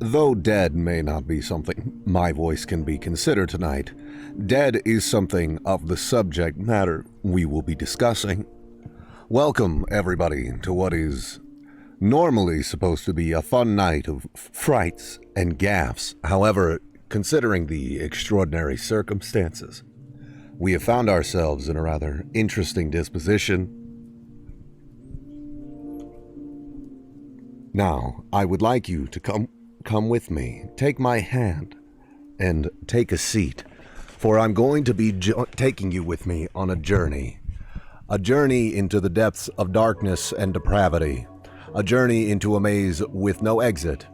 Though dead may not be something my voice can be considered tonight, dead is something of the subject matter we will be discussing. Welcome, everybody, to what is normally supposed to be a fun night of frights and gaffes. However, considering the extraordinary circumstances, we have found ourselves in a rather interesting disposition. Now, I would like you to come with me, take my hand, and take a seat, for I'm going to be taking you with me on a journey into the depths of darkness and depravity, a journey into a maze with no exit,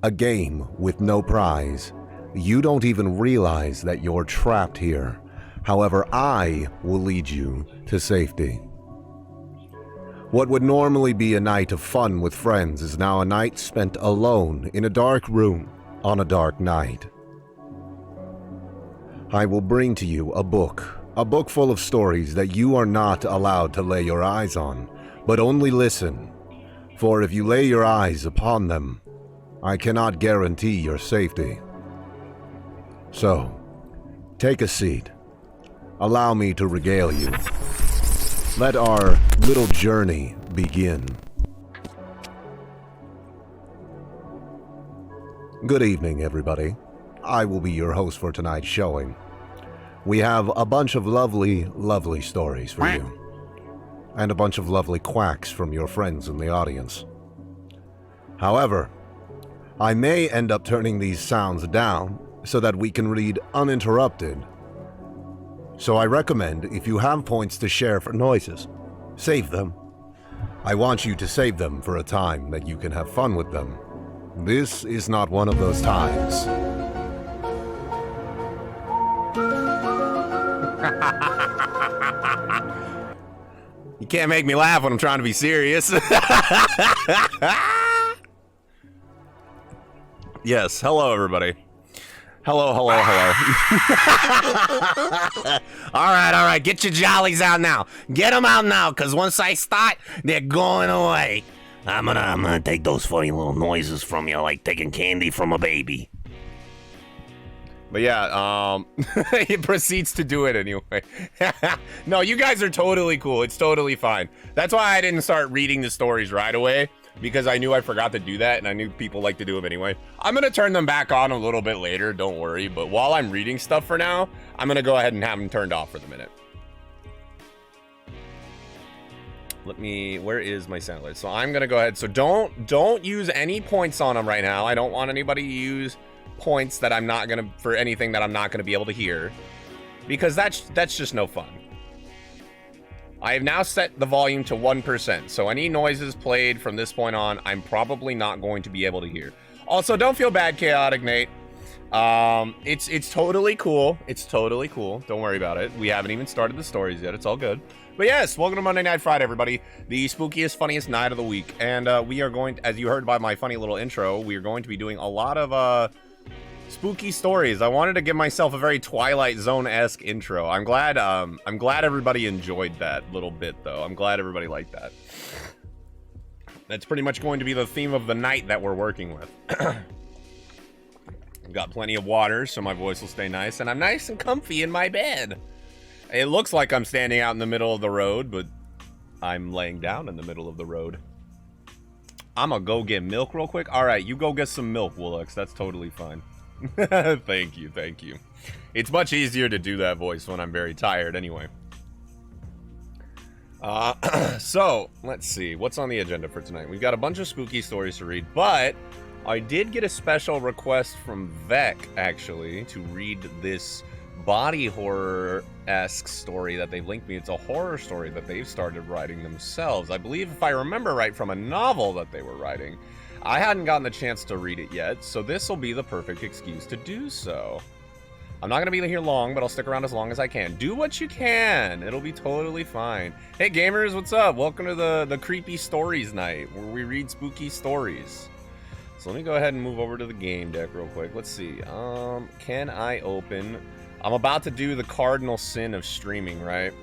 a game with no prize. You don't even realize that you're trapped here. However, I will lead you to safety. What would normally be a night of fun with friends is now a night spent alone in a dark room on a dark night. I will bring to you a book full of stories that you are not allowed to lay your eyes on, but only listen. For if you lay your eyes upon them, I cannot guarantee your safety. So, take a seat. Allow me to regale you. Let our little journey begin. Good evening, everybody. I will be your host for tonight's showing. We have a bunch of lovely, lovely stories for you. And a bunch of lovely quacks from your friends in the audience. However, I may end up turning these sounds down so that we can read uninterrupted. So I recommend, if you have points to share for noises, save them. I want you to save them for a time that you can have fun with them. This is not one of those times. You can't make me laugh when I'm trying to be serious. Yes, hello everybody. Hello. All right, get your jollies out now. Get them out now, because once I start, they're going away. I'm gonna take those funny little noises from you, like taking candy from a baby. But yeah, he proceeds to do it anyway. No, you guys are totally cool. It's totally fine. That's why I didn't start reading the stories right away, because I knew I forgot to do that, and I knew people like to do them anyway. I'm gonna turn them back on a little bit later, don't worry, but while I'm reading stuff for now, I'm gonna go ahead and have them turned off for the minute. Where is my sound alert? So I'm gonna go ahead, so don't use any points on them right now. I don't want anybody to use points that I'm not gonna, for anything that I'm not gonna be able to hear, because that's just no fun. I have now set the volume to 1%, so any noises played from this point on, I'm probably not going to be able to hear. Also, don't feel bad, Chaotic Nate. It's totally cool. It's totally cool. Don't worry about it. We haven't even started the stories yet. It's all good. But yes, welcome to Monday Night Fright, everybody. The spookiest, funniest night of the week. And we are going to, as you heard by my funny little intro, we are going to be doing a lot of spooky stories. I wanted to give myself a very Twilight Zone-esque intro. I'm glad everybody enjoyed that little bit, though. I'm glad everybody liked that. That's pretty much going to be the theme of the night that we're working with. I've got plenty of water, so my voice will stay nice, and I'm nice and comfy in my bed. It looks like I'm standing out in the middle of the road, but I'm laying down in the middle of the road. I'm gonna go get milk real quick. All right, you go get some milk, Woolux. That's totally fine. Thank you. It's much easier to do that voice when I'm very tired anyway. So, let's see. What's on the agenda for tonight? We've got a bunch of spooky stories to read, but I did get a special request from Vec, actually, to read this body horror-esque story that they've linked me. It's a horror story that they've started writing themselves. I believe, if I remember right, from a novel that they were writing. I hadn't gotten the chance to read it yet, so this will be the perfect excuse to do so. I'm not going to be here long, but I'll stick around as long as I can. Do what you can. It'll be totally fine. Hey, gamers, what's up? Welcome to the Creepy Stories night, where we read spooky stories. So let me go ahead and move over to the game deck real quick. Let's see. Can I open... I'm about to do the cardinal sin of streaming, right?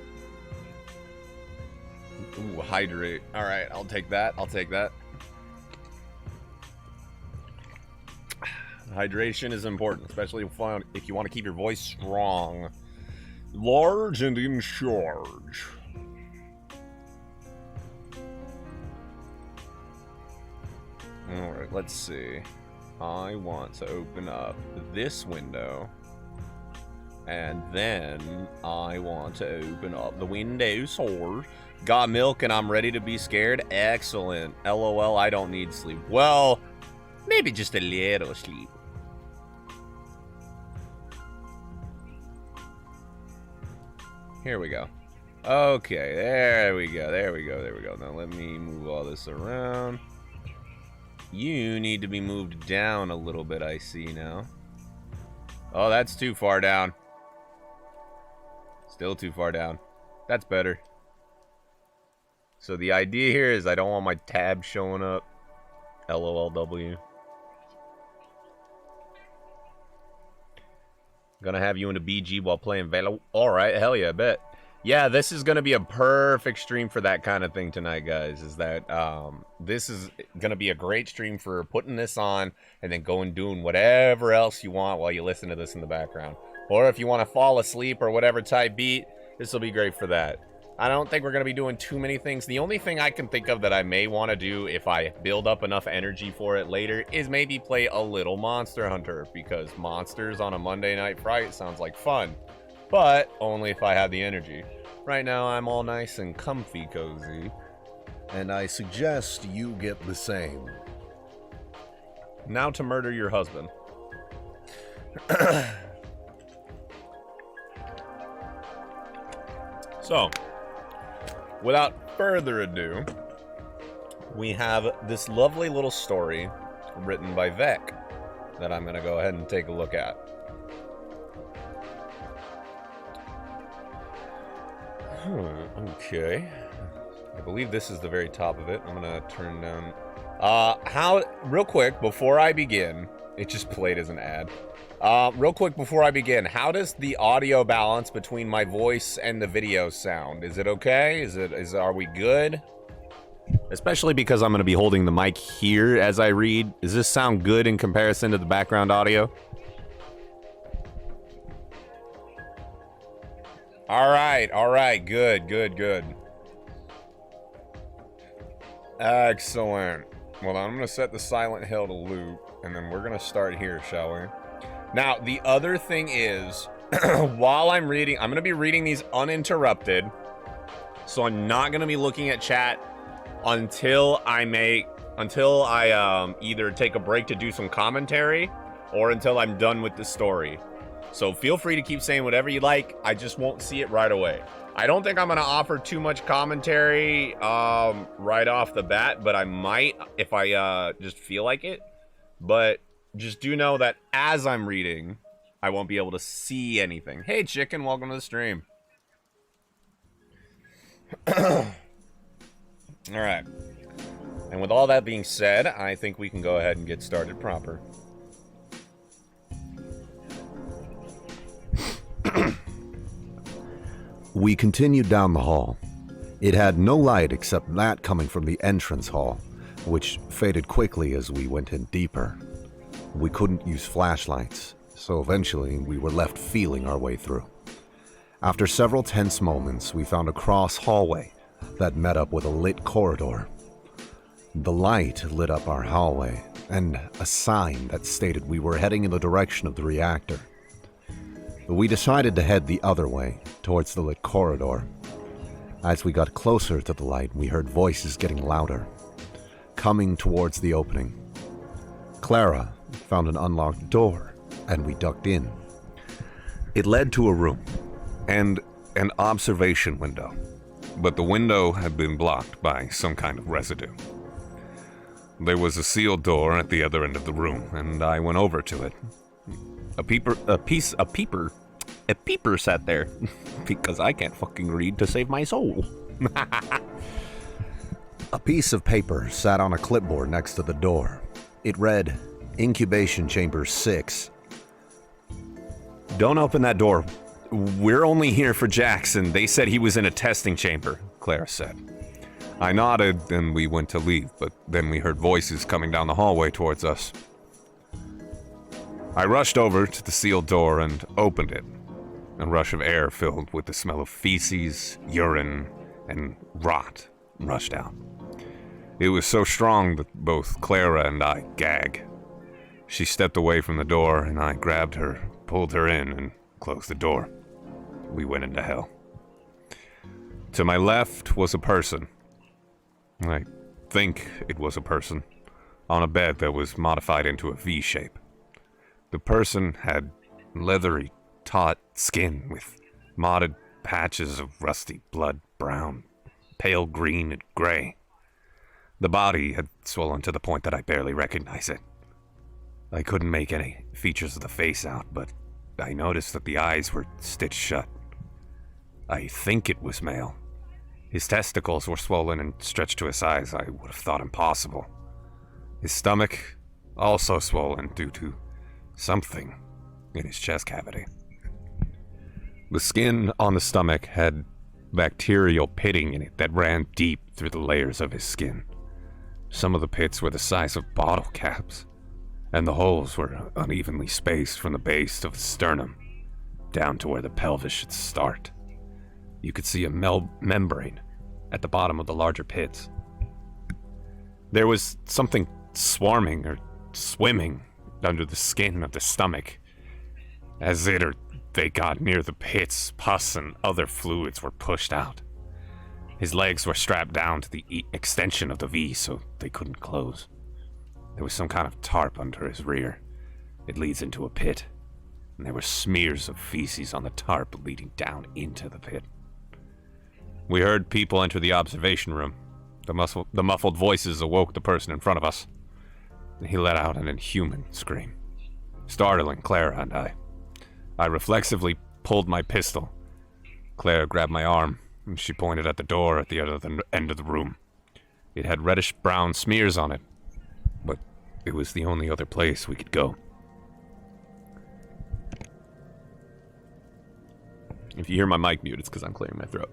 Ooh, hydrate. All right, I'll take that. Hydration is important, especially if you want to keep your voice strong. Large and in charge. Alright, let's see. I want to open up this window. And then I want to open up the window sword. Got milk and I'm ready to be scared? Excellent. LOL, I don't need sleep. Well, maybe just a little sleep. Here we go. Okay, there we go, there we go, there we go. Now let me move all this around. You need to be moved down a little bit, I see now. Oh, that's too far down. Still too far down. That's better. So the idea here is I don't want my tab showing up. LOLW. Gonna have you in a BG while playing Velo. Alright, hell yeah, I bet. Yeah, this is gonna be a perfect stream for that kind of thing tonight, guys. Is that this is gonna be a great stream for putting this on and then going doing whatever else you want while you listen to this in the background. Or if you want to fall asleep or whatever type beat, this will be great for that. I don't think we're going to be doing too many things. The only thing I can think of that I may want to do if I build up enough energy for it later is maybe play a little Monster Hunter, because monsters on a Monday night fright sounds like fun, but only if I have the energy. Right now I'm all nice and comfy cozy, and I suggest you get the same. Now to murder your husband. So, without further ado, we have this lovely little story written by Vec that I'm going to go ahead and take a look at. Okay. I believe this is the very top of it. I'm going to turn down... real quick, before I begin, it just played as an ad. Real quick before I begin, how does the audio balance between my voice and the video sound? Is it okay? Are we good? Especially because I'm going to be holding the mic here as I read. Does this sound good in comparison to the background audio? Alright, good. Excellent. Well, I'm going to set the Silent Hill to loop, and then we're going to start here, shall we? Now, the other thing is, while I'm reading, I'm going to be reading these uninterrupted, so I'm not going to be looking at chat until I either take a break to do some commentary, or until I'm done with the story. So feel free to keep saying whatever you like, I just won't see it right away. I don't think I'm going to offer too much commentary right off the bat, but I might if I just feel like it. But just do know that as I'm reading, I won't be able to see anything. Hey, chicken, welcome to the stream. Alright. And with all that being said, I think we can go ahead and get started proper. We continued down the hall. It had no light except that coming from the entrance hall, which faded quickly as we went in deeper. We couldn't use flashlights, so eventually we were left feeling our way through. After several tense moments, we found a cross hallway that met up with a lit corridor. The light lit up our hallway, and a sign that stated we were heading in the direction of the reactor. We decided to head the other way, towards the lit corridor. As we got closer to the light, we heard voices getting louder, coming towards the opening. Clara found an unlocked door, and we ducked in. It led to a room, and an observation window, but the window had been blocked by some kind of residue. There was a sealed door at the other end of the room, and I went over to it. A peeper sat there, because I can't fucking read to save my soul. A piece of paper sat on a clipboard next to the door. It read, Incubation Chamber 6. Don't open that door. We're only here for Jackson. They said he was in a testing chamber, Clara said. I nodded, and we went to leave, but then we heard voices coming down the hallway towards us. I rushed over to the sealed door and opened it. A rush of air filled with the smell of feces, urine, and rot rushed out. It was so strong that both Clara and I gag. She stepped away from the door, and I grabbed her, pulled her in, and closed the door. We went into hell. To my left was a person. I think it was a person, on a bed that was modified into a V shape. The person had leathery, taut skin with mottled patches of rusty blood brown, pale green, and gray. The body had swollen to the point that I barely recognized it. I couldn't make any features of the face out, but I noticed that the eyes were stitched shut. I think it was male. His testicles were swollen and stretched to a size I would have thought impossible. His stomach also swollen due to something in his chest cavity. The skin on the stomach had bacterial pitting in it that ran deep through the layers of his skin. Some of the pits were the size of bottle caps, and the holes were unevenly spaced from the base of the sternum down to where the pelvis should start. You could see a membrane at the bottom of the larger pits. There was something swarming or swimming under the skin of the stomach. As it or they got near the pits, pus and other fluids were pushed out. His legs were strapped down to the extension of the V so they couldn't close. There was some kind of tarp under his rear. It leads into a pit, and there were smears of feces on the tarp leading down into the pit. We heard people enter the observation room. The muffled voices awoke the person in front of us. He let out an inhuman scream, startling Clara and I. I reflexively pulled my pistol. Clara grabbed my arm, and she pointed at the door at the other end of the room. It had reddish-brown smears on it, but it was the only other place we could go. If you hear my mic mute, it's because I'm clearing my throat.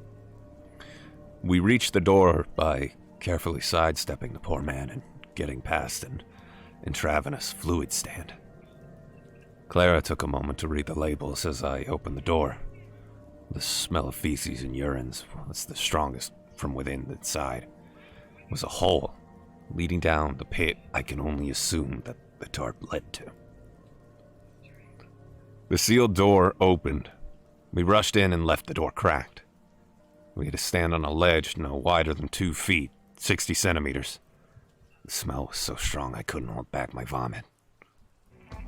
We reached the door by carefully sidestepping the poor man and getting past an intravenous fluid stand. Clara took a moment to read the labels as I opened the door. The smell of feces and urines was the strongest from within the side. It was a hole leading down the pit I can only assume that the tarp led to. The sealed door opened. We rushed in and left the door cracked. We had to stand on a ledge no wider than 2 feet, 60 centimeters. The smell was so strong I couldn't hold back my vomit.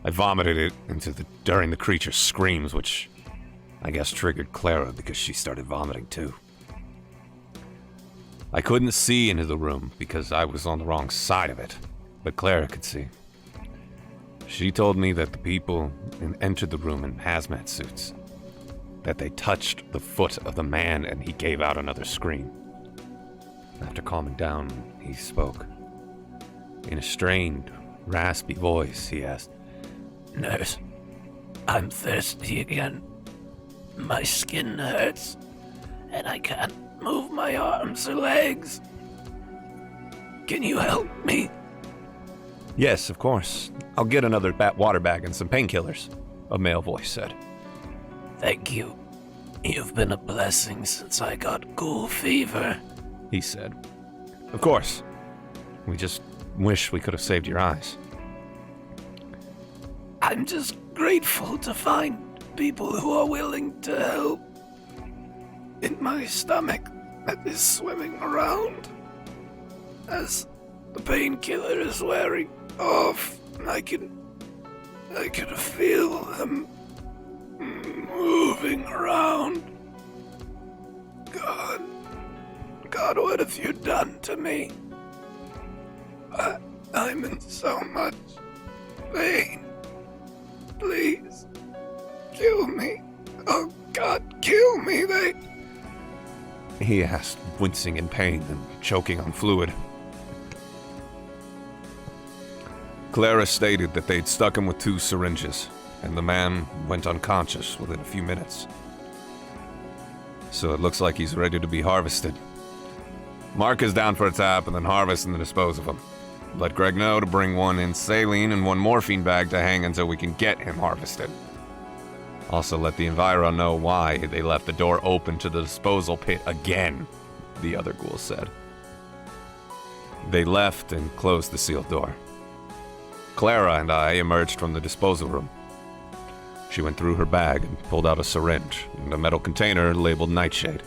I vomited it during the creature's screams, which I guess triggered Clara because she started vomiting too. I couldn't see into the room because I was on the wrong side of it, but Clara could see. She told me that the people entered the room in hazmat suits, that they touched the foot of the man and he gave out another scream. After calming down, he spoke. In a strained, raspy voice, he asked, "Nurse, I'm thirsty again. My skin hurts, and I can't move my arms or legs. Can you help me?" "Yes, of course. I'll get another water bag and some painkillers," a male voice said. "Thank you. You've been a blessing since I got ghoul fever," he said. "Of course. We just wish we could have saved your eyes." "I'm just grateful to find people who are willing to help. In my stomach that is swimming around as the painkiller is wearing off. I can feel them moving around. God, what have you done to me? I'm in so much pain. Please, kill me. Oh God, kill me, he asked, wincing in pain and choking on fluid. Clara stated that they'd stuck him with 2 syringes, and the man went unconscious within a few minutes. So it looks like he's ready to be harvested. Mark is down for a tap and then harvest and then dispose of him. Let Greg know to bring one in saline and one morphine bag to hang until we can get him harvested. Also let the Enviro know why they left the door open to the disposal pit again, the other ghouls said. They left and closed the sealed door. Clara and I emerged from the disposal room. She went through her bag and pulled out a syringe and a metal container labeled Nightshade.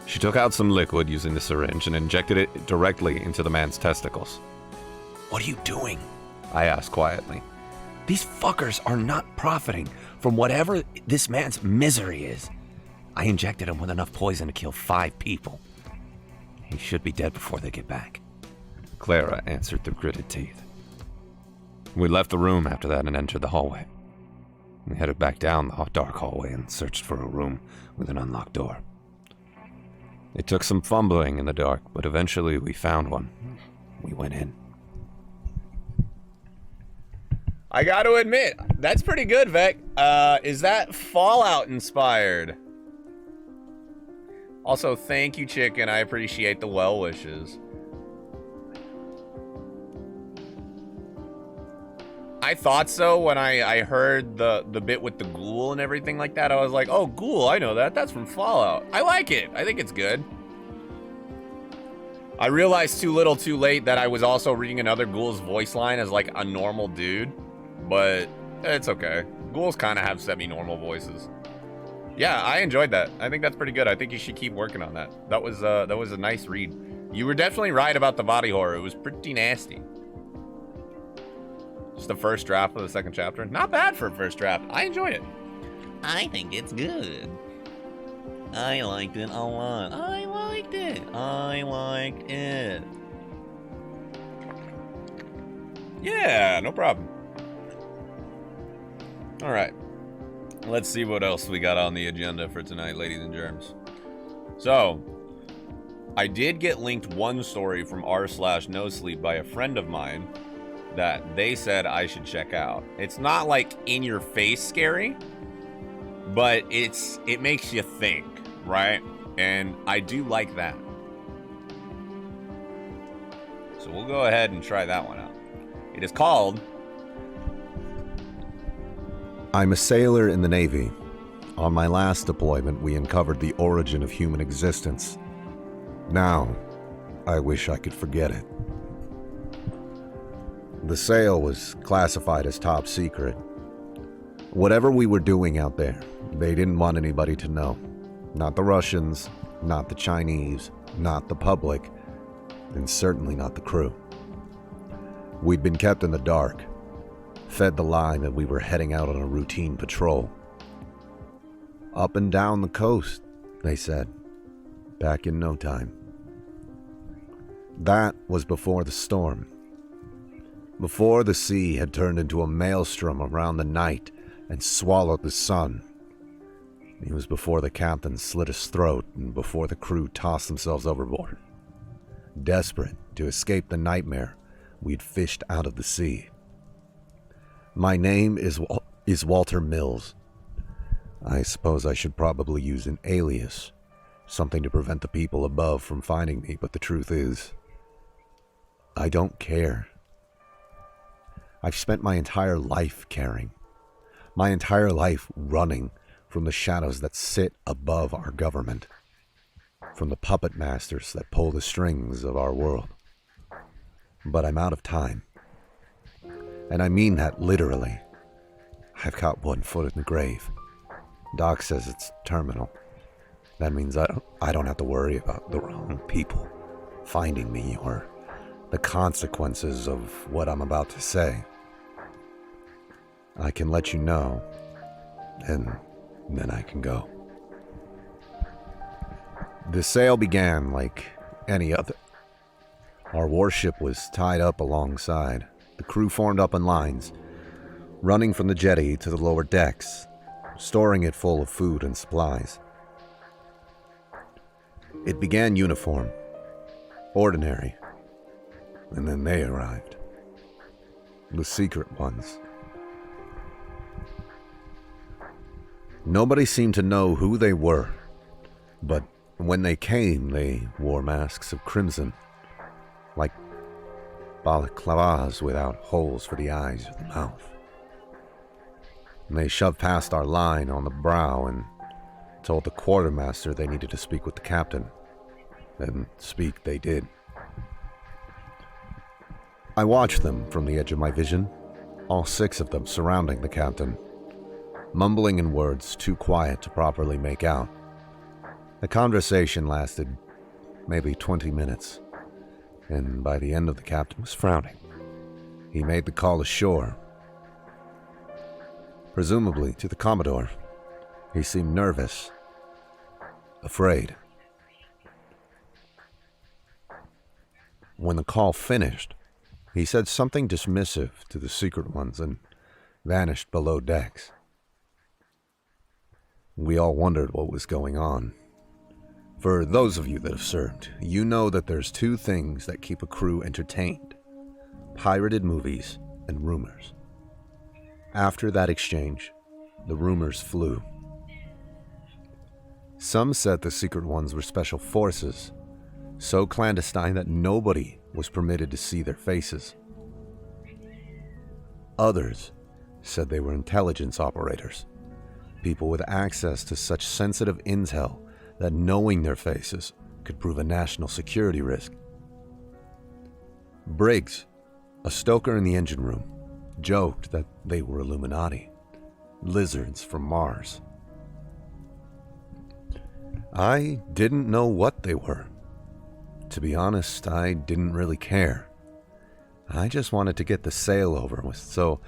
She took out some liquid using the syringe and injected it directly into the man's testicles. What are you doing? I asked quietly. These fuckers are not profiting from whatever this man's misery is. I injected him with enough poison to kill 5 people. He should be dead before they get back. Clara answered through gritted teeth. We left the room after that and entered the hallway. We headed back down the dark hallway and searched for a room with an unlocked door. It took some fumbling in the dark, but eventually we found one. We went in. I gotta admit, that's pretty good, Vec. Is that Fallout inspired? Also, thank you, Chicken. I appreciate the well wishes. I thought so when I heard the bit with the ghoul and everything like that. I was like, oh, ghoul, I know that. That's from Fallout. I like it. I think it's good. I realized too little too late that I was also reading another ghoul's voice line as like a normal dude. But it's okay. Ghouls kind of have semi-normal voices. Yeah, I enjoyed that. I think that's pretty good. I think you should keep working on that. That was a nice read. You were definitely right about the body horror. It was pretty nasty. Just the first draft of the second chapter. Not bad for a first draft. I enjoyed it. I think it's good. I liked it a lot. I liked it. I liked it. Yeah, no problem. All right. Let's see what else we got on the agenda for tonight, ladies and germs. So, I did get linked one story from r/nosleep by a friend of mine that they said I should check out. It's not like in your face scary, but it makes you think, right? And I do like that. So we'll go ahead and try that one out. It is called I'm a sailor in the Navy. On my last deployment, we uncovered the origin of human existence. Now, I wish I could forget it. The sail was classified as top secret. Whatever we were doing out there, they didn't want anybody to know. Not the Russians, not the Chinese, not the public, and certainly not the crew. We'd been kept in the dark, fed the lie that we were heading out on a routine patrol. Up and down the coast, they said, back in no time. That was before the storm. Before the sea had turned into a maelstrom around the night and swallowed the sun. It was before the captain slit his throat and before the crew tossed themselves overboard. Desperate to escape the nightmare we'd fished out of the sea. My name is Walter Mills. I suppose I should probably use an alias, something to prevent the people above from finding me, but the truth is, I don't care. I've spent my entire life caring, my entire life running from the shadows that sit above our government, from the puppet masters that pull the strings of our world. But I'm out of time. And I mean that literally. I've got one foot in the grave. Doc says it's terminal. That means I don't have to worry about the wrong people finding me or the consequences of what I'm about to say. I can let you know, and then I can go. The sail began like any other. Our warship was tied up alongside. The crew formed up in lines, running from the jetty to the lower decks, storing it full of food and supplies. It began uniform, ordinary, and then they arrived. The secret ones. Nobody seemed to know who they were, but when they came, they wore masks of crimson, like balaclavas without holes for the eyes or the mouth. And they shoved past our line on the brow and told the quartermaster they needed to speak with the captain. And speak they did. I watched them from the edge of my vision, all 6 of them surrounding the captain, mumbling in words too quiet to properly make out. The conversation lasted maybe 20 minutes, and by the end the captain was frowning. He made the call ashore, presumably to the Commodore. He seemed nervous, afraid. When the call finished, he said something dismissive to the secret ones and vanished below decks. We all wondered what was going on. For those of you that have served, you know that there's 2 things that keep a crew entertained: pirated movies and rumors. After that exchange, the rumors flew. Some said the secret ones were special forces, so clandestine that nobody was permitted to see their faces. Others said they were intelligence operators, people with access to such sensitive intel that knowing their faces could prove a national security risk. Briggs, a stoker in the engine room, joked that they were Illuminati, lizards from Mars. I didn't know what they were. To be honest, I didn't really care. I just wanted to get the sail over with so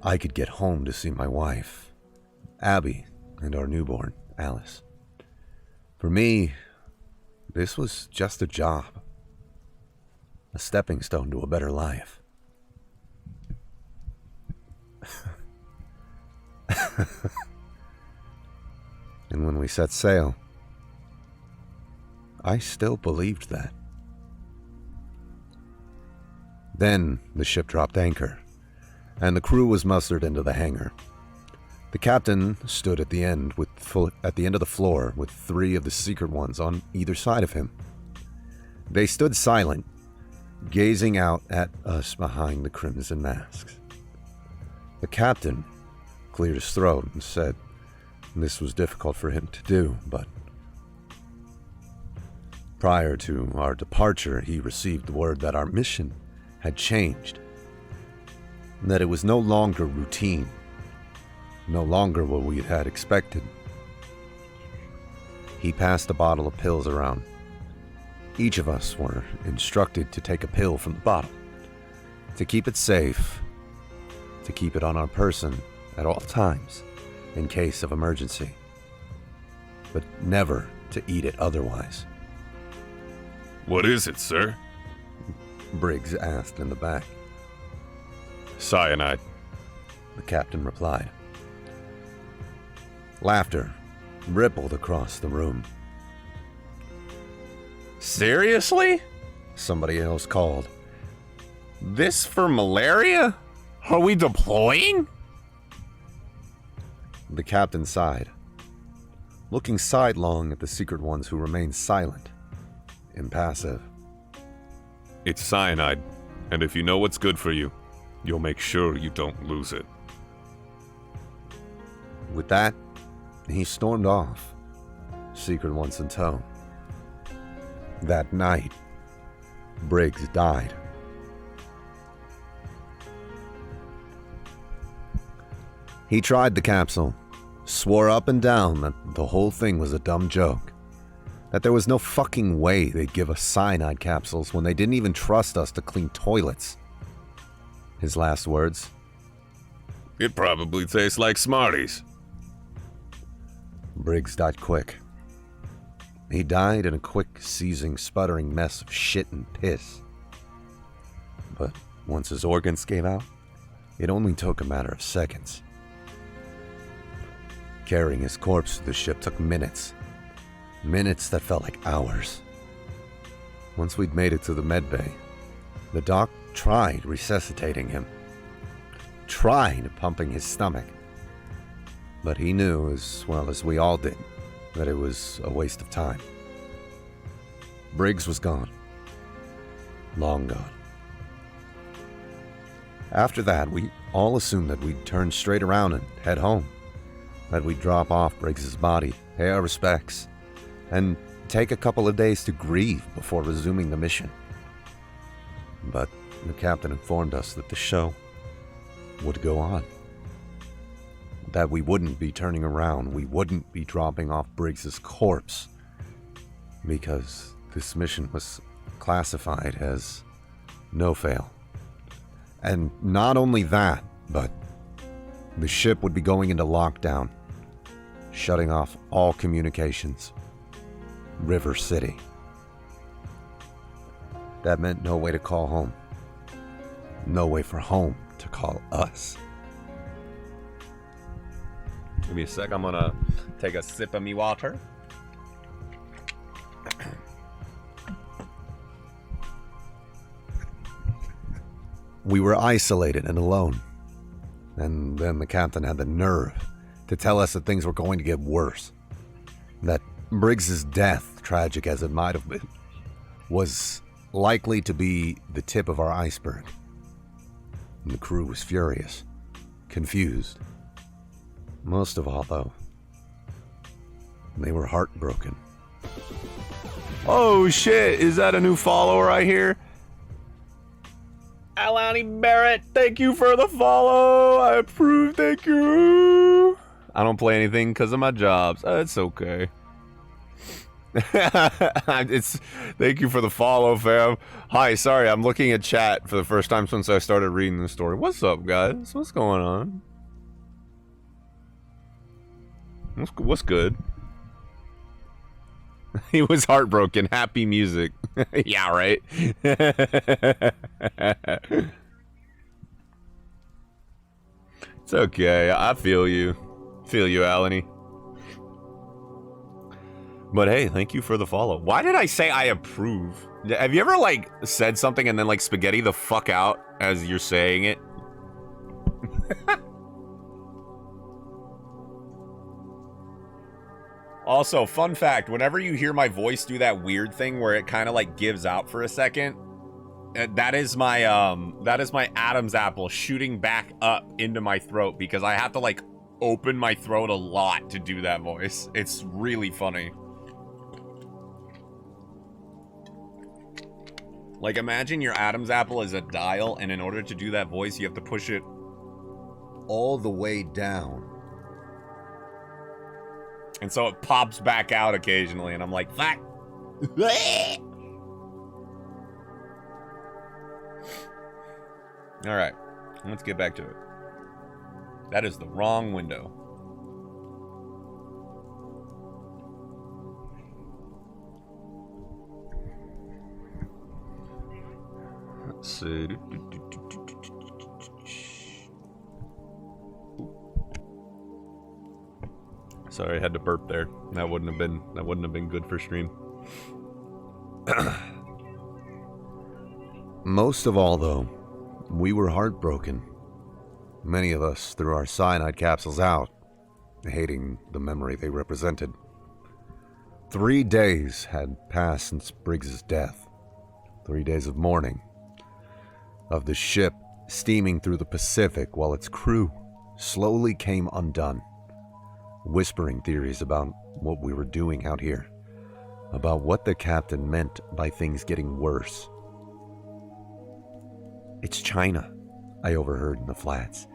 I could get home to see my wife, Abby, and our newborn, Alice. For me, this was just a job, a stepping stone to a better life. And when we set sail, I still believed that. Then the ship dropped anchor, and the crew was mustered into the hangar. The captain stood at the end of the floor with 3 of the secret ones on either side of him. They stood silent, gazing out at us behind the crimson masks. The captain cleared his throat and said this was difficult for him to do, but prior to our departure, he received word that our mission had changed, and that it was no longer routine, no longer what we had expected. He passed a bottle of pills around. Each of us were instructed to take a pill from the bottle, to keep it safe, to keep it on our person at all times in case of emergency, but never to eat it otherwise. What is it, sir? Briggs asked in the back. Cyanide. The captain replied. Laughter rippled across the room. Seriously? Somebody else called. This for malaria? Are we deploying? The captain sighed, looking sidelong at the secret ones who remained silent, impassive. It's cyanide, and if you know what's good for you, you'll make sure you don't lose it. With that, he stormed off, secret ones in tow. That night, Briggs died. He tried the capsule, swore up and down that the whole thing was a dumb joke, that there was no fucking way they'd give us cyanide capsules when they didn't even trust us to clean toilets. His last words? It probably tastes like Smarties. Briggs died quick. He died in a quick, seizing, sputtering mess of shit and piss. But once his organs gave out, it only took a matter of seconds. Carrying his corpse to the ship took minutes. Minutes that felt like hours. Once we'd made it to the medbay, the doc tried resuscitating him. Tried pumping his stomach. But he knew, as well as we all did, that it was a waste of time. Briggs was gone. Long gone. After that, we all assumed that we'd turn straight around and head home. That we'd drop off Briggs's body, pay our respects, and take a couple of days to grieve before resuming the mission. But the captain informed us that the show would go on. That we wouldn't be turning around, we wouldn't be dropping off Briggs's corpse, because this mission was classified as no fail. And not only that, but the ship would be going into lockdown, shutting off all communications. River City. That meant no way to call home. No way for home to call us. Give me a sec, I'm gonna take a sip of me water. We were isolated and alone. And then the captain had the nerve to tell us that things were going to get worse. That Briggs's death, tragic as it might have been, was likely to be the tip of our iceberg. And the crew was furious, confused. Most of all, though, they were heartbroken. Oh shit, is that a new follower I hear? Alani Barrett, thank you for the follow. I approve, thank you. I don't play anything because of my jobs. It's okay. Thank you for the follow, fam. Hi, sorry, I'm looking at chat for the first time since I started reading the story. What's up, guys? What's going on? What's good? He was heartbroken. Happy music. Yeah, right? It's okay. I feel you. Feel you, Alani. But hey, thank you for the follow. Why did I say I approve? Have you ever, like, said something and then, like, spaghetti the fuck out as you're saying it? Also, fun fact, whenever you hear my voice do that weird thing where it kind of like gives out for a second, that is my Adam's apple shooting back up into my throat because I have to like open my throat a lot to do that voice. It's really funny. Like, imagine your Adam's apple is a dial, and in order to do that voice, you have to push it All the way down. and so it pops back out occasionally, and I'm like, fuck. All right, let's get back to it. That is the wrong window. Let's see. Sorry, I had to burp there. That wouldn't have been good for stream. Most of all, though, we were heartbroken. Many of us threw our cyanide capsules out, hating the memory they represented. 3 days had passed since Briggs's death. 3 days of mourning. Of the ship steaming through the Pacific while its crew slowly came undone. Whispering theories about what we were doing out here. About what the captain meant by things getting worse. It's China, I overheard in the flats.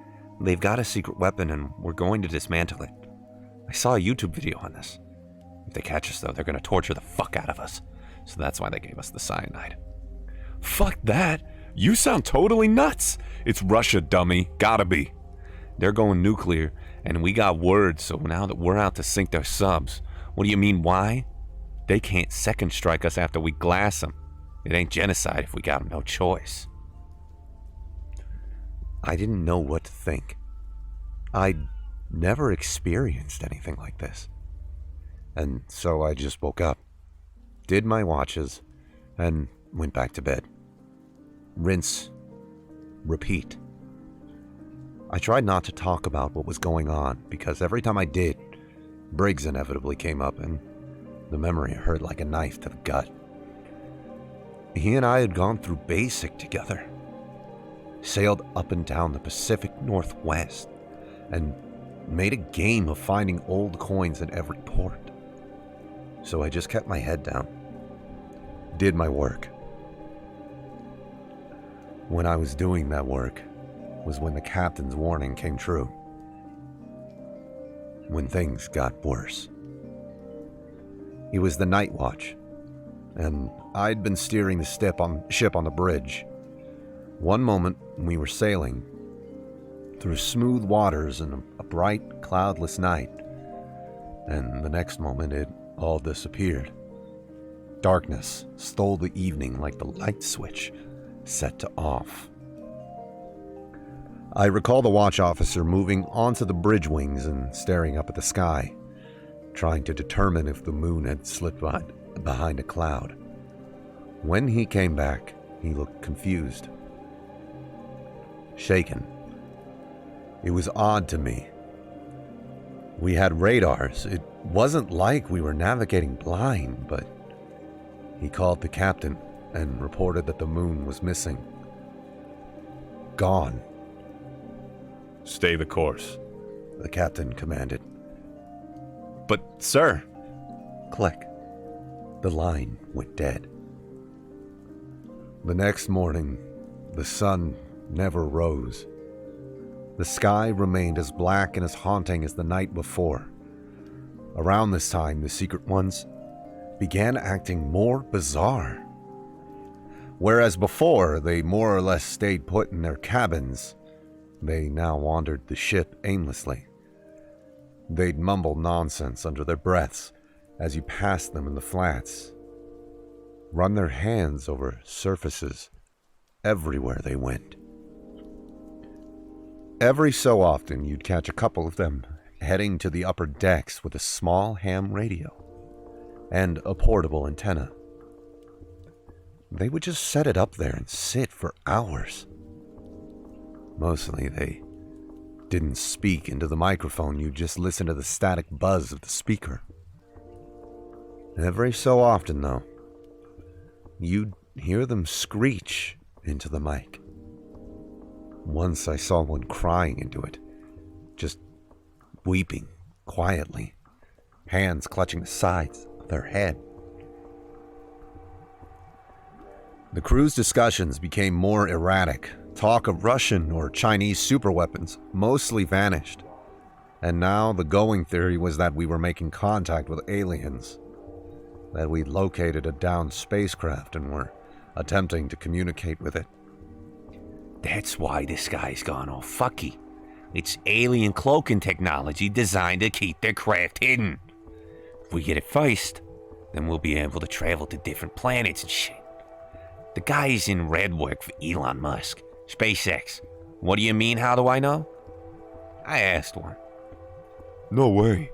They've got a secret weapon and we're going to dismantle it. I saw a YouTube video on this. If they catch us, though, they're going to torture the fuck out of us. So that's why they gave us the cyanide. Fuck that. You sound totally nuts. It's Russia, dummy. Gotta be. They're going nuclear, and we got word, so now that we're out to sink their subs. What do you mean, why? They can't second strike us after we glass them. It ain't genocide if we got no choice. I didn't know what to think. I'd never experienced anything like this. And so I just woke up, did my watches, and went back to bed. Rinse, repeat. I tried not to talk about what was going on, because every time I did, Briggs inevitably came up, and the memory hurt like a knife to the gut. He and I had gone through basic together. sailed up and down the Pacific Northwest, and made a game of finding old coins at every port. So I just kept my head down, did my work. When I was doing that work was when the captain's warning came true. When things got worse. It was the night watch, and I'd been steering the ship on the bridge. One moment we were sailing through smooth waters in a bright, cloudless night, and the next moment it all disappeared. Darkness stole the evening like the light switch set to off. I recall the watch officer moving onto the bridge wings and staring up at the sky, trying to determine if the moon had slipped behind a cloud. When he came back, he looked confused, shaken. It was odd to me. We had radars. It wasn't like we were navigating blind, but he called the captain and reported that the moon was missing. Gone. Stay the course, The captain commanded. But, sir. Click. The line went dead. The next morning, the sun never rose. The sky remained as black and as haunting as the night before. Around this time, the Secret Ones began acting more bizarre. Whereas before, they more or less stayed put in their cabins, they now wandered the ship aimlessly. They'd mumble nonsense under their breaths as you passed them in the flats, run their hands over surfaces everywhere they went. Every so often, you'd catch a couple of them heading to the upper decks with a small ham radio and a portable antenna. They would just set it up there and sit for hours. Mostly, they didn't speak into the microphone. You'd just listen to the static buzz of the speaker. Every so often, though, you'd hear them screech into the mic. Once I saw one crying into it, just weeping quietly, hands clutching the sides of their head. The crew's discussions became more erratic. Talk of Russian or Chinese superweapons mostly vanished. And now the going theory was that we were making contact with aliens, that we'd located a downed spacecraft and were attempting to communicate with it. That's why this guy's gone all fucky. It's alien cloaking technology designed to keep their craft hidden. If we get it first, then we'll be able to travel to different planets and shit. The guy's in red work for Elon Musk. SpaceX. What do you mean, how do I know? I asked one. No way.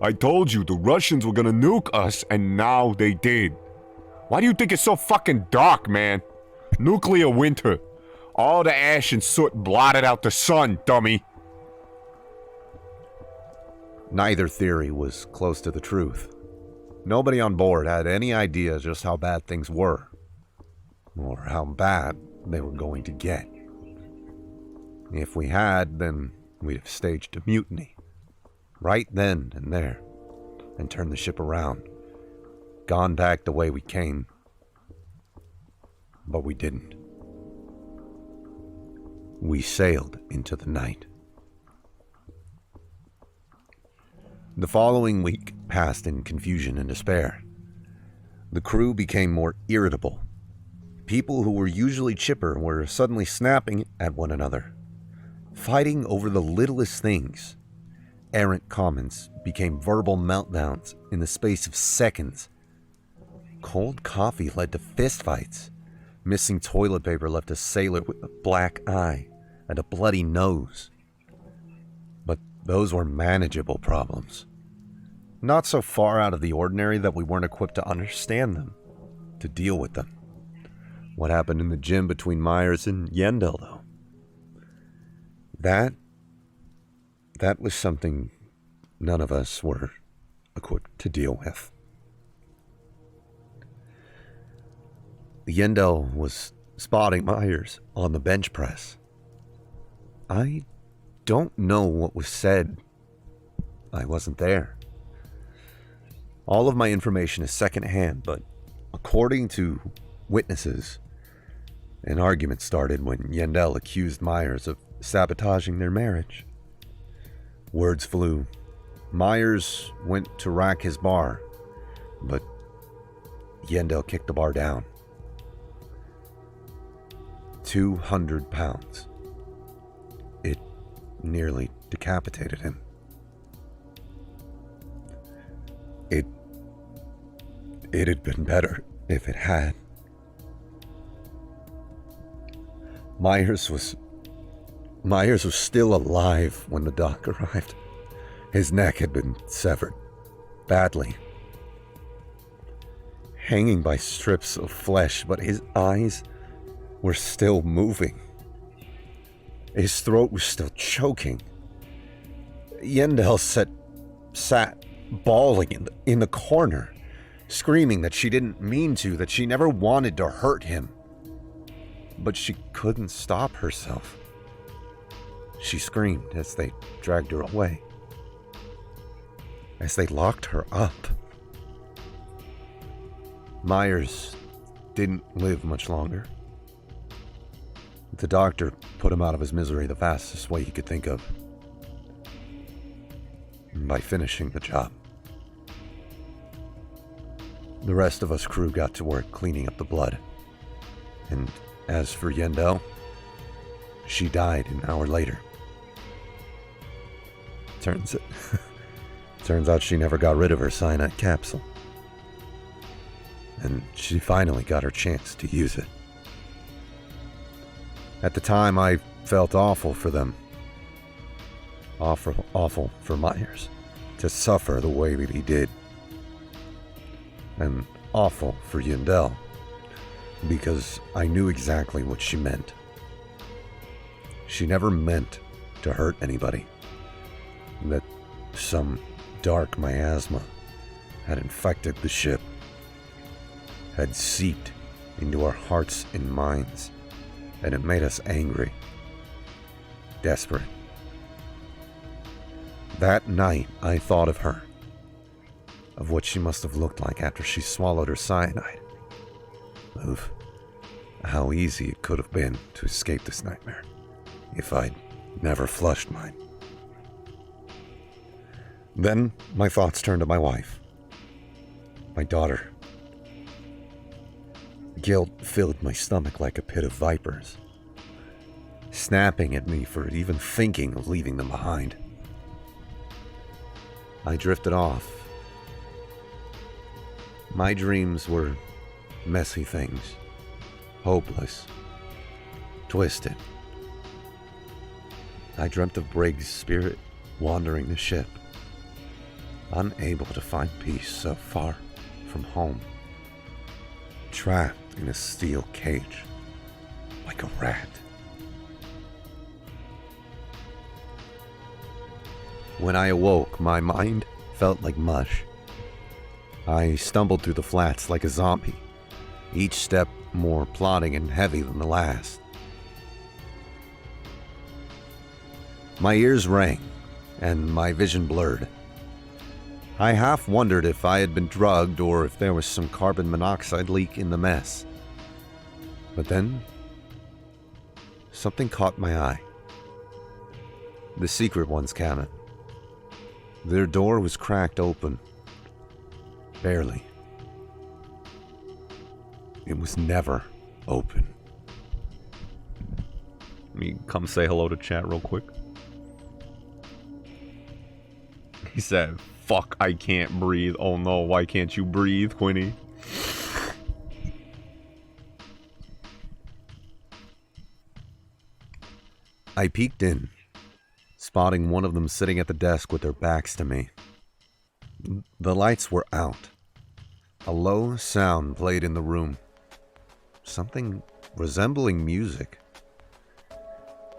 I told you the Russians were gonna nuke us, and now they did. Why do you think it's so fucking dark, man? Nuclear winter. All the ash and soot blotted out the sun, dummy. Neither theory was close to the truth. Nobody on board had any idea just how bad things were, or how bad they were going to get. If we had, then we'd have staged a mutiny, right then and there, and turned the ship around, gone back the way we came. But we didn't. We sailed into the night. The following week passed in confusion and despair. The crew became more irritable. People who were usually chipper were suddenly snapping at one another, fighting over the littlest things. Errant comments became verbal meltdowns in the space of seconds. Cold coffee led to fistfights. Missing toilet paper left a sailor with a black eye and a bloody nose. But those were manageable problems. Not so far out of the ordinary that we weren't equipped to understand them, to deal with them. What happened in the gym between Myers and Yendel, though? That was something none of us were equipped to deal with. Yendel was spotting Myers on the bench press. I don't know what was said. I wasn't there. All of my information is secondhand, but according to witnesses, an argument started when Yandel accused Myers of sabotaging their marriage. Words flew. Myers went to rack his bar, but Yandel kicked the bar down. 200 pounds. It nearly decapitated him. It had been better if it had. Myers was still alive when the doc arrived. His neck had been severed, badly, hanging by strips of flesh, but his eyes were still moving. His throat was still choking. Yandel sat bawling in the corner, screaming that she didn't mean to, that she never wanted to hurt him. But she couldn't stop herself. She screamed as they dragged her away, as they locked her up. Myers didn't live much longer. The doctor put him out of his misery the fastest way he could think of, by finishing the job. The rest of us crew got to work cleaning up the blood. And as for Yandel, she died an hour later. Turns out she never got rid of her cyanide capsule. And she finally got her chance to use it. At the time, I felt awful for them. Awful for Myers to suffer the way that he did. And awful for Yandel, because I knew exactly what she meant. She never meant to hurt anybody. That some dark miasma had infected the ship, had seeped into our hearts and minds, and it made us angry, desperate. That night, I thought of her, of what she must have looked like after she swallowed her cyanide, of how easy it could have been to escape this nightmare if I'd never flushed mine. Then my thoughts turned to my wife, my daughter. Guilt filled my stomach like a pit of vipers, snapping at me for even thinking of leaving them behind. I drifted off. My dreams were messy things, hopeless, twisted. I dreamt of Briggs' spirit wandering the ship, unable to find peace so far from home, trapped in a steel cage like a rat. When I awoke, my mind felt like mush. I stumbled through the flats like a zombie, each step more plodding and heavy than the last. My ears rang, and my vision blurred. I half wondered if I had been drugged or if there was some carbon monoxide leak in the mess. But then, something caught my eye. The Secret One's cabin. Their door was cracked open. Barely. It was never open. Let me come say hello to chat real quick. He said, "Fuck, I can't breathe." Oh no, why can't you breathe, Quinny? I peeked in, spotting one of them sitting at the desk with their backs to me. The lights were out. A low sound played in the room. Something resembling music,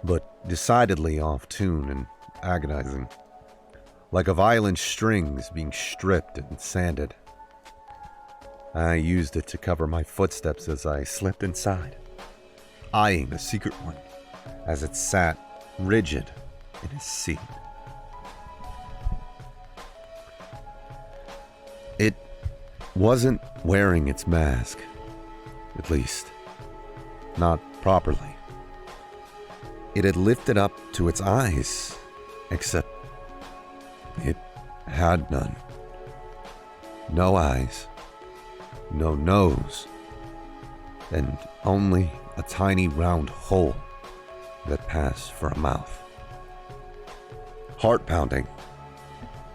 but decidedly off tune and agonizing, like a violin's strings being stripped and sanded. I used it to cover my footsteps as I slipped inside, eyeing the secret one as it sat rigid in his seat. It wasn't wearing its mask, at least, not properly. It had lifted up to its eyes, except it had none. No eyes, no nose, and only a tiny round hole that passed for a mouth. Heart pounding,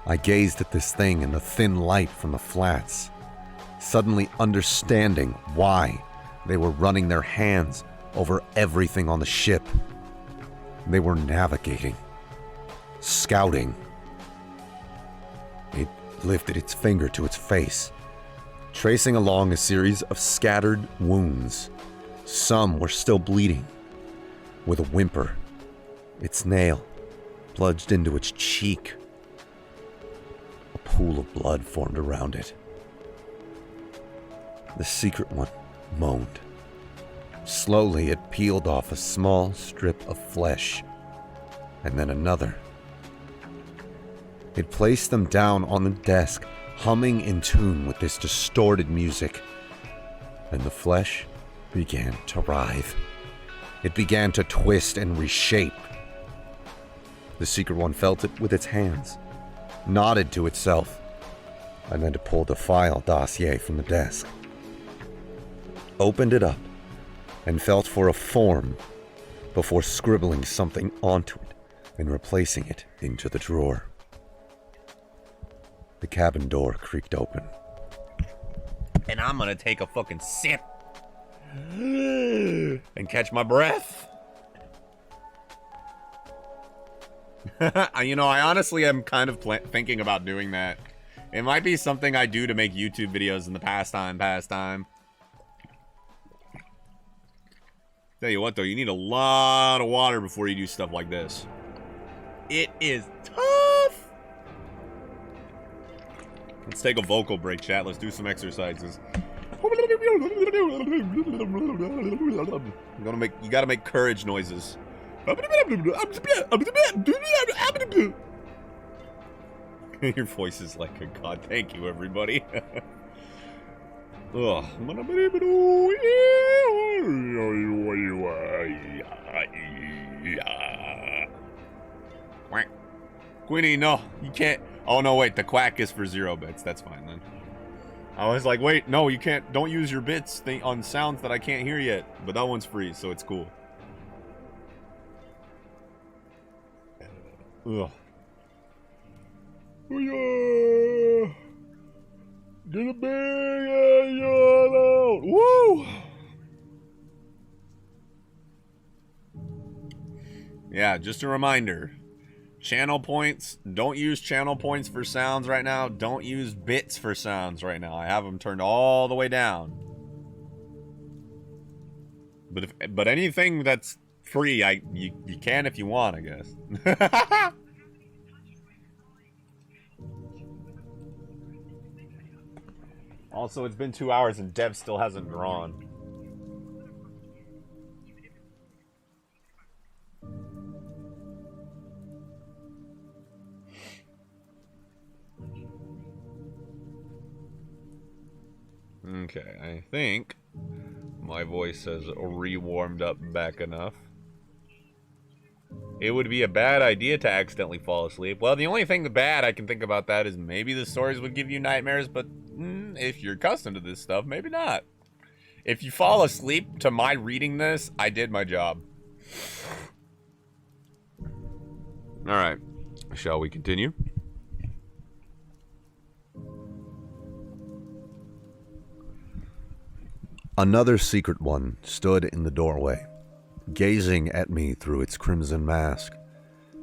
I gazed at this thing in the thin light from the flats, suddenly understanding why they were running their hands over everything on the ship. They were navigating, scouting. It lifted its finger to its face, tracing along a series of scattered wounds. Some were still bleeding. With a whimper, its nail plunged into its cheek. A pool of blood formed around it. The secret one moaned. Slowly, it peeled off a small strip of flesh, and then another. It placed them down on the desk, humming in tune with this distorted music, and the flesh began to writhe. It began to twist and reshape. The secret one felt it with its hands, nodded to itself, and then pulled a file dossier from the desk. Opened it up and felt for a form before scribbling something onto it and replacing it into the drawer. The cabin door creaked open. And I'm gonna take a fucking sip and catch my breath. You know, I honestly am kind of thinking about doing that. It might be something I do to make YouTube videos in the pastime. Tell you what, though, you need a lot of water before you do stuff like this. It is tough. Let's take a vocal break, chat. Let's do some exercises. You gotta make courage noises. Your voice is like a god. Thank you, everybody. Ugh. Queenie, no, you can't. Oh no, wait, the quack is for 0 bits. That's fine then. I was like, wait, no, you can't. Don't use your bits on sounds that I can't hear yet. But that one's free, so it's cool. Ugh. Oh yeah. Get a big yellow. Woo! Yeah, just a reminder. Channel points. Don't use channel points for sounds right now. Don't use bits for sounds right now. I have them turned all the way down. But anything that's free, you can if you want, I guess. Also, it's been 2 hours and Dev still hasn't drawn. Okay, I think my voice has re-warmed up back enough. It would be a bad idea to accidentally fall asleep. Well, the only thing bad I can think about that is maybe the stories would give you nightmares, but if you're accustomed to this stuff, maybe not. If you fall asleep to my reading this, I did my job. Alright, shall we continue? Another secret one stood in the doorway, gazing at me through its crimson mask.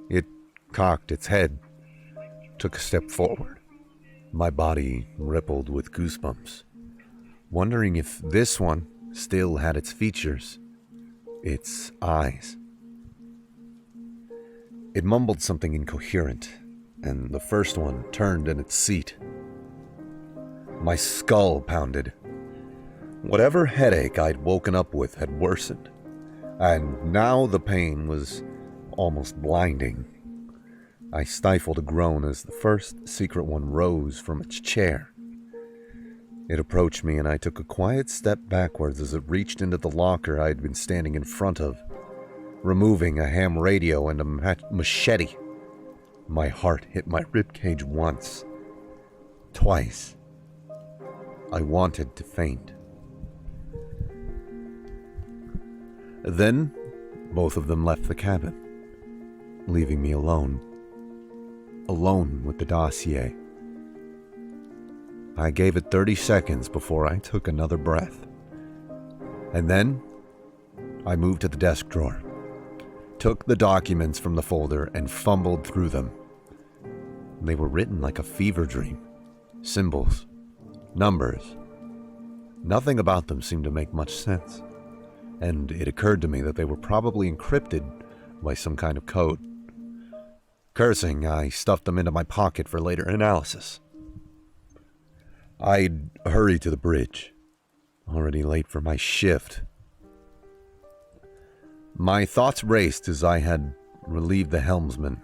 It cocked its head, took a step forward. My body rippled with goosebumps, wondering if this one still had its features, its eyes. It mumbled something incoherent, and the first one turned in its seat. My skull pounded. Whatever headache I'd woken up with had worsened. and now the pain was almost blinding. I stifled a groan as the first secret one rose from its chair. It approached me, and I took a quiet step backwards as it reached into the locker I had been standing in front of, removing a ham radio and a machete. My heart hit my ribcage once, twice. I wanted to faint. Then, both of them left the cabin, leaving me alone with the dossier. I gave it 30 seconds before I took another breath. And then, I moved to the desk drawer, took the documents from the folder, and fumbled through them. They were written like a fever dream. Symbols, numbers. Nothing about them seemed to make much sense, and it occurred to me that they were probably encrypted by some kind of code. Cursing, I stuffed them into my pocket for later analysis. I'd hurried to the bridge, already late for my shift. My thoughts raced as I had relieved the helmsman,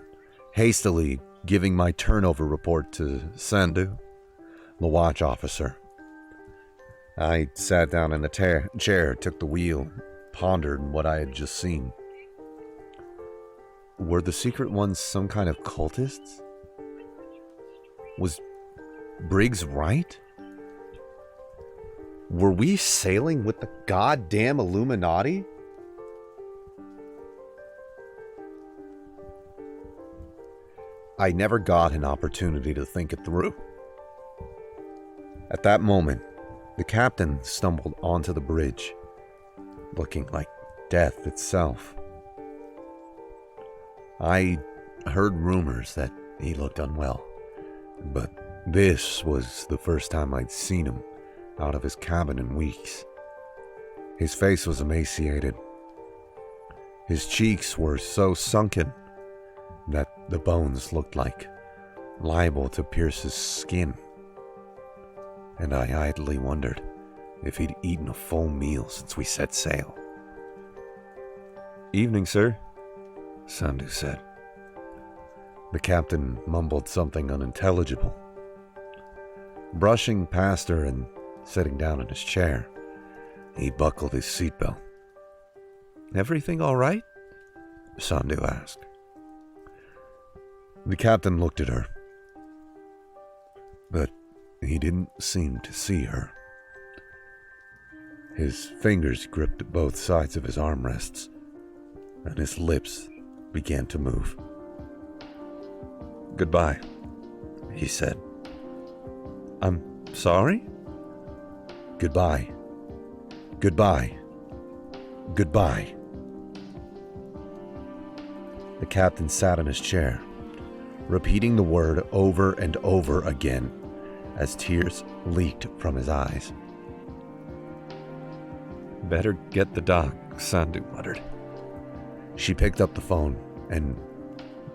hastily giving my turnover report to Sandu, the watch officer. I sat down in the chair, took the wheel, pondered what I had just seen. Were the secret ones some kind of cultists? Was Briggs right? Were we sailing with the goddamn Illuminati? I never got an opportunity to think it through. At that moment, the captain stumbled onto the bridge, looking like death itself. I heard rumors that he looked unwell, but this was the first time I'd seen him out of his cabin in weeks. His face was emaciated. His cheeks were so sunken that the bones looked like liable to pierce his skin. And I idly wondered if he'd eaten a full meal since we set sail. "Evening, sir," Sandu said. The captain mumbled something unintelligible. Brushing past her and sitting down in his chair, he buckled his seatbelt. "Everything all right?" Sandu asked. The captain looked at her, but he didn't seem to see her. His fingers gripped at both sides of his armrests, and his lips began to move. "Goodbye," he said. "I'm sorry?" "Goodbye. Goodbye. Goodbye." The captain sat in his chair, repeating the word over and over again as tears leaked from his eyes. "Better get the doc," Sandu muttered. She picked up the phone,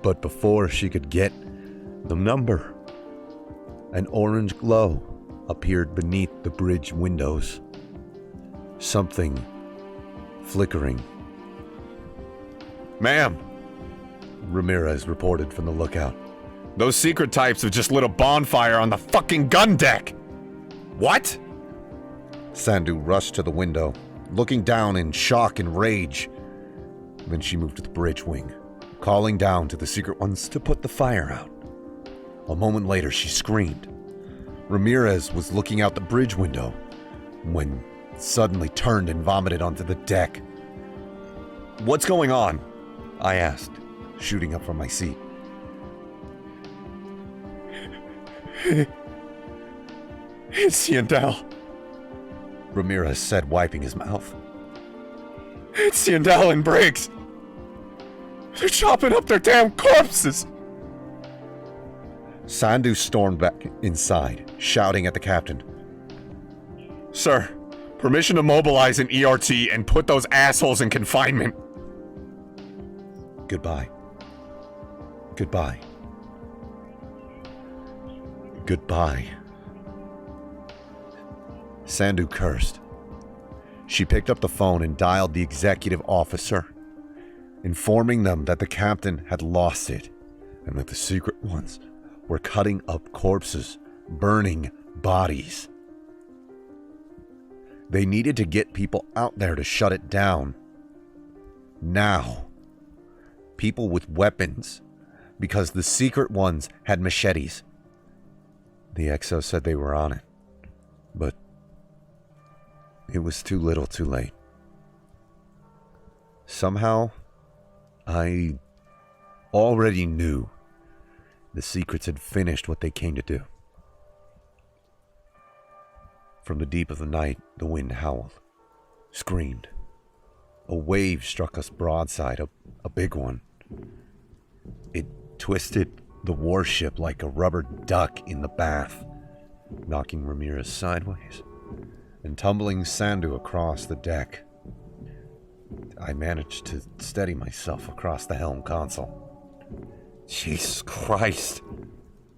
but before she could get the number, an orange glow appeared beneath the bridge windows. Something flickering. Ma'am, Ramirez reported from the lookout. those secret types have just lit a bonfire on the fucking gun deck! What? Sandu rushed to the window, looking down in shock and rage. Then she moved to the bridge wing, calling down to the secret ones to put the fire out. A moment later, she screamed. Ramirez was looking out the bridge window when suddenly turned and vomited onto the deck. "What's going on?" I asked, shooting up from my seat. It's Yandel. Ramirez said, wiping his mouth. It's Yandel and Briggs. They're chopping up their damn corpses. Sandu stormed back inside, shouting at the captain. Sir, permission to mobilize an ERT and put those assholes in confinement. Goodbye. Goodbye. Goodbye. Sandu cursed. She picked up the phone and dialed the executive officer, informing them that the captain had lost it and that the secret ones were cutting up corpses, burning bodies. They needed to get people out there to shut it down. Now. People with weapons, because the secret ones had machetes. The XO said they were on it, but it was too little too late. Somehow, I already knew the secrets had finished what they came to do. From the deep of the night, the wind howled, screamed. A wave struck us broadside, a big one. It twisted the warship like a rubber duck in the bath, knocking Ramirez sideways and tumbling Sandu across the deck. I managed to steady myself across the helm console. Jesus Christ,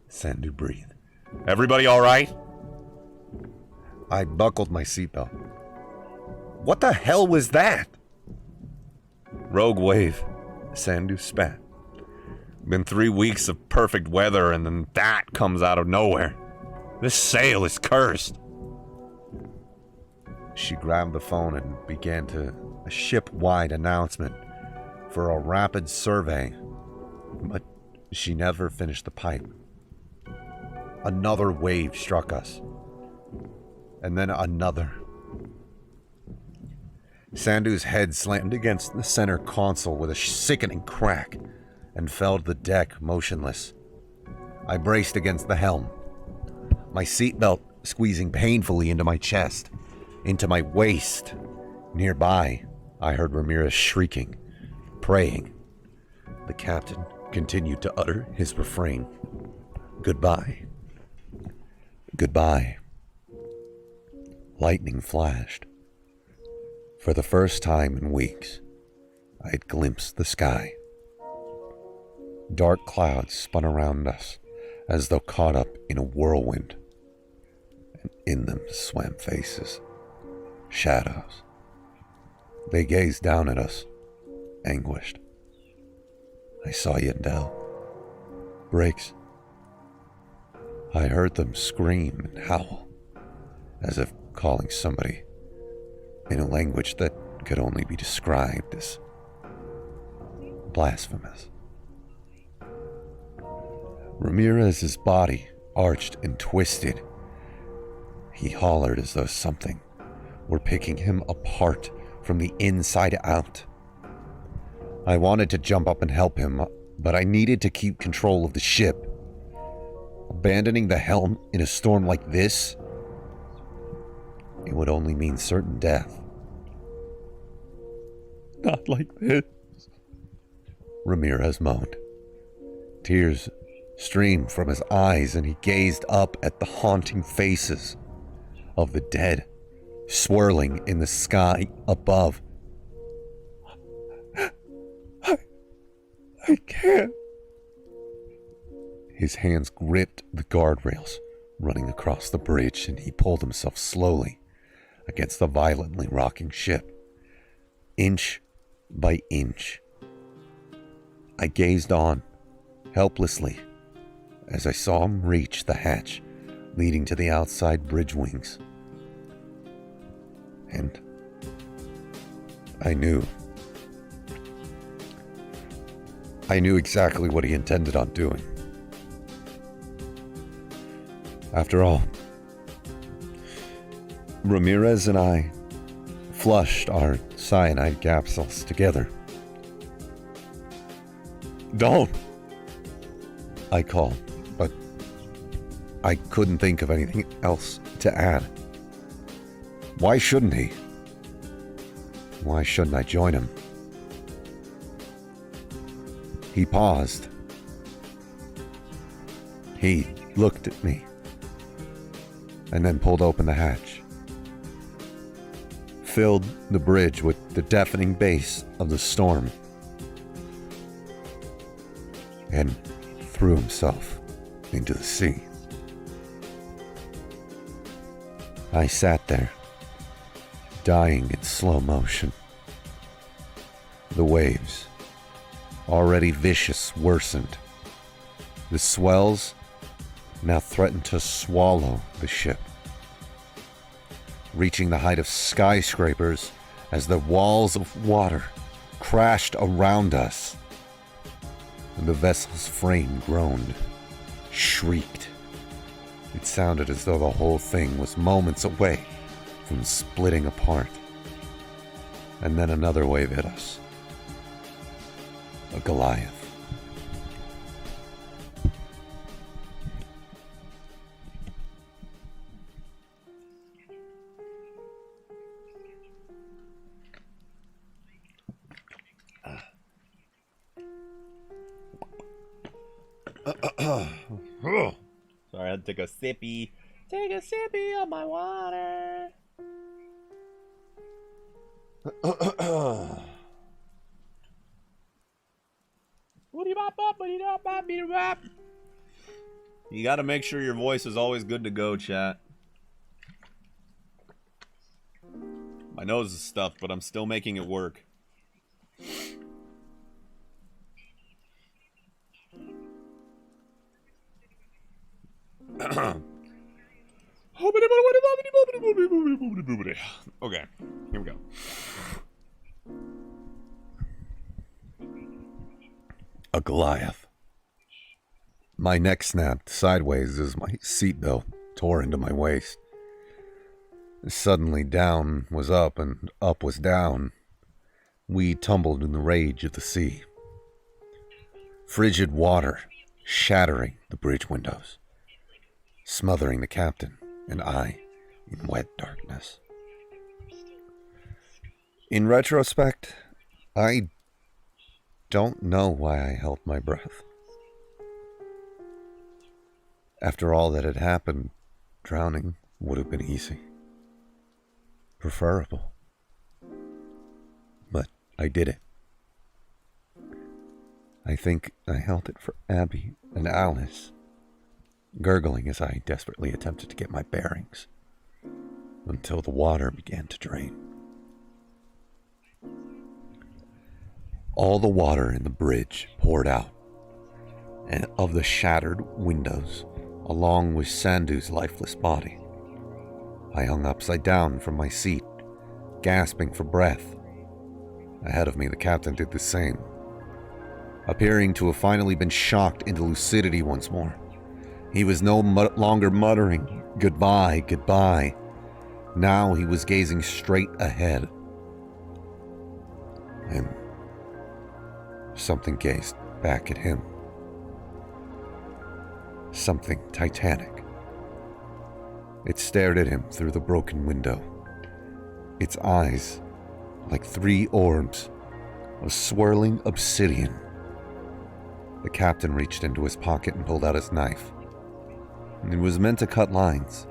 Sandu breathed. everybody all right? I buckled my seatbelt. What the hell was that? Rogue wave. Sandu spat. Been 3 weeks of perfect weather and then that comes out of nowhere. This sail is cursed. She grabbed the phone and began a ship-wide announcement for a rapid survey, but she never finished the pipe. Another wave struck us, and then another. Sandu's head slammed against the center console with a sickening crack and fell to the deck motionless. I braced against the helm, my seatbelt squeezing painfully into my chest, into my waist. Nearby, I heard Ramirez shrieking, praying. The captain continued to utter his refrain. Goodbye. Goodbye. Lightning flashed. For the first time in weeks, I had glimpsed the sky. Dark clouds spun around us as though caught up in a whirlwind, and in them swam faces, shadows. They gazed down at us, anguished. I saw Yandel, Briggs. I heard them scream and howl, as if calling somebody in a language that could only be described as blasphemous. Ramirez's body arched and twisted. He hollered as though something were picking him apart from the inside out. I wanted to jump up and help him, but I needed to keep control of the ship. Abandoning the helm in a storm like this, it would only mean certain death. Not like this, Ramirez moaned. Tears streamed from his eyes, and he gazed up at the haunting faces of the dead, swirling in the sky above. I can't. His hands gripped the guardrails running across the bridge, and he pulled himself slowly against the violently rocking ship, inch by inch. I gazed on, helplessly, as I saw him reach the hatch leading to the outside bridge wings. And I knew exactly what he intended on doing. After all, Ramirez and I flushed our cyanide capsules together. Don't! I called, but I couldn't think of anything else to add. Why shouldn't he? Why shouldn't I join him? He paused. He looked at me and then pulled open the hatch, filled the bridge with the deafening bass of the storm, and threw himself into the sea. I sat there, dying in slow motion. The waves, already vicious, worsened. The swells now threatened to swallow the ship, reaching the height of skyscrapers as the walls of water crashed around us. And the vessel's frame groaned, shrieked. It sounded as though the whole thing was moments away from splitting apart. And then another wave hit us. A Goliath. Sorry, I had to take a sippy. Take a sippy of my water. You gotta make sure your voice is always good to go, chat. My nose is stuffed, but I'm still making it work. Okay, here we go. A Goliath. My neck snapped sideways as my seatbelt tore into my waist. Suddenly down was up and up was down. We tumbled in the rage of the sea. Frigid water shattering the bridge windows, smothering the captain and I in wet darkness. In retrospect, I don't know why I held my breath. After all that had happened, drowning would have been easy. Preferable. But I did it. I think I held it for Abby and Alice, gurgling as I desperately attempted to get my bearings, until the water began to drain. All the water in the bridge poured out, and of the shattered windows, along with Sandu's lifeless body. I hung upside down from my seat, gasping for breath. Ahead of me, the captain did the same, appearing to have finally been shocked into lucidity once more. He was no longer muttering, "Goodbye, goodbye." Now he was gazing straight ahead. And something gazed back at him. Something titanic. It stared at him through the broken window. Its eyes, like three orbs of swirling obsidian. The captain reached into his pocket and pulled out his knife. It was meant to cut lines,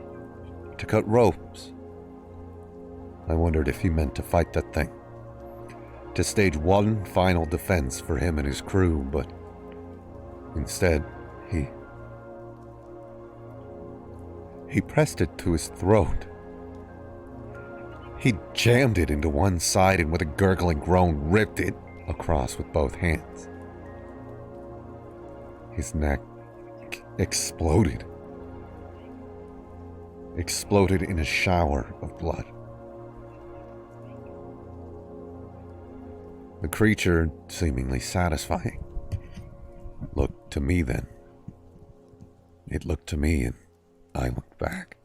to cut ropes. I wondered if he meant to fight that thing, to stage one final defense for him and his crew, but instead, he pressed it to his throat. He jammed it into one side and with a gurgling groan ripped it across with both hands. His neck exploded in a shower of blood. The creature, seemingly satisfying, looked to me then. It looked to me and I looked back.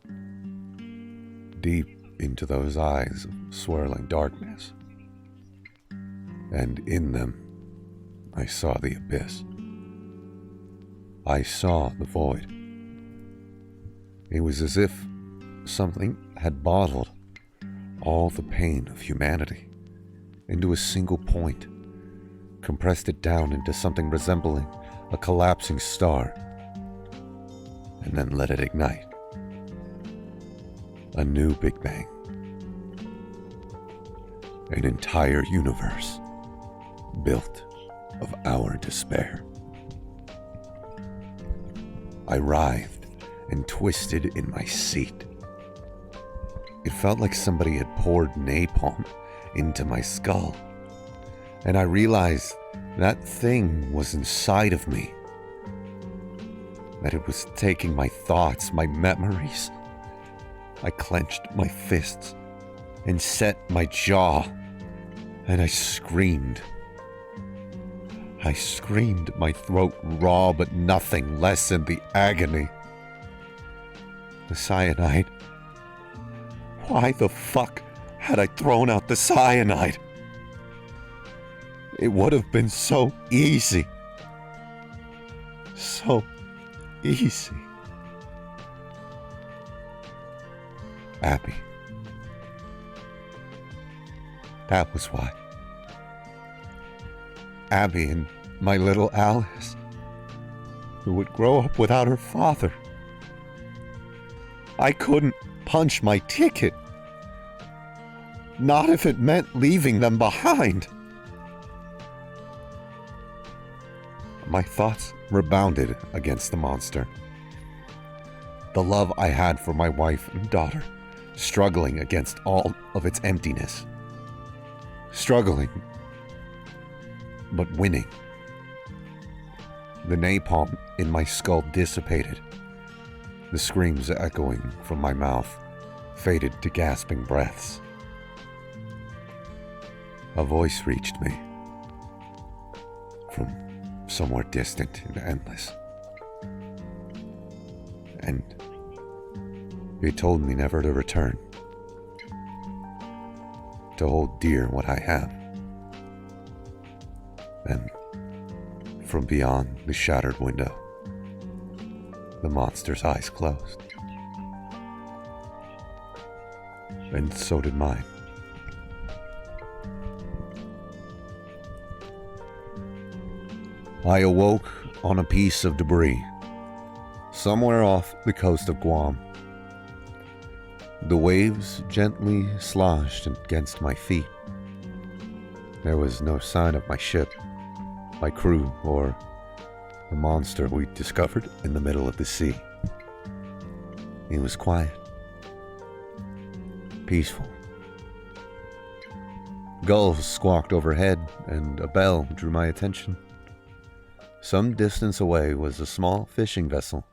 Deep into those eyes of swirling darkness. And in them, I saw the abyss. I saw the void. It was as if something had bottled all the pain of humanity into a single point, compressed it down into something resembling a collapsing star, and then let it ignite. A new Big Bang. An entire universe built of our despair. I writhed and twisted in my seat. It felt like somebody had poured napalm into my skull. And I realized that thing was inside of me. That it was taking my thoughts, my memories. I clenched my fists and set my jaw, and I screamed. I screamed, my throat raw, but nothing less than the agony. The cyanide. Why the fuck had I thrown out the cyanide? It would have been so easy. So easy. Abby. That was why. Abby and my little Alice, who would grow up without her father. I couldn't punch my ticket. Not if it meant leaving them behind. My thoughts rebounded against the monster. The love I had for my wife and daughter, struggling against all of its emptiness. Struggling, but winning. The napalm in my skull dissipated. The screams echoing from my mouth faded to gasping breaths. A voice reached me from somewhere distant and endless. And it told me never to return. To hold dear what I have. And from beyond the shattered window, the monster's eyes closed. And so did mine. I awoke on a piece of debris, somewhere off the coast of Guam. The waves gently sloshed against my feet. There was no sign of my ship, my crew, or the monster we discovered in the middle of the sea. It was quiet, peaceful. Gulls squawked overhead, and a bell drew my attention. Some distance away was a small fishing vessel.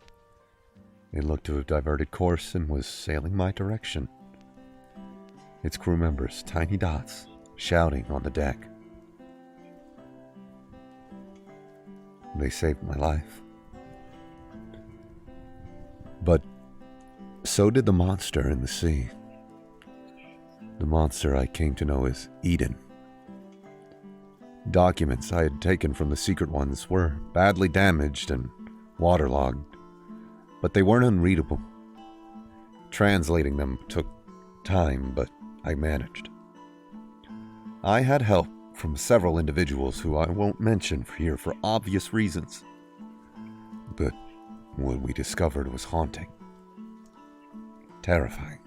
It looked to have diverted course and was sailing my direction. Its crew members, tiny dots, shouting on the deck. They saved my life. But so did the monster in the sea. The monster I came to know as Eden. Documents I had taken from the secret ones were badly damaged and waterlogged, but they weren't unreadable. Translating them took time, but I managed. I had help from several individuals who I won't mention here for obvious reasons. But what we discovered was haunting. Terrifying.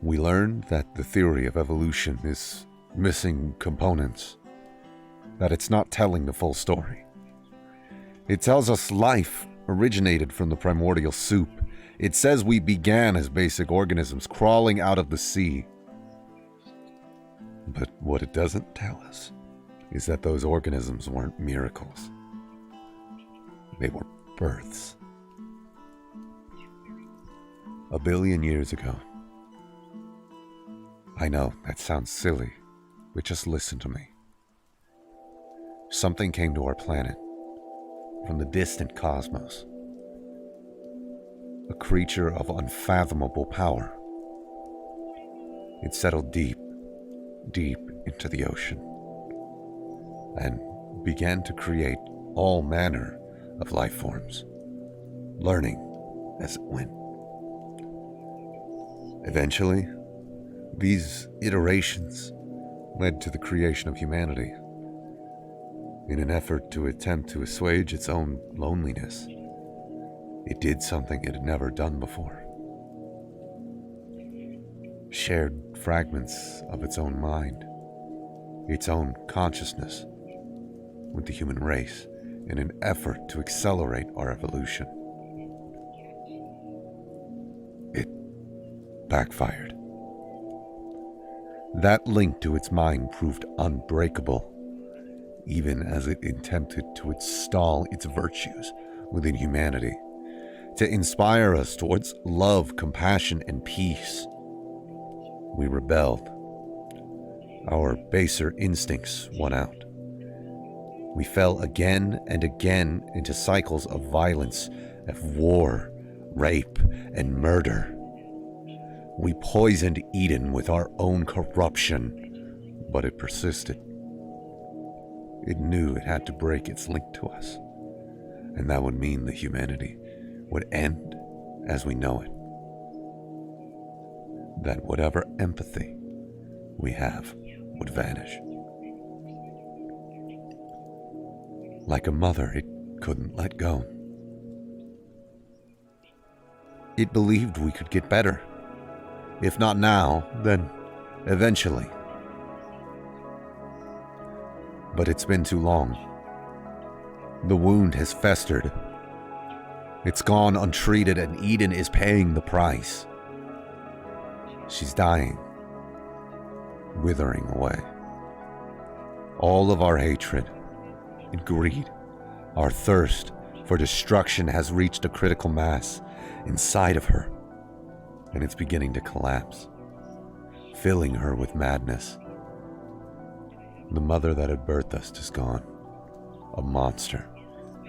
We learned that the theory of evolution is missing components, that it's not telling the full story. It tells us life originated from the primordial soup. It says we began as basic organisms crawling out of the sea. But what it doesn't tell us is that those organisms weren't miracles. They were births. 1 billion years ago. I know that sounds silly, but just listen to me. Something came to our planet from the distant cosmos. A creature of unfathomable power. It settled deep into the ocean and began to create all manner of life forms, learning as it went. Eventually, these iterations led to the creation of humanity. In an effort to attempt to assuage its own loneliness, it did something it had never done before. Shared fragments of its own mind, its own consciousness, with the human race in an effort to accelerate our evolution. It backfired. That link to its mind proved unbreakable, even as it attempted to install its virtues within humanity, to inspire us towards love, compassion, and peace. We rebelled. Our baser instincts won out. We fell again and again into cycles of violence, of war, rape, and murder. We poisoned Eden with our own corruption, but it persisted. It knew it had to break its link to us, and that would mean that humanity would end as we know it. That whatever empathy we have would vanish. Like a mother, it couldn't let go. It believed we could get better. If not now, then eventually. But it's been too long. The wound has festered. It's gone untreated, and Eden is paying the price. She's dying, withering away. All of our hatred and greed, our thirst for destruction has reached a critical mass inside of her, and it's beginning to collapse, filling her with madness. The mother that had birthed us is gone. A monster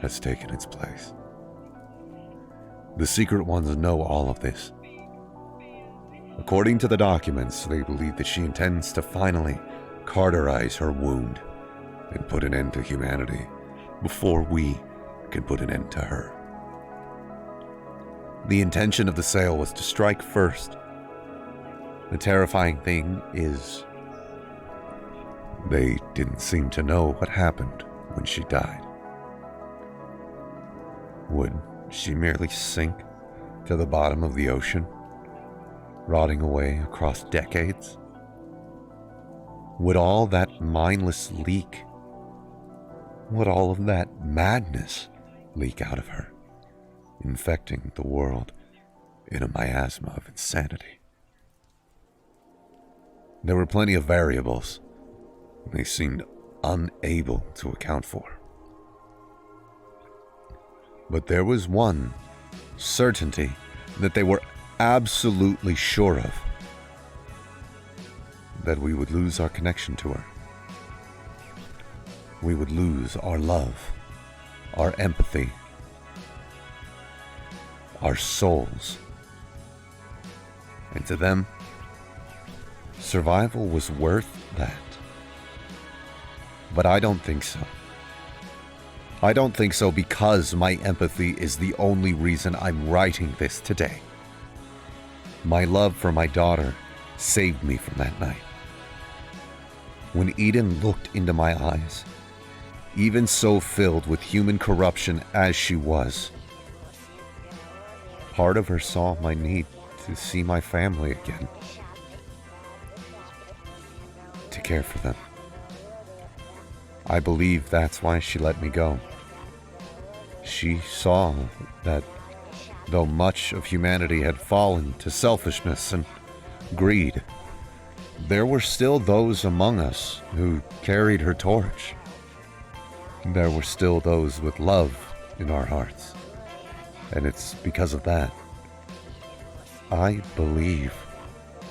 has taken its place. The Secret Ones know all of this. According to the documents, they believe that she intends to finally cauterize her wound and put an end to humanity before we can put an end to her. The intention of the sale was to strike first. The terrifying thing is, they didn't seem to know what happened when she died. Would she merely sink to the bottom of the ocean, rotting away across decades? Would all that mindless leak, would all of that madness leak out of her, infecting the world in a miasma of insanity? There were plenty of variables they seemed unable to account for. But there was one certainty that they were absolutely sure of: that we would lose our connection to her. We would lose our love, our empathy, our souls. And to them, survival was worth that. But I don't think so. I don't think so because my empathy is the only reason I'm writing this today. My love for my daughter saved me from that night. When Eden looked into my eyes, even so filled with human corruption as she was, part of her saw my need to see my family again, to care for them. I believe that's why she let me go. She saw that though much of humanity had fallen to selfishness and greed, there were still those among us who carried her torch. There were still those with love in our hearts. And it's because of that I believe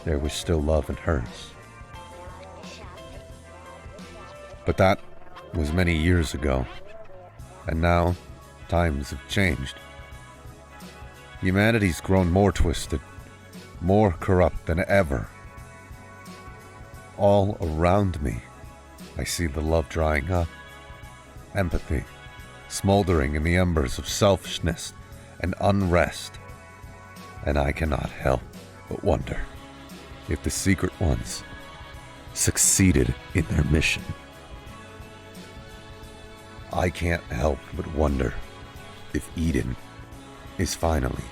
there was still love in hers. But that was many years ago, and now times have changed. Humanity's grown more twisted, more corrupt than ever. All around me, I see the love drying up, empathy smoldering in the embers of selfishness and unrest, and I cannot help but wonder if the Secret Ones succeeded in their mission. I can't help but wonder if Eden is finally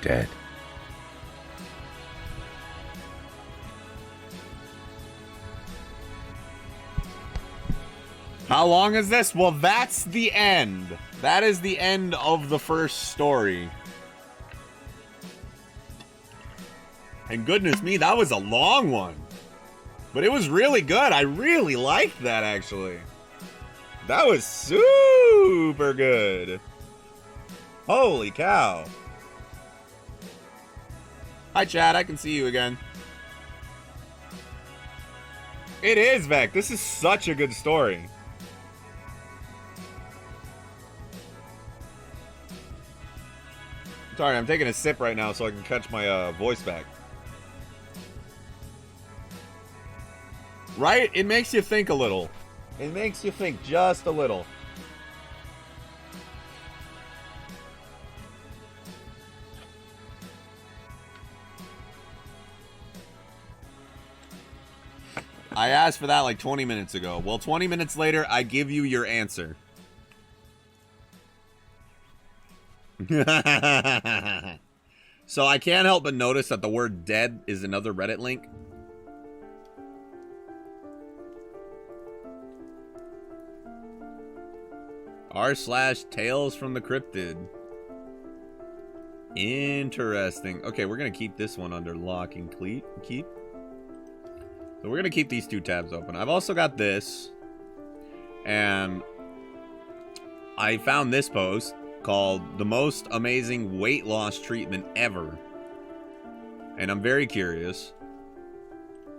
dead. How long is this? Well, that's the end. That is the end of the first story. And goodness me, that was a long one. But it was really good. I really liked that, actually. That was super good. Holy cow. Hi, Chad. I can see you again. It is, Vec. This is such a good story. Sorry, I'm taking a sip right now so I can catch my voice back. Right? It makes you think a little. It makes you think just a little. I asked for that like 20 minutes ago. Well, 20 minutes later, I give you your answer. So I can't help but notice that the word dead is another Reddit link. r/Tales from the Cryptid. Interesting. Okay, we're going to keep this one under lock and keep. So we're going to keep these two tabs open. I've also got this. And I found this post called The Most Amazing Weight Loss Treatment Ever. And I'm very curious.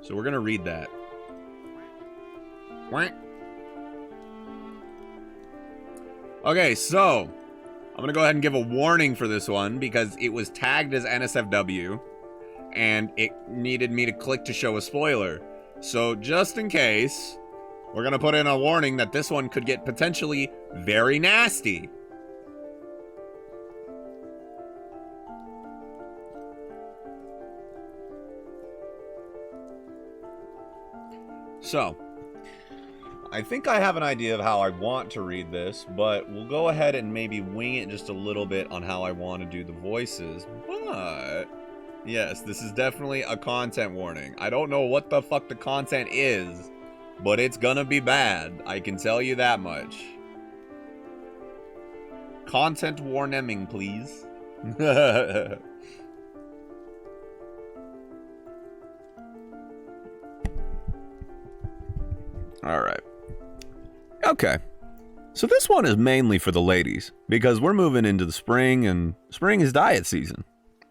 So we're going to read that. Okay, so I'm going to go ahead and give a warning for this one because it was tagged as NSFW and it needed me to click to show a spoiler. So just in case, we're going to put in a warning that this one could get potentially very nasty. So, I think I have an idea of how I want to read this, but we'll go ahead and maybe wing it just a little bit on how I want to do the voices. But, yes, this is definitely a content warning. I don't know what the fuck the content is, but it's gonna be bad. I can tell you that much. Content warning, please. Alright. Okay. So this one is mainly for the ladies, because we're moving into the spring, and spring is diet season.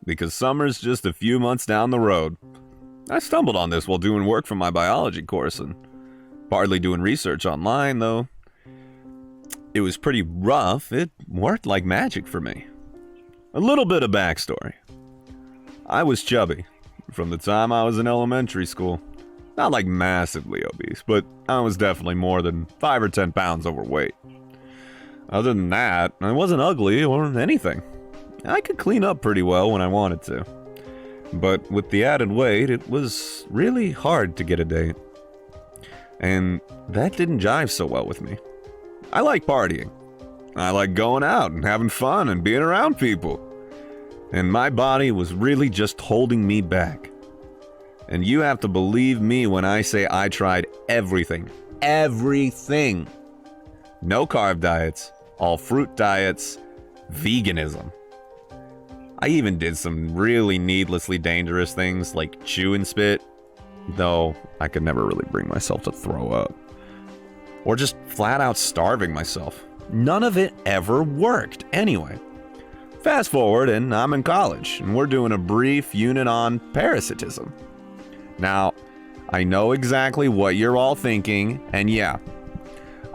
Because summer's just a few months down the road. I stumbled on this while doing work for my biology course, and partly doing research online, though. It was pretty rough. It worked like magic for me. A little bit of backstory. I was chubby from the time I was in elementary school. Not like massively obese, but I was definitely more than 5 or 10 pounds overweight. Other than that, I wasn't ugly or anything. I could clean up pretty well when I wanted to. But with the added weight, it was really hard to get a date. And that didn't jive so well with me. I like partying. I like going out and having fun and being around people. And my body was really just holding me back. And you have to believe me when I say I tried everything. Everything. No carb diets, all fruit diets, veganism. I even did some really needlessly dangerous things like chew and spit, though I could never really bring myself to throw up. Or just flat out starving myself. None of it ever worked anyway. Fast forward and I'm in college and we're doing a brief unit on parasitism. Now, I know exactly what you're all thinking, and yeah,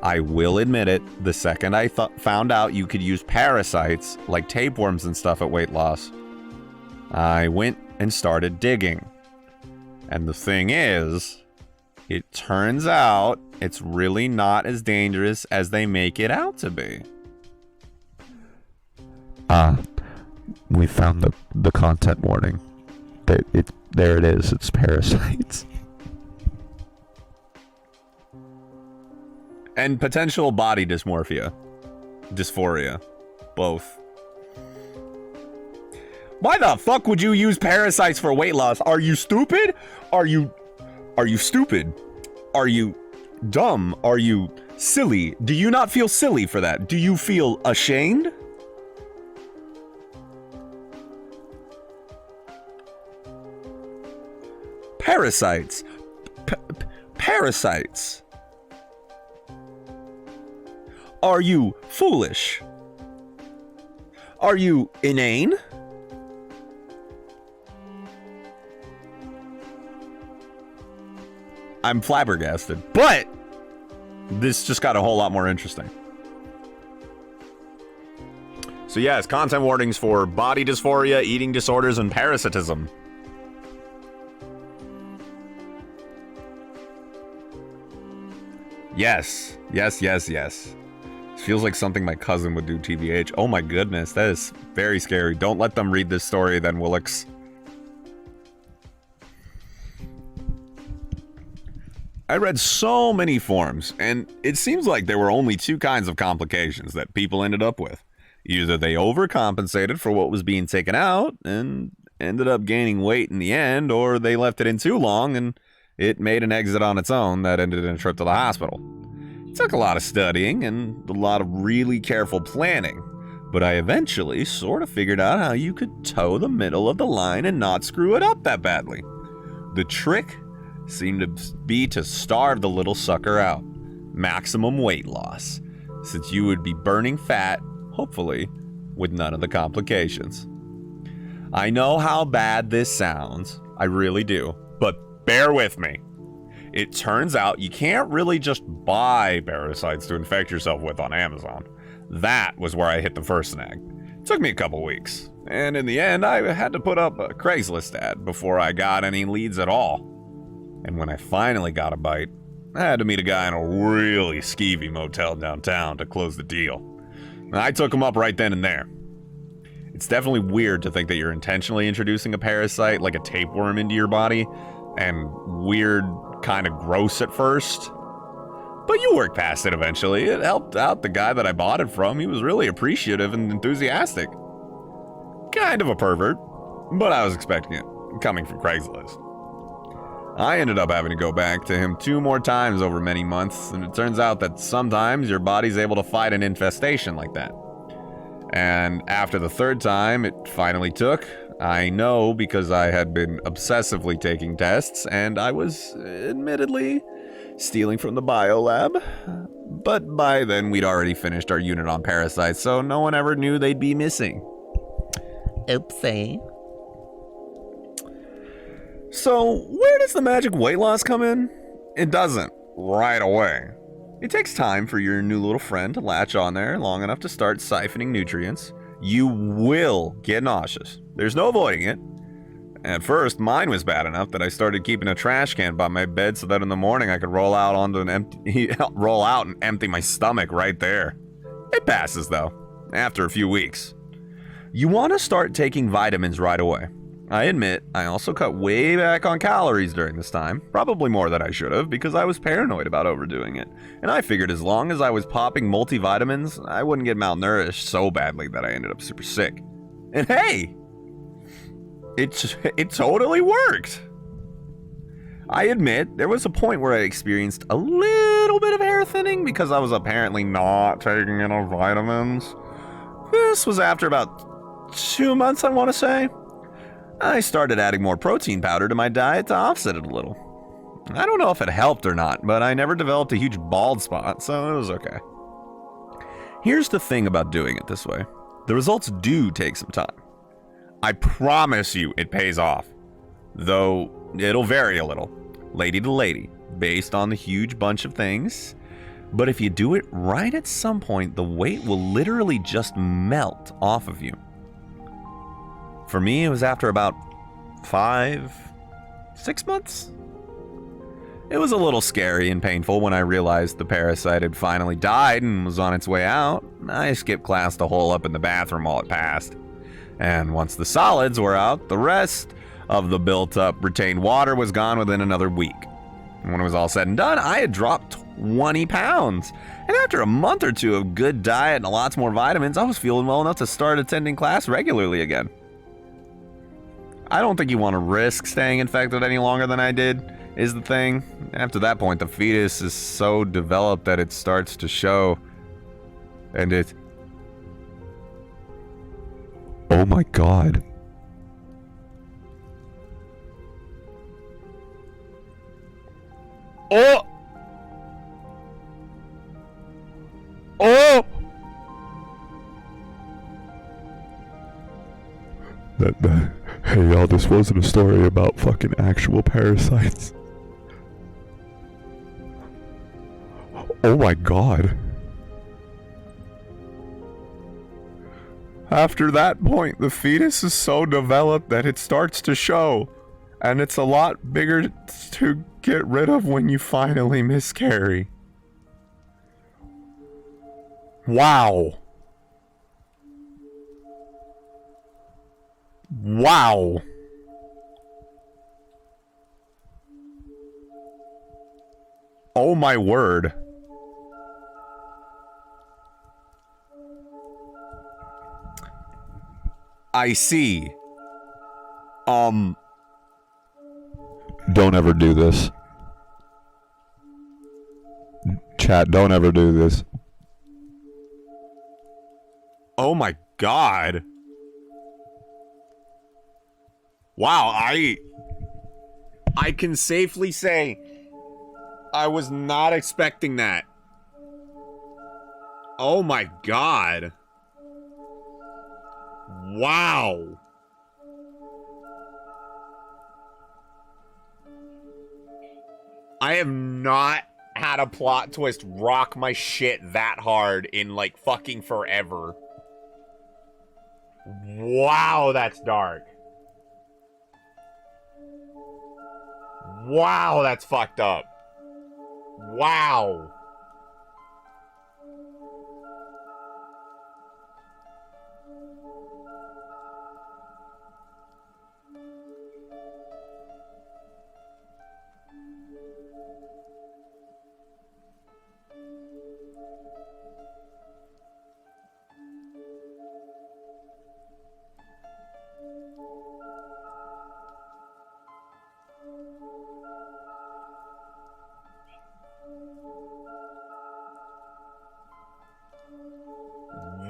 I will admit it, the second I found out you could use parasites like tapeworms and stuff at weight loss, I went and started digging. And the thing is, it turns out it's really not as dangerous as they make it out to be. We found the content warning. There it is, it's parasites. And potential body dysmorphia. Dysphoria. Both. Why the fuck would you use parasites for weight loss? Are you stupid? Are you stupid? Are you dumb? Are you silly? Do you not feel silly for that? Do you feel ashamed? Parasites. Parasites. Are you foolish? Are you inane? I'm flabbergasted, but this just got a whole lot more interesting. So yes, content warnings for body dysphoria, eating disorders, and parasitism. Yes. Yes, yes, yes. This feels like something my cousin would do, TBH. Oh my goodness, that is very scary. Don't let them read this story then, Willix. I read so many forums, and it seems like there were only two kinds of complications that people ended up with. Either they overcompensated for what was being taken out and ended up gaining weight in the end, or they left it in too long and it made an exit on its own that ended in a trip to the hospital. It took a lot of studying and a lot of really careful planning, but I eventually sort of figured out how you could toe the middle of the line and not screw it up that badly. The trick seemed to be to starve the little sucker out. Maximum weight loss, since you would be burning fat, hopefully, with none of the complications. I know how bad this sounds, I really do, but bear with me. It turns out you can't really just buy parasites to infect yourself with on Amazon. That was where I hit the first snag. It took me a couple weeks, and in the end I had to put up a Craigslist ad before I got any leads at all. And when I finally got a bite, I had to meet a guy in a really skeevy motel downtown to close the deal. And I took him up right then and there. It's definitely weird to think that you're intentionally introducing a parasite like a tapeworm into your body, and weird, kind of gross at first. But you work past it eventually. It helped out the guy that I bought it from. He was really appreciative and enthusiastic. Kind of a pervert, but I was expecting it, coming from Craigslist. I ended up having to go back to him 2 more times over many months, and it turns out that sometimes your body's able to fight an infestation like that. And after the 3rd time it finally took, I know because I had been obsessively taking tests, and I was, admittedly, stealing from the biolab. But by then we'd already finished our unit on parasites, so no one ever knew they'd be missing. Oopsie. So, where does the magic weight loss come in? It doesn't, right away. It takes time for your new little friend to latch on there long enough to start siphoning nutrients. You will get nauseous. There's no avoiding it. At first, mine was bad enough that I started keeping a trash can by my bed so that in the morning I could roll out and empty my stomach right there. It passes though, after a few weeks. You want to start taking vitamins right away. I admit, I also cut way back on calories during this time, probably more than I should have because I was paranoid about overdoing it, and I figured as long as I was popping multivitamins, I wouldn't get malnourished so badly that I ended up super sick. And hey, it totally worked! I admit, there was a point where I experienced a little bit of hair thinning because I was apparently not taking enough vitamins. This was after about 2 months, I want to say. I started adding more protein powder to my diet to offset it a little. I don't know if it helped or not, but I never developed a huge bald spot, so it was okay. Here's the thing about doing it this way. The results do take some time. I promise you it pays off. Though it'll vary a little, lady to lady, based on the huge bunch of things. But if you do it right at some point, the weight will literally just melt off of you. For me, it was after about 5, 6 months. It was a little scary and painful when I realized the parasite had finally died and was on its way out. I skipped class to hole up in the bathroom while it passed. And once the solids were out, the rest of the built-up retained water was gone within another week. And when it was all said and done, I had dropped 20 pounds. And after a month or 2 of good diet and lots more vitamins, I was feeling well enough to start attending class regularly again. I don't think you want to risk staying infected any longer than I did, is the thing. After that point, the fetus is so developed that it starts to show. And it... Oh my god. Oh! Oh! Hey y'all, this wasn't a story about fucking actual parasites. Oh my god. After that point, the fetus is so developed that it starts to show, and it's a lot bigger to get rid of when you finally miscarry. Wow. Wow. Oh my word. I see. Don't ever do this. Chat, don't ever do this. Oh my god. Wow, I can safely say I was not expecting that. Oh my god. Wow. I have not had a plot twist rock my shit that hard in like fucking forever. Wow, that's dark. Wow, that's fucked up. Wow.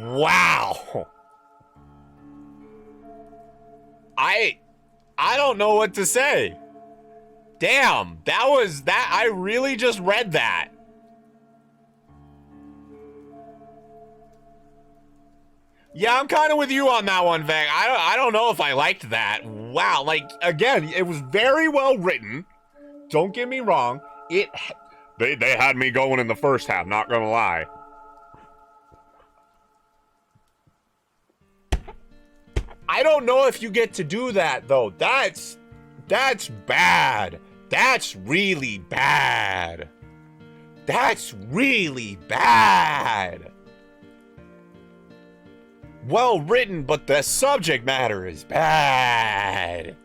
Wow. I don't know what to say. Damn, I really just read that. Yeah, I'm kind of with you on that one, Vang. I don't know if I liked that. Wow, like again, it was very well written. Don't get me wrong. They had me going in the first half, not gonna lie. I don't know if you get to do that though. That's bad. That's really bad. That's really bad. Well written, but the subject matter is bad.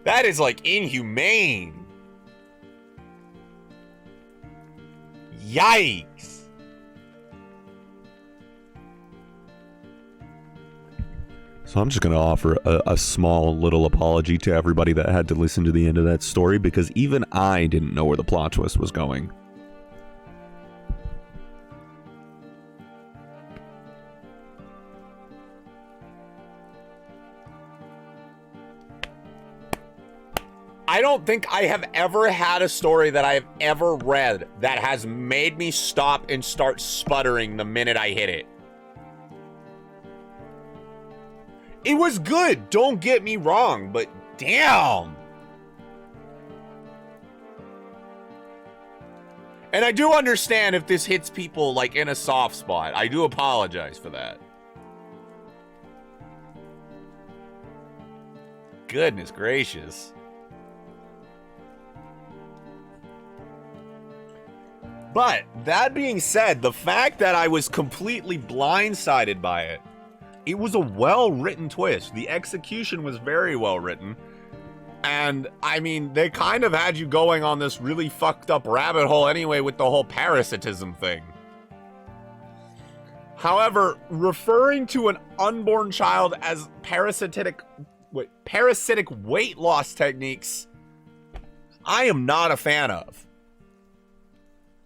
That is like inhumane. Yikes. So I'm just going to offer a small little apology to everybody that had to listen to the end of that story, because even I didn't know where the plot twist was going. I don't think I have ever had a story that I have ever read that has made me stop and start sputtering the minute I hit it. It was good, don't get me wrong, but damn. And I do understand if this hits people like in a soft spot. I do apologize for that. Goodness gracious. But that being said, the fact that I was completely blindsided by it, it was a well-written twist. The execution was very well-written. And, I mean, they kind of had you going on this really fucked up rabbit hole anyway with the whole parasitism thing. However, referring to an unborn child as parasitic weight loss techniques, I am not a fan of.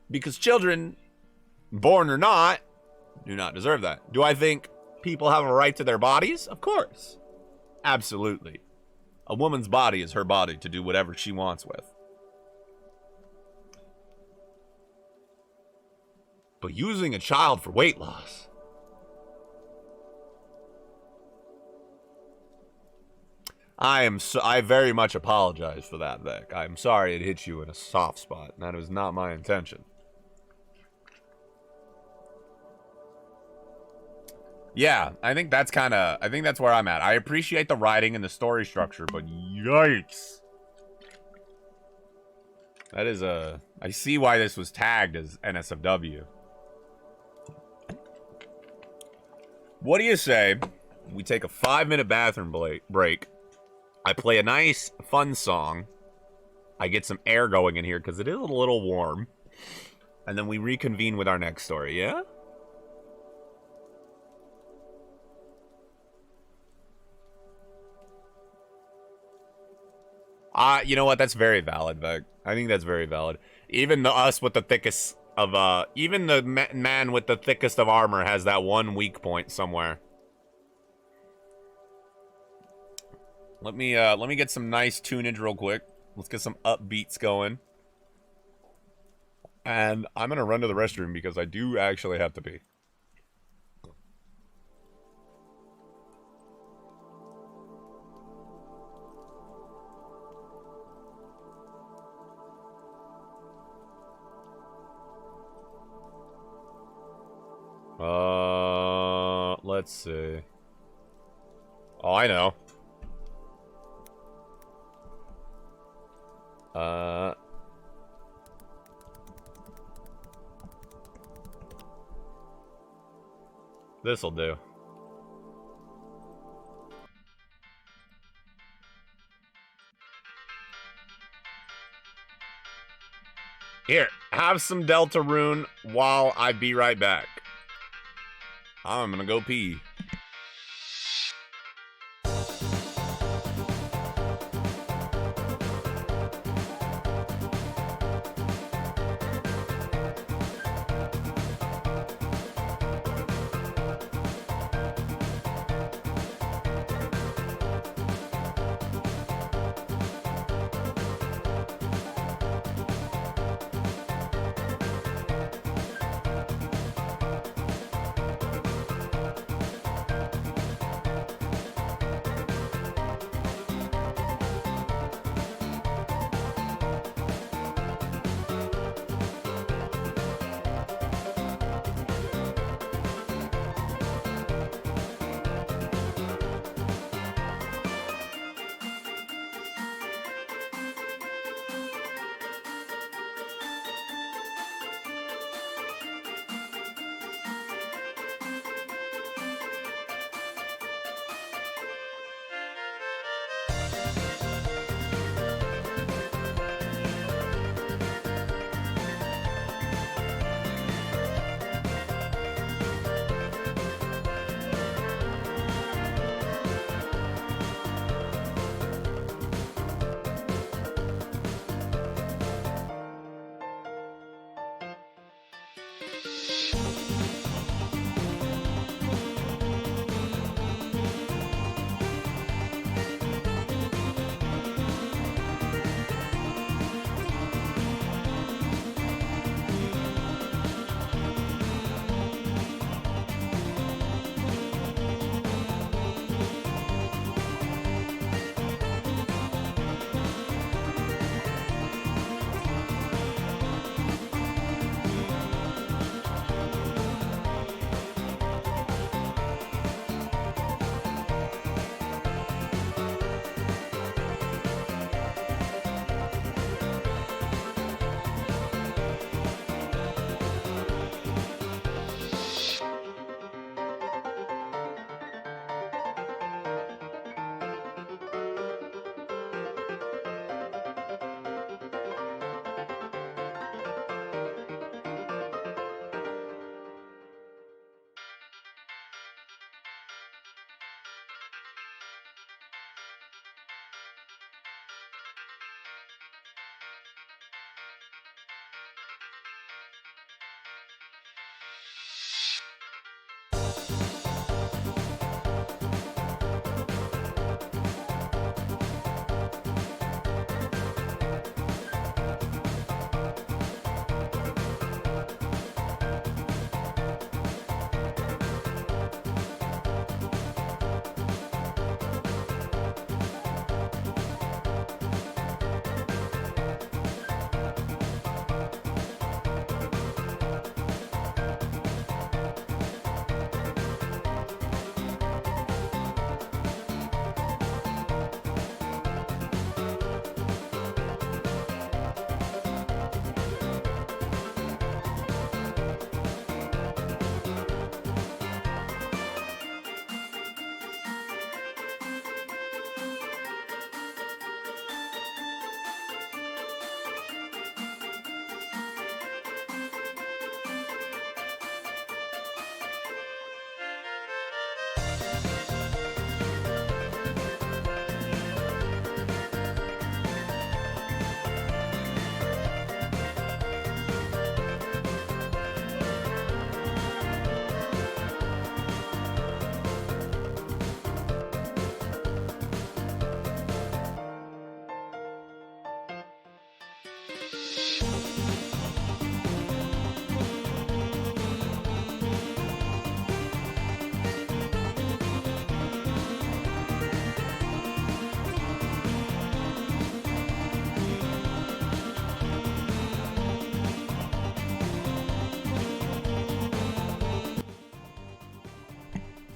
Because children, born or not, do not deserve that. Do I think people have a right to their bodies? Of course. Absolutely. A woman's body is her body to do whatever she wants with. But using a child for weight loss. I very much apologize for that, Vic. I'm sorry it hit you in a soft spot. That was not my intention. Yeah, I think that's where I'm at. I appreciate the writing and the story structure, but yikes. That is I see why this was tagged as NSFW. What do you say we take a 5-minute bathroom break? I play a nice, fun song. I get some air going in here because it is a little warm. And then we reconvene with our next story, yeah? You know what? That's very valid, Vic. I think that's very valid. Even us with the thickest of, even the man with the thickest of armor has that one weak point somewhere. Let me get some nice tunage real quick. Let's get some upbeats going. And I'm gonna run to the restroom because I do actually have to pee. Let's see. Oh, I know. This'll do. Here, have some Deltarune while I be right back. I'm gonna go pee.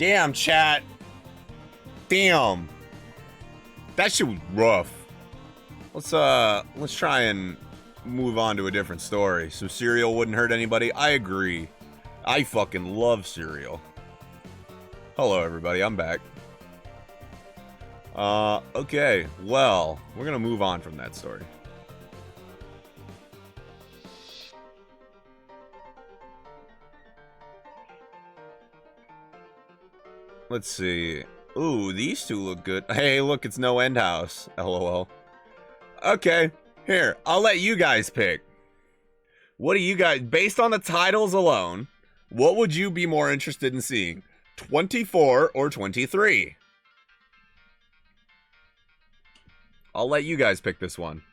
Damn, chat. Damn. That shit was rough. Let's try and move on to a different story. So cereal wouldn't hurt anybody. I agree. I fucking love cereal. Hello, everybody. I'm back. Okay. Well, we're gonna move on from that story. Let's see. Ooh, these two look good. Hey, look, it's No End House. LOL. Okay, here, I'll let you guys pick. What do you guys, based on the titles alone, what would you be more interested in seeing? 24 or 23? I'll let you guys pick this one.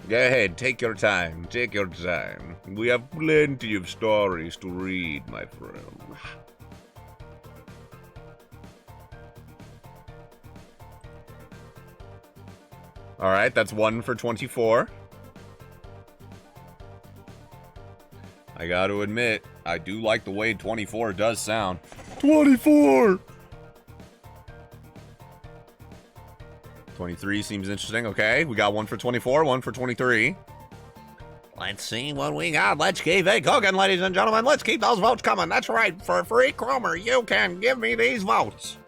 Go ahead, take your time. Take your time. We have plenty of stories to read, my friend. Alright, that's 1 for 24. I gotta admit, I do like the way 24 does sound. 24! 23 seems interesting. Okay, we got 1 for 24, 1 for 23. Let's see what we got. Let's keep it cooking, ladies and gentlemen. Let's keep those votes coming. That's right. For free Cromer, you can give me these votes.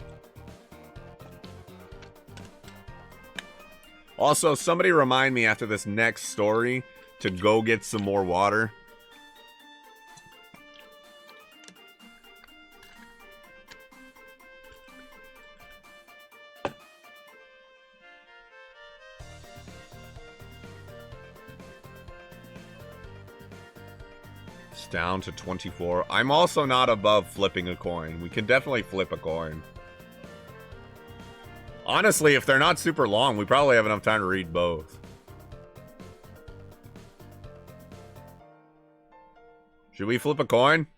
Also, somebody remind me after this next story to go get some more water. It's down to 24. I'm also not above flipping a coin. We can definitely flip a coin. Honestly, if they're not super long, we probably have enough time to read both. Should we flip a coin?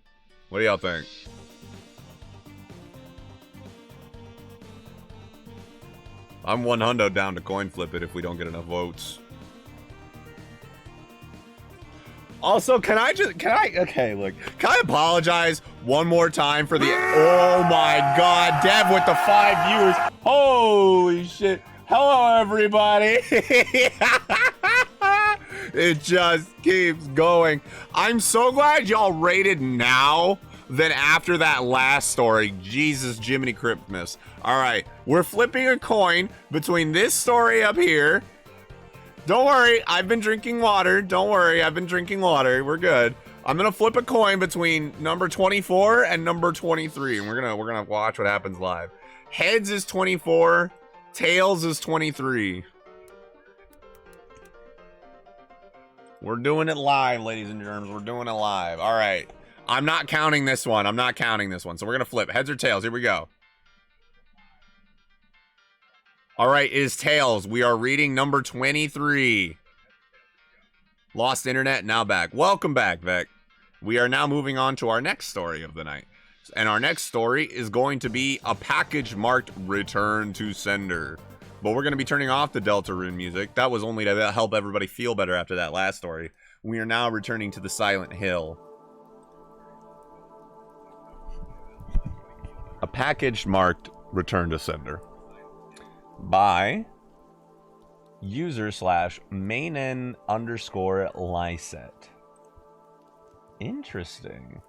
What do y'all think? I'm 100 down to coin flip it if we don't get enough votes. Also, can I apologize one more time for the, oh my god, Dev with the 5 viewers. Holy shit. Hello, everybody. It just keeps going. I'm so glad y'all rated now than after that last story. Jesus, Jiminy Christmas. All right, we're flipping a coin between this story up here. Don't worry, I've been drinking water. Don't worry, I've been drinking water. We're good. I'm gonna flip a coin between number 24 and number 23, and we're gonna watch what happens live. Heads is 24, tails is 23. We're doing it live, ladies and germs. We're doing it live. All right. I'm not counting this one. I'm not counting this one. So we're gonna flip heads or tails. Here we go. All right, it is tails. We are reading number 23. Lost internet, now back. Welcome back, Vec. We are now moving on to our next story of the night. And our next story is going to be a package marked Return to Sender. But we're going to be turning off the Deltarune music. That was only to help everybody feel better after that last story. We are now returning to the Silent Hill. A package marked Return to Sender. By user/mainen_lyset. Interesting.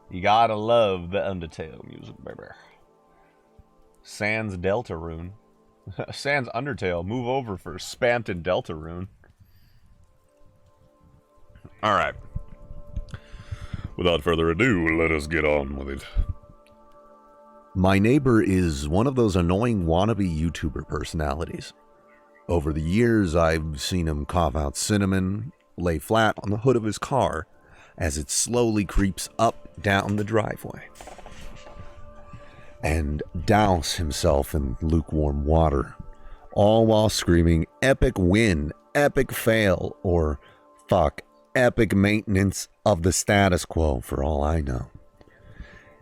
You gotta love the Undertale music, baby. Sans Deltarune. Sans Undertale, move over for Spamton Deltarune. Alright. Without further ado, let us get on with it. My neighbor is one of those annoying wannabe YouTuber personalities. Over the years, I've seen him cough out cinnamon, lay flat on the hood of his car as it slowly creeps up down the driveway, and douse himself in lukewarm water, all while screaming epic win, epic fail, or fuck, epic maintenance of the status quo for all I know.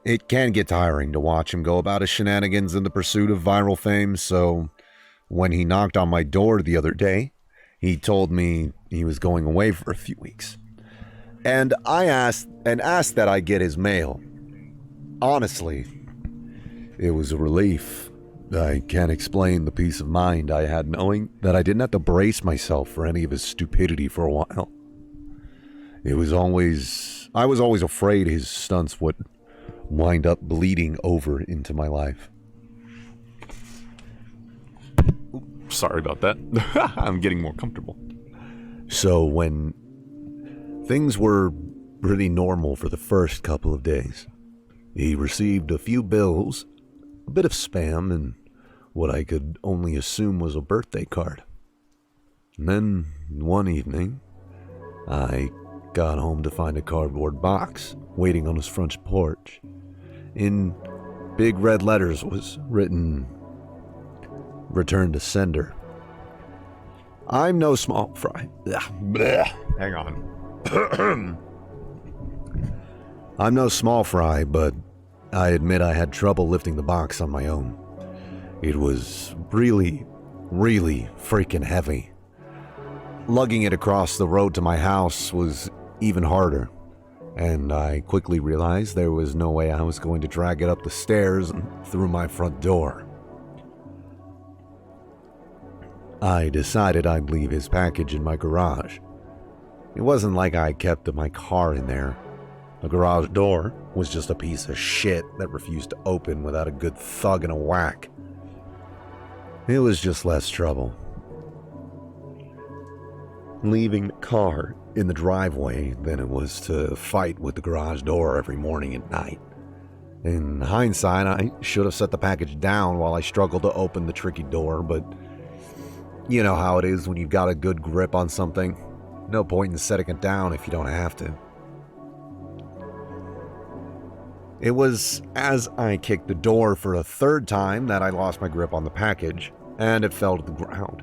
It can get tiring to watch him go about his shenanigans in the pursuit of viral fame, so when he knocked on my door the other day, He told me he was going away for a few weeks. And I asked that I get his mail. Honestly, it was a relief. I can't explain the peace of mind I had knowing that I didn't have to brace myself for any of his stupidity for a while. I was always afraid his stunts would wind up bleeding over into my life. Sorry about that. I'm getting more comfortable. So when things were pretty normal for the first couple of days, he received a few bills, a bit of spam, and what I could only assume was a birthday card. And then one evening, I got home to find a cardboard box waiting on his front porch. In big red letters was written, "Return to sender." I'm no small fry. Hang on. I'm no small fry, but I admit I had trouble lifting the box on my own. It was really, really freaking heavy. Lugging it across the road to my house was even harder, and I quickly realized there was no way I was going to drag it up the stairs and through my front door. I decided I'd leave his package in my garage. It wasn't like I kept my car in there. The garage door was just a piece of shit that refused to open without a good thug and a whack. It was just less trouble. Leaving the car in the driveway than it was to fight with the garage door every morning and night. In hindsight, I should have set the package down while I struggled to open the tricky door, but you know how it is when you've got a good grip on something. No point in setting it down if you don't have to. It was as I kicked the door for a third time that I lost my grip on the package, and it fell to the ground.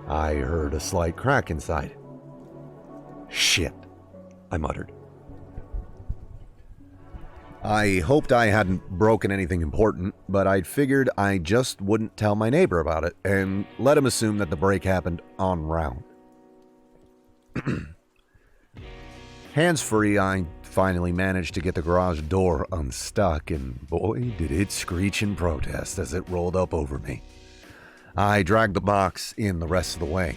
I heard a slight crack inside. "Shit," I muttered. I hoped I hadn't broken anything important, but I'd figured I just wouldn't tell my neighbor about it and let him assume that the break happened en route. Hands-free, I finally managed to get the garage door unstuck, and boy, did it screech in protest as it rolled up over me. I dragged the box in the rest of the way,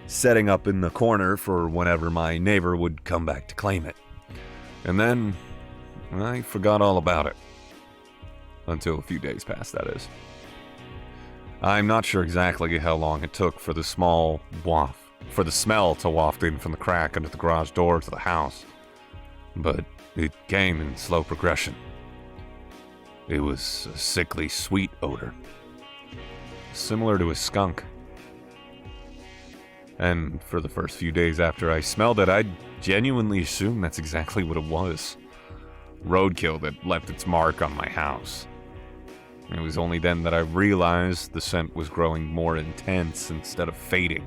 setting up in the corner for whenever my neighbor would come back to claim it. And then I forgot all about it. Until a few days passed, that is. I'm not sure exactly how long it took for the smell to waft in from the crack under the garage door to the house, but it came in slow progression. It was a sickly sweet odor, similar to a skunk. And for the first few days after I smelled it, I genuinely assumed that's exactly what it was. Roadkill that left its mark on my house. It was only then that I realized the scent was growing more intense instead of fading,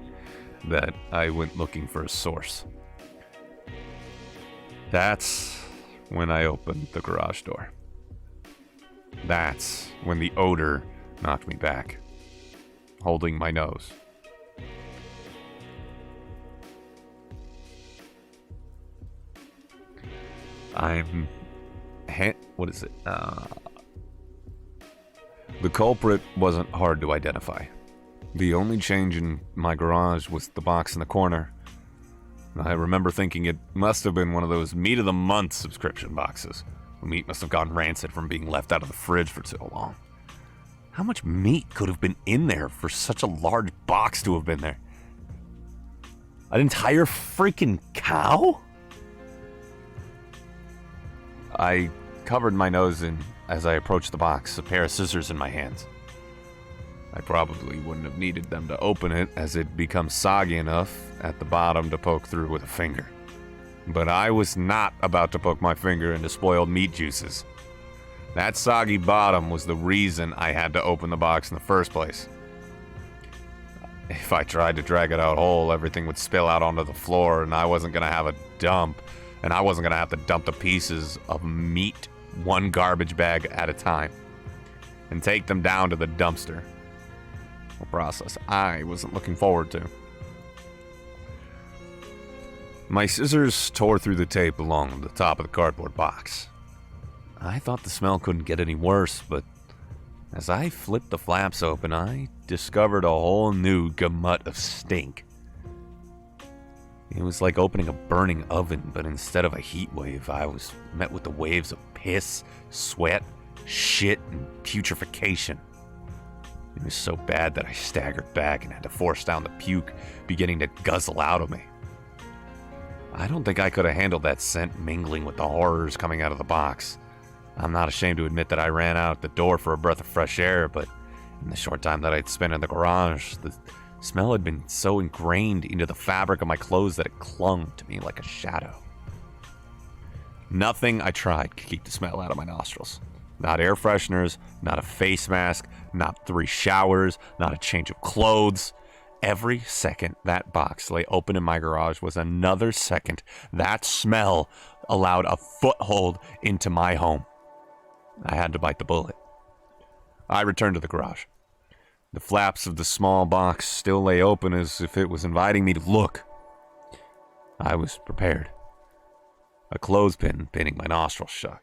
that I went looking for a source. That's when I opened the garage door. That's when the odor knocked me back, holding my nose. The culprit wasn't hard to identify. The only change in my garage was the box in the corner. I remember thinking it must have been one of those meat of the month subscription boxes. The meat must have gone rancid from being left out of the fridge for so long. How much meat could have been in there for such a large box to have been there? An entire freaking cow? I covered my nose in as I approached the box, a pair of scissors in my hands. I probably wouldn't have needed them to open it, as it'd become soggy enough at the bottom to poke through with a finger. But I was not about to poke my finger into spoiled meat juices. That soggy bottom was the reason I had to open the box in the first place. If I tried to drag it out whole, everything would spill out onto the floor, and I wasn't going to have a dump, and I wasn't going to have to dump the pieces of meat one garbage bag at a time and take them down to the dumpster. A process I wasn't looking forward to. My scissors tore through the tape along the top of the cardboard box. I thought the smell couldn't get any worse, but as I flipped the flaps open, I discovered a whole new gamut of stink. It was like opening a burning oven, but instead of a heat wave, I was met with the waves of piss, sweat, shit, and putrefaction. It was so bad that I staggered back and had to force down the puke beginning to guzzle out of me. I don't think I could have handled that scent mingling with the horrors coming out of the box. I'm not ashamed to admit that I ran out the door for a breath of fresh air, but in the short time that I'd spent in the garage, the smell had been so ingrained into the fabric of my clothes that it clung to me like a shadow. Nothing I tried could keep the smell out of my nostrils. Not air fresheners, not a face mask, not 3 showers, not a change of clothes. Every second that box lay open in my garage was another second that smell allowed a foothold into my home. I had to bite the bullet. I returned to the garage. The flaps of the small box still lay open as if it was inviting me to look. I was prepared. A clothespin pinning my nostrils shut.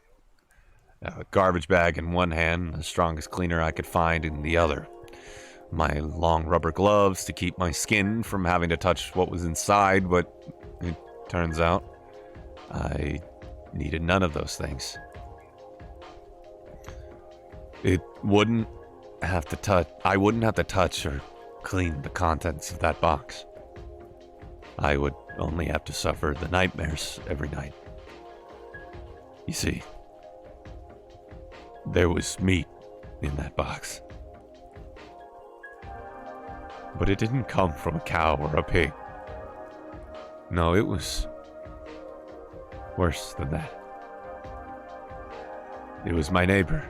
A garbage bag in one hand, the strongest cleaner I could find in the other. My long rubber gloves to keep my skin from having to touch what was inside, but it turns out I needed none of those things. I wouldn't have to touch or clean the contents of that box. I would only have to suffer the nightmares every night. You see, there was meat in that box. But it didn't come from a cow or a pig. No, it was worse than that. It was my neighbor.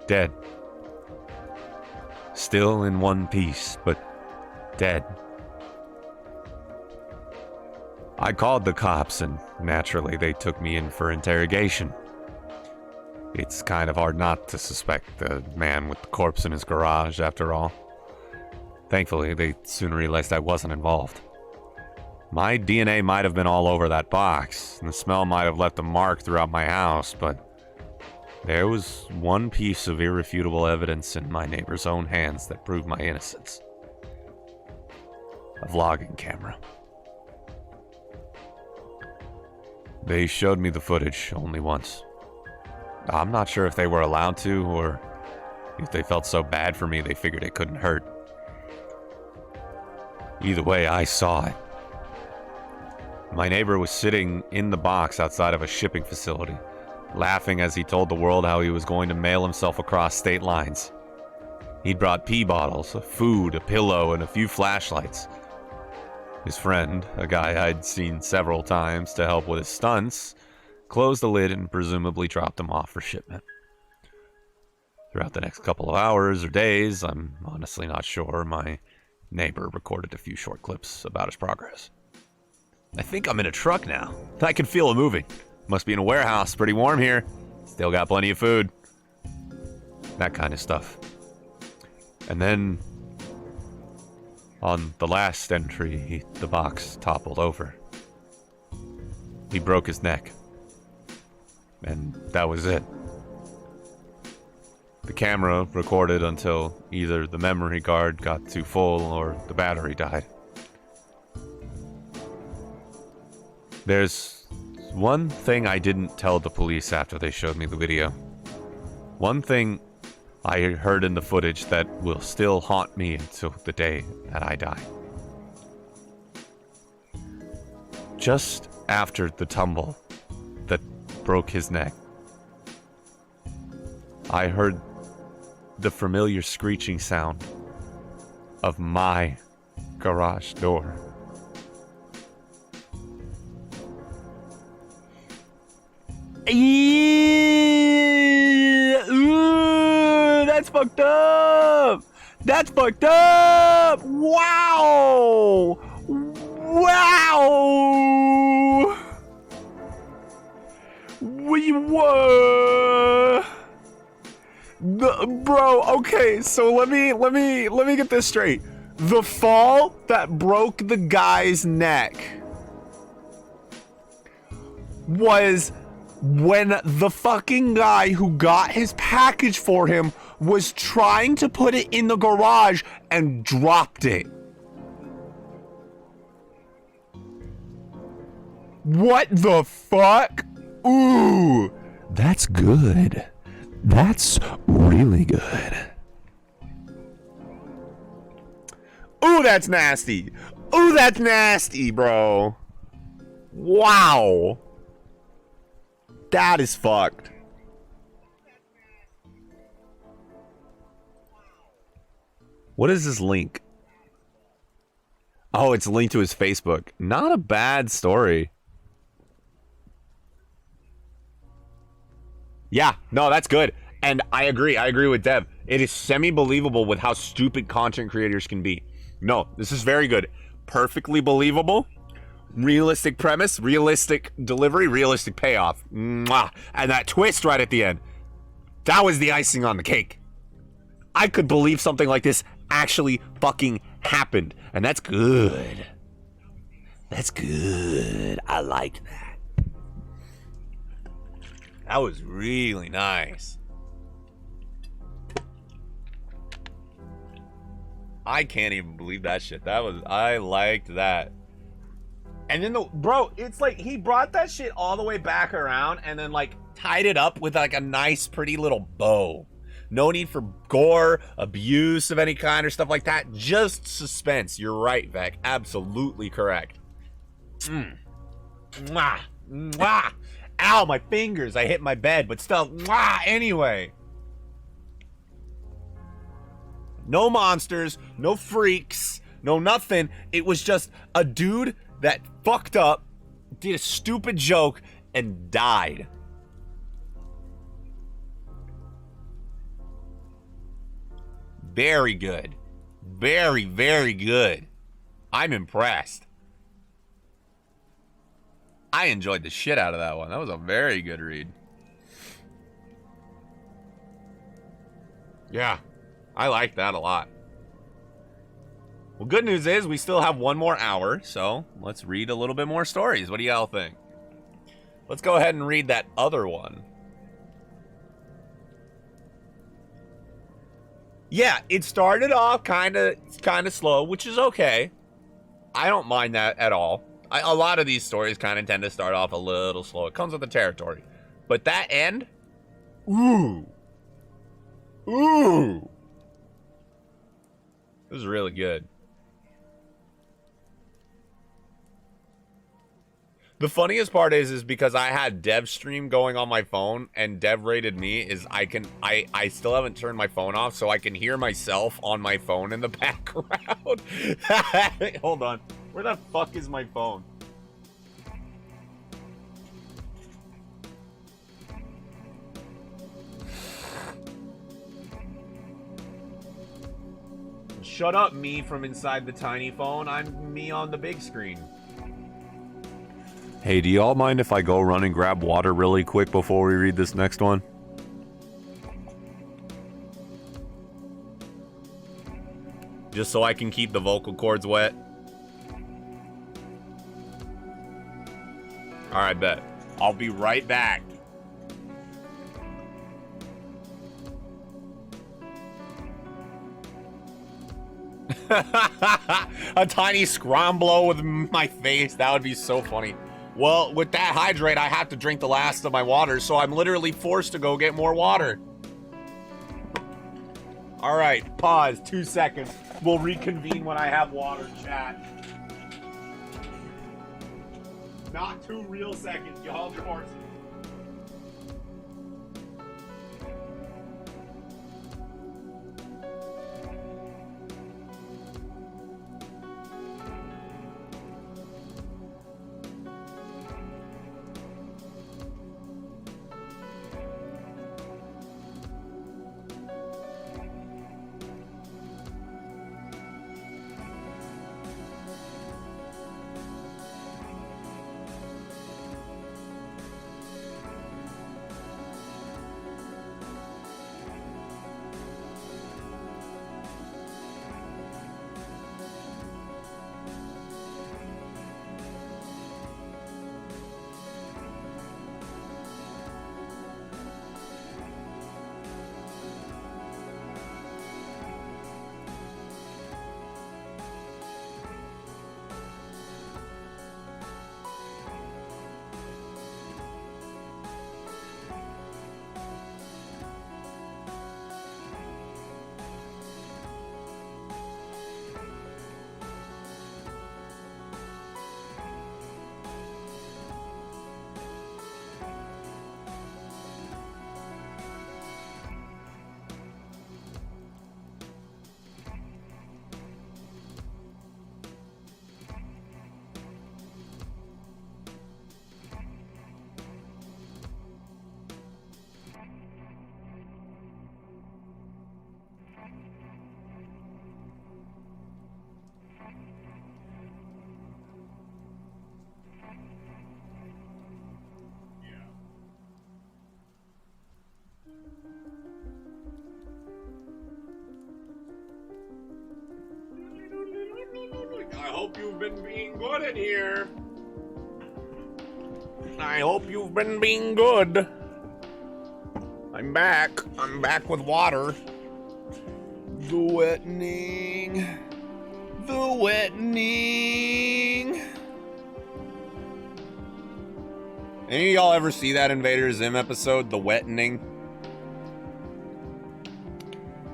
Dead. Still in one piece, but dead. I called the cops, and naturally they took me in for interrogation. It's kind of hard not to suspect the man with the corpse in his garage, after all. Thankfully, they soon realized I wasn't involved. My DNA might have been all over that box, and the smell might have left a mark throughout my house, but there was one piece of irrefutable evidence in my neighbor's own hands that proved my innocence. A vlogging camera. They showed me the footage only once. I'm not sure if they were allowed to, or if they felt so bad for me they figured it couldn't hurt. Either way, I saw it. My neighbor was sitting in the box outside of a shipping facility, laughing as he told the world how he was going to mail himself across state lines. He'd brought pee bottles, food, a pillow, and a few flashlights. His friend, a guy I'd seen several times to help with his stunts, closed the lid and presumably dropped him off for shipment. Throughout the next couple of hours or days, I'm honestly not sure, my neighbor recorded a few short clips about his progress. I think I'm in a truck now. I can feel it moving. Must be in a warehouse. Pretty warm here. Still got plenty of food. That kind of stuff. And then, on the last entry, the box toppled over. He broke his neck. And that was it. The camera recorded until either the memory card got too full or the battery died. There's one thing I didn't tell the police after they showed me the video. One thing I heard in the footage that will still haunt me until the day that I die. Just after the tumble that broke his neck, I heard the familiar screeching sound of my garage door. Ooh, that's fucked up. That's fucked up. Wow. Wow. Whoa. Bro, okay, so let me get this straight. The fall that broke the guy's neck was when the fucking guy who got his package for him was trying to put it in the garage and dropped it. What the fuck? Ooh, That's good. That's really good. Ooh, that's nasty. Ooh, that's nasty, bro. Wow. That is fucked. what is this link? Oh, it's linked to his Facebook. Not a bad story. Yeah, no, that's good. And I agree. I agree with Dev. It is semi-believable with how stupid content creators can be. No, this is very good. Perfectly believable. Realistic premise, realistic delivery, realistic payoff. Mwah. And that twist right at the end. That was the icing on the cake. I could believe something like this actually fucking happened. And that's good. That's good. I liked that. That was really nice. I can't even believe that shit. I liked that. And then bro, it's like he brought that shit all the way back around and then like tied it up with like a nice pretty little bow. No need for gore, abuse of any kind or stuff like that. Just suspense. You're right, Vec. Absolutely correct. Mwah. Mwah. Ow, my fingers. I hit my bed, but still, mwah, anyway. No monsters, no freaks, no nothing. It was just a dude that fucked up, did a stupid joke, and died. Very good. Very, very good. I'm impressed. I enjoyed the shit out of that one. That was a very good read. Yeah, I like that a lot. Well, good news is we still have one more hour, so let's read a little bit more stories. What do y'all think? Let's go ahead and read that other one. Yeah, it started off kind of slow, which is okay. I don't mind that at all. A lot of these stories kind of tend to start off a little slow. It comes with the territory. But that end, ooh. Ooh. This is really good. The funniest part is because I had Dev stream going on my phone and Dev rated me is I still haven't turned my phone off so I can hear myself on my phone in the background. Hold on. Where the fuck is my phone? Shut up, me from inside the tiny phone. I'm me on the big screen. Hey, do y'all mind if I go run and grab water really quick before we read this next one? Just so I can keep the vocal cords wet. Alright, bet. I'll be right back. A tiny scramblo with my face. That would be so funny. Well, with that hydrate, I have to drink the last of my water, so I'm literally forced to go get more water. All right, pause. 2 seconds. We'll reconvene when I have water, chat. Not 2 real seconds. You hold your horses. you've been being good in here. I hope you've been being good. I'm back. I'm back with water. The wettening. The wettening. Any of y'all ever see that Invader Zim episode, The Wettening?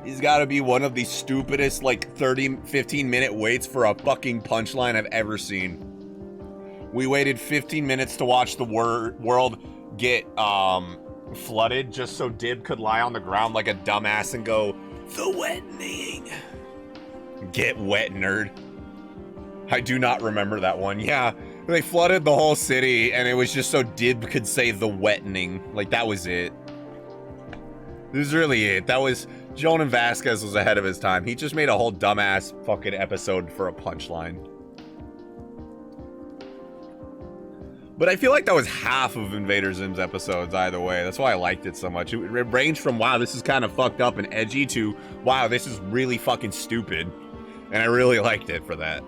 He's got to be one of the stupidest, like, 15-minute waits for a fucking punchline I've ever seen. We waited 15 minutes to watch the world get flooded just so Dib could lie on the ground like a dumbass and go, the wettening. Get wet, nerd. I do not remember that one. Yeah, they flooded the whole city and it was just so Dib could say the wettening. Like, that was it. This is really it. That was... Jonan Vasquez was ahead of his time. He just made a whole dumbass fucking episode for a punchline. But I feel like that was half of Invader Zim's episodes either way. That's why I liked it so much. It ranged from, wow, this is kind of fucked up and edgy, to, wow, this is really fucking stupid. And I really liked it for that.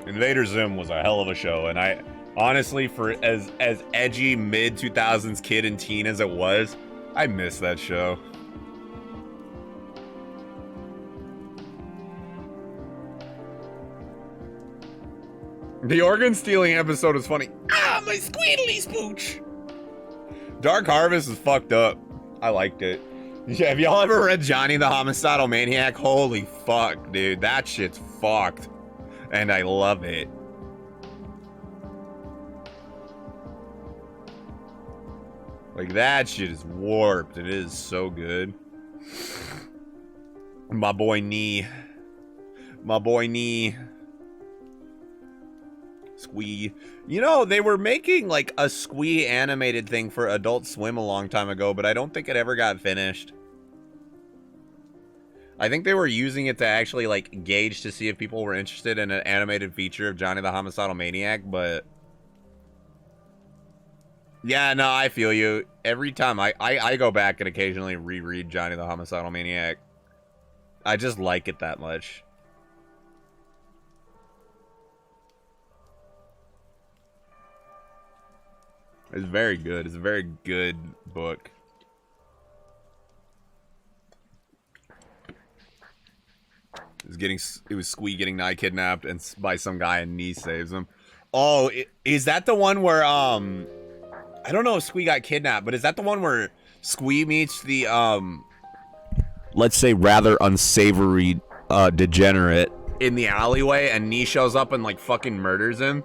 Invader Zim was a hell of a show, and I honestly, for as edgy mid-2000s kid and teen as it was, I miss that show. The organ stealing episode is funny. Ah, my squeedly spooch. Dark Harvest is fucked up. I liked it. Yeah, have y'all ever read Johnny the Homicidal Maniac? Holy fuck, dude. That shit's fucked. And I love it. Like, that shit is warped. It is so good. My boy Knee. My boy Knee. Squee. You know, they were making, like, a Squee animated thing for Adult Swim a long time ago, but I don't think it ever got finished. I think they were using it to actually, like, gauge to see if people were interested in an animated feature of Johnny the Homicidal Maniac, but... Yeah, no, I feel you. Every time I go back and occasionally reread Johnny the Homicidal Maniac. I just like it that much. It's very good. It's a very good book. It was Squee getting Nye kidnapped and by some guy, and Nee saves him. Oh, is that the one where I don't know if Squee got kidnapped, but is that the one where Squee meets the, let's say, rather unsavory, degenerate in the alleyway, and Nee shows up and, like, fucking murders him?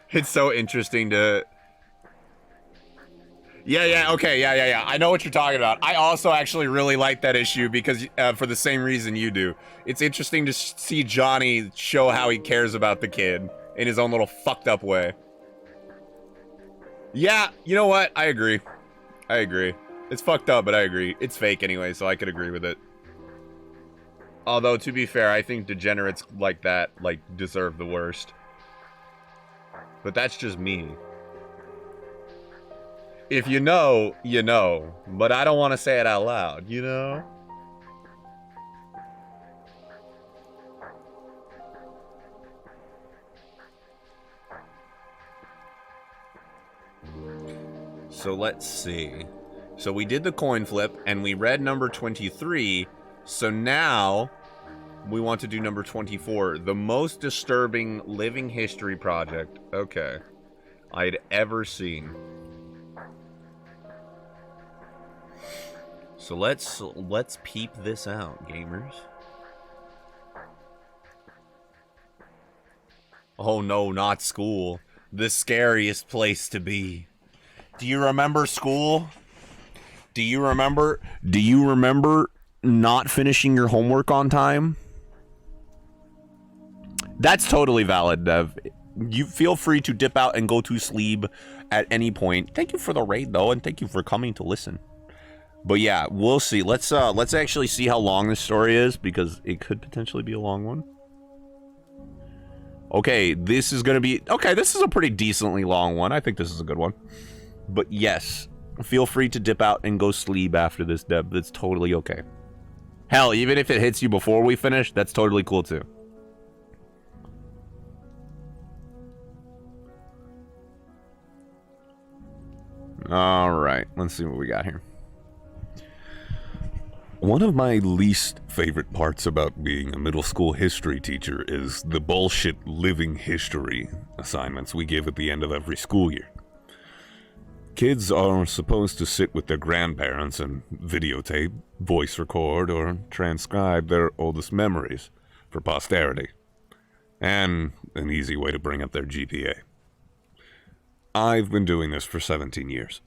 It's so interesting to... Yeah, okay, yeah. I know what you're talking about. I also actually really like that issue because for the same reason you do. It's interesting to see Johnny show how he cares about the kid in his own little fucked up way. Yeah, you know what? I agree. It's fucked up, but I agree. It's fake anyway, so I could agree with it. Although, to be fair, I think degenerates like that, like, deserve the worst. But that's just me. If you know, you know. But I don't want to say it out loud, you know? So let's see. So we did the coin flip, and we read number 23. So now we want to do number 24. The most disturbing living history project. Okay. I'd ever seen. So let's peep this out, gamers. Oh no, not school. The scariest place to be. Do you remember school? Do you remember not finishing your homework on time? That's totally valid, Dev. You feel free to dip out and go to sleep at any point. Thank you for the raid though, and thank you for coming to listen. But yeah, we'll see. Let's actually see how long this story is, because it could potentially be a long one. Okay, this is going to be... Okay, this is a pretty decently long one. I think this is a good one. But yes, feel free to dip out and go sleep after this, Deb. That's totally okay. Hell, even if it hits you before we finish, that's totally cool too. Alright, let's see what we got here. One of my least favorite parts about being a middle school history teacher is the bullshit living history assignments we give at the end of every school year. Kids are supposed to sit with their grandparents and videotape, voice record, or transcribe their oldest memories for posterity, and an easy way to bring up their GPA. I've been doing this for 17 years.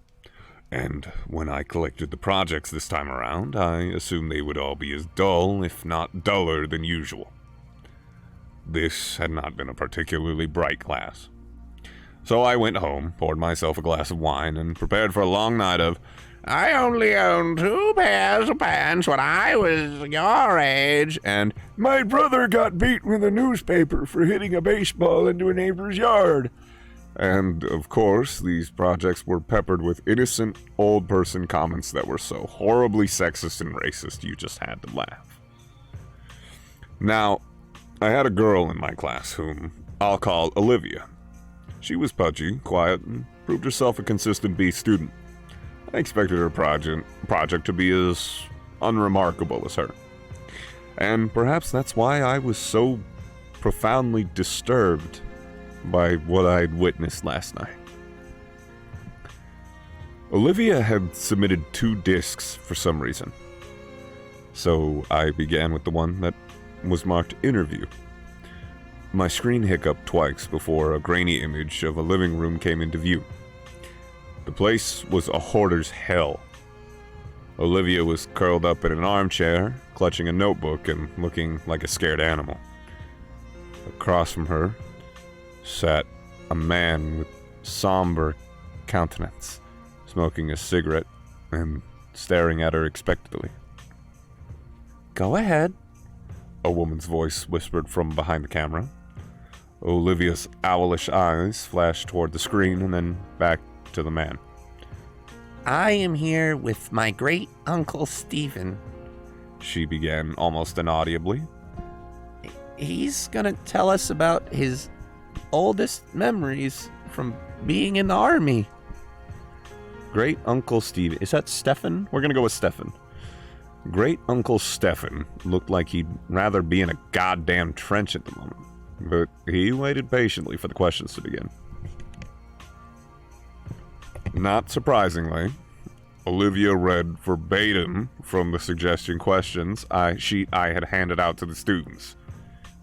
And when I collected the projects this time around, I assumed they would all be as dull, if not duller, than usual. This had not been a particularly bright class. So I went home, poured myself a glass of wine, and prepared for a long night of, I only owned 2 pairs of pants when I was your age, and my brother got beat with a newspaper for hitting a baseball into a neighbor's yard. And, of course, these projects were peppered with innocent old person comments that were so horribly sexist and racist you just had to laugh. Now, I had a girl in my class whom I'll call Olivia. She was pudgy, quiet, and proved herself a consistent B student. I expected her project to be as unremarkable as her. And perhaps that's why I was so profoundly disturbed by what I'd witnessed last night. Olivia had submitted 2 discs for some reason, so I began with the one that was marked interview. My screen hiccuped twice before a grainy image of a living room came into view. The place was a hoarder's hell. Olivia was curled up in an armchair, clutching a notebook and looking like a scared animal. Across from her sat a man with somber countenance, smoking a cigarette and staring at her expectantly. Go ahead, a woman's voice whispered from behind the camera. Olivia's owlish eyes flashed toward the screen and then back to the man. I am here with my great uncle Stephen. She began almost inaudibly. He's gonna tell us about his oldest memories from being in the army. Great Uncle Steve. Is that Stefan? We're gonna go with Stefan. Great Uncle Stefan looked like he'd rather be in a goddamn trench at the moment, but he waited patiently for the questions to begin. Not surprisingly, Olivia read verbatim from the suggestion questions sheet I had handed out to the students.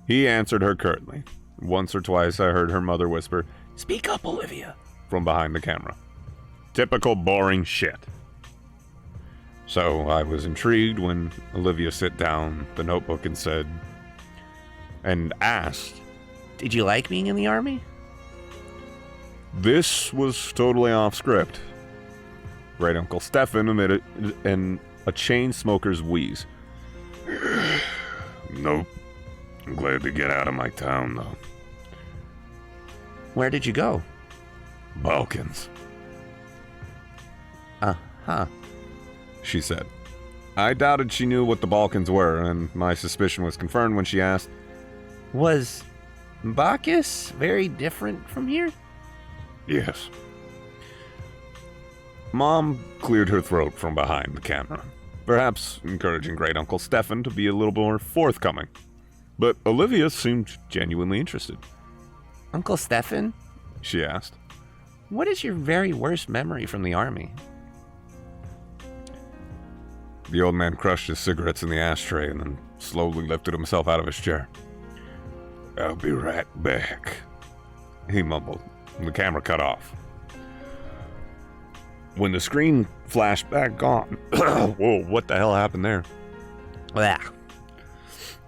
He answered her curtly. Once or twice I heard her mother whisper, Speak up, Olivia, from behind the camera. Typical boring shit. So I was intrigued when Olivia set down the notebook and asked, Did you like being in the army? This was totally off script. Great Uncle Stefan emitted a chain smoker's wheeze. Nope. I'm glad to get out of my town, though. Where did you go? Balkans, Uh-huh. she said. I doubted she knew what the Balkans were, and my suspicion was confirmed when she asked, Was Bacchus very different from here? Yes. Mom cleared her throat from behind the camera, perhaps encouraging Great Uncle Stefan to be a little more forthcoming. But Olivia seemed genuinely interested. Uncle Stefan, She asked. what is your very worst memory from the army? The old man crushed his cigarettes in the ashtray and then slowly lifted himself out of his chair. I'll be right back, he mumbled. The camera cut off. When the screen flashed back on... Whoa, what the hell happened there? Blah.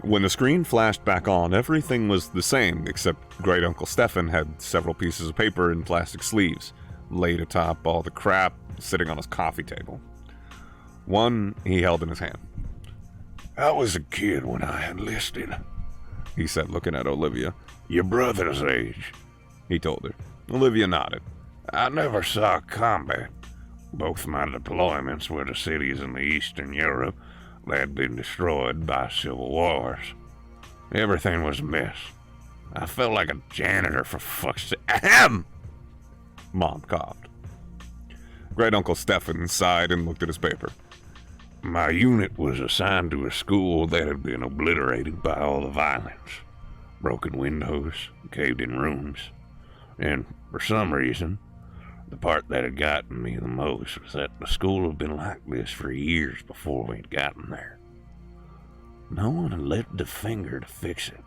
When the screen flashed back on, everything was the same, except Great Uncle Stefan had several pieces of paper in plastic sleeves, laid atop all the crap sitting on his coffee table. One he held in his hand. I was a kid when I enlisted, he said, looking at Olivia. Your brother's age, he told her. Olivia nodded. I never saw combat. Both my deployments were to cities in the Eastern Europe that had been destroyed by civil wars. Everything was a mess. I felt like a janitor, for fuck's sake. Ahem! Mom coughed. Great Uncle Stefan sighed and looked at his paper. My unit was assigned to a school that had been obliterated by all the violence. Broken windows, caved-in rooms. And for some reason, the part that had gotten me the most was that the school had been like this for years before we had gotten there. No one had lifted a finger to fix it.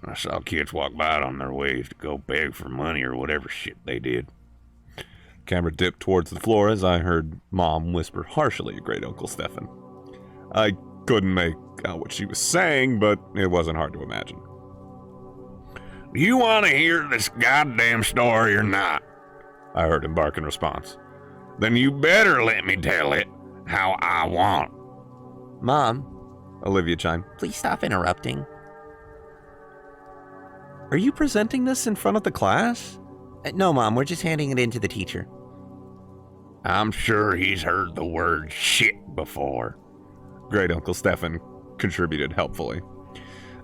I saw kids walk by on their ways to go beg for money or whatever shit they did. Camera dipped towards the floor as I heard Mom whisper harshly at Great Uncle Stefan. I couldn't make out what she was saying, but it wasn't hard to imagine. Do you want to hear this goddamn story or not? I heard him bark in response. Then you better let me tell it how I want. Mom, Olivia chimed. please stop interrupting. Are you presenting this in front of the class? No, Mom, we're just handing it in to the teacher. I'm sure he's heard the word shit before. Great Uncle Stefan contributed helpfully.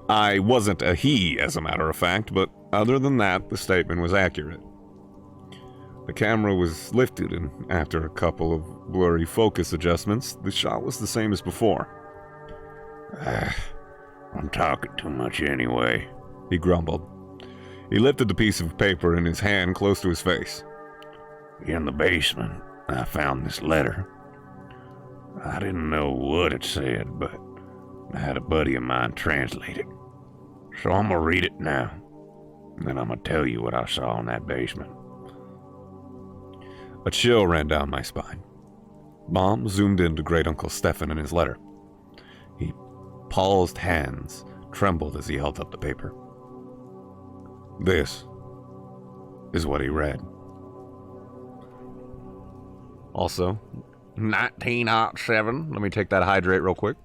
I wasn't a he, as a matter of fact, but other than that, the statement was accurate. The camera was lifted, and after a couple of blurry focus adjustments, the shot was the same as before. I'm talking too much anyway, he grumbled. He lifted the piece of paper in his hand close to his face. In the basement, I found this letter. I didn't know what it said, but I had a buddy of mine translate it. So I'm gonna read it now, and then I'm gonna tell you what I saw in that basement. A chill ran down my spine. Mom zoomed into Great Uncle Stefan and his letter. His paused hands trembled as he held up the paper. This is what he read. Also, 1907. Let me take that hydrate real quick.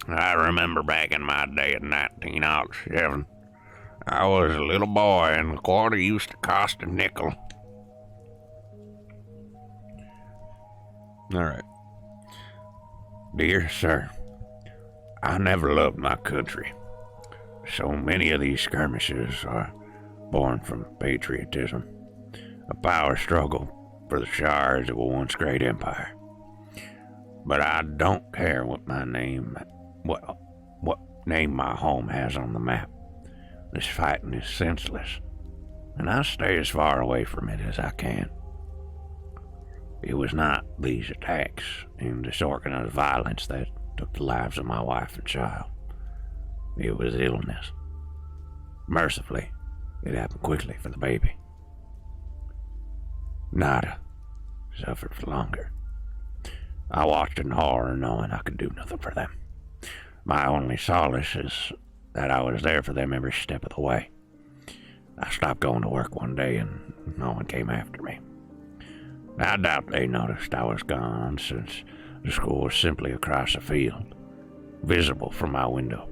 I remember back in my day in 1907, I was a little boy and the quarter used to cost a nickel. All right. Dear sir, I never loved my country. So many of these skirmishes are born from patriotism, a power struggle for the shards of a once great empire. But I don't care what my name, what name my home has on the map. This fighting is senseless, and I stay as far away from it as I can. It was not these attacks and disorganized violence that took the lives of my wife and child. It was illness. Mercifully, it happened quickly for the baby. Nada suffered for longer. I watched in horror, knowing I could do nothing for them. My only solace is that I was there for them every step of the way. I stopped going to work one day and no one came after me. I doubt they noticed I was gone, since the school was simply across the field, visible from my window.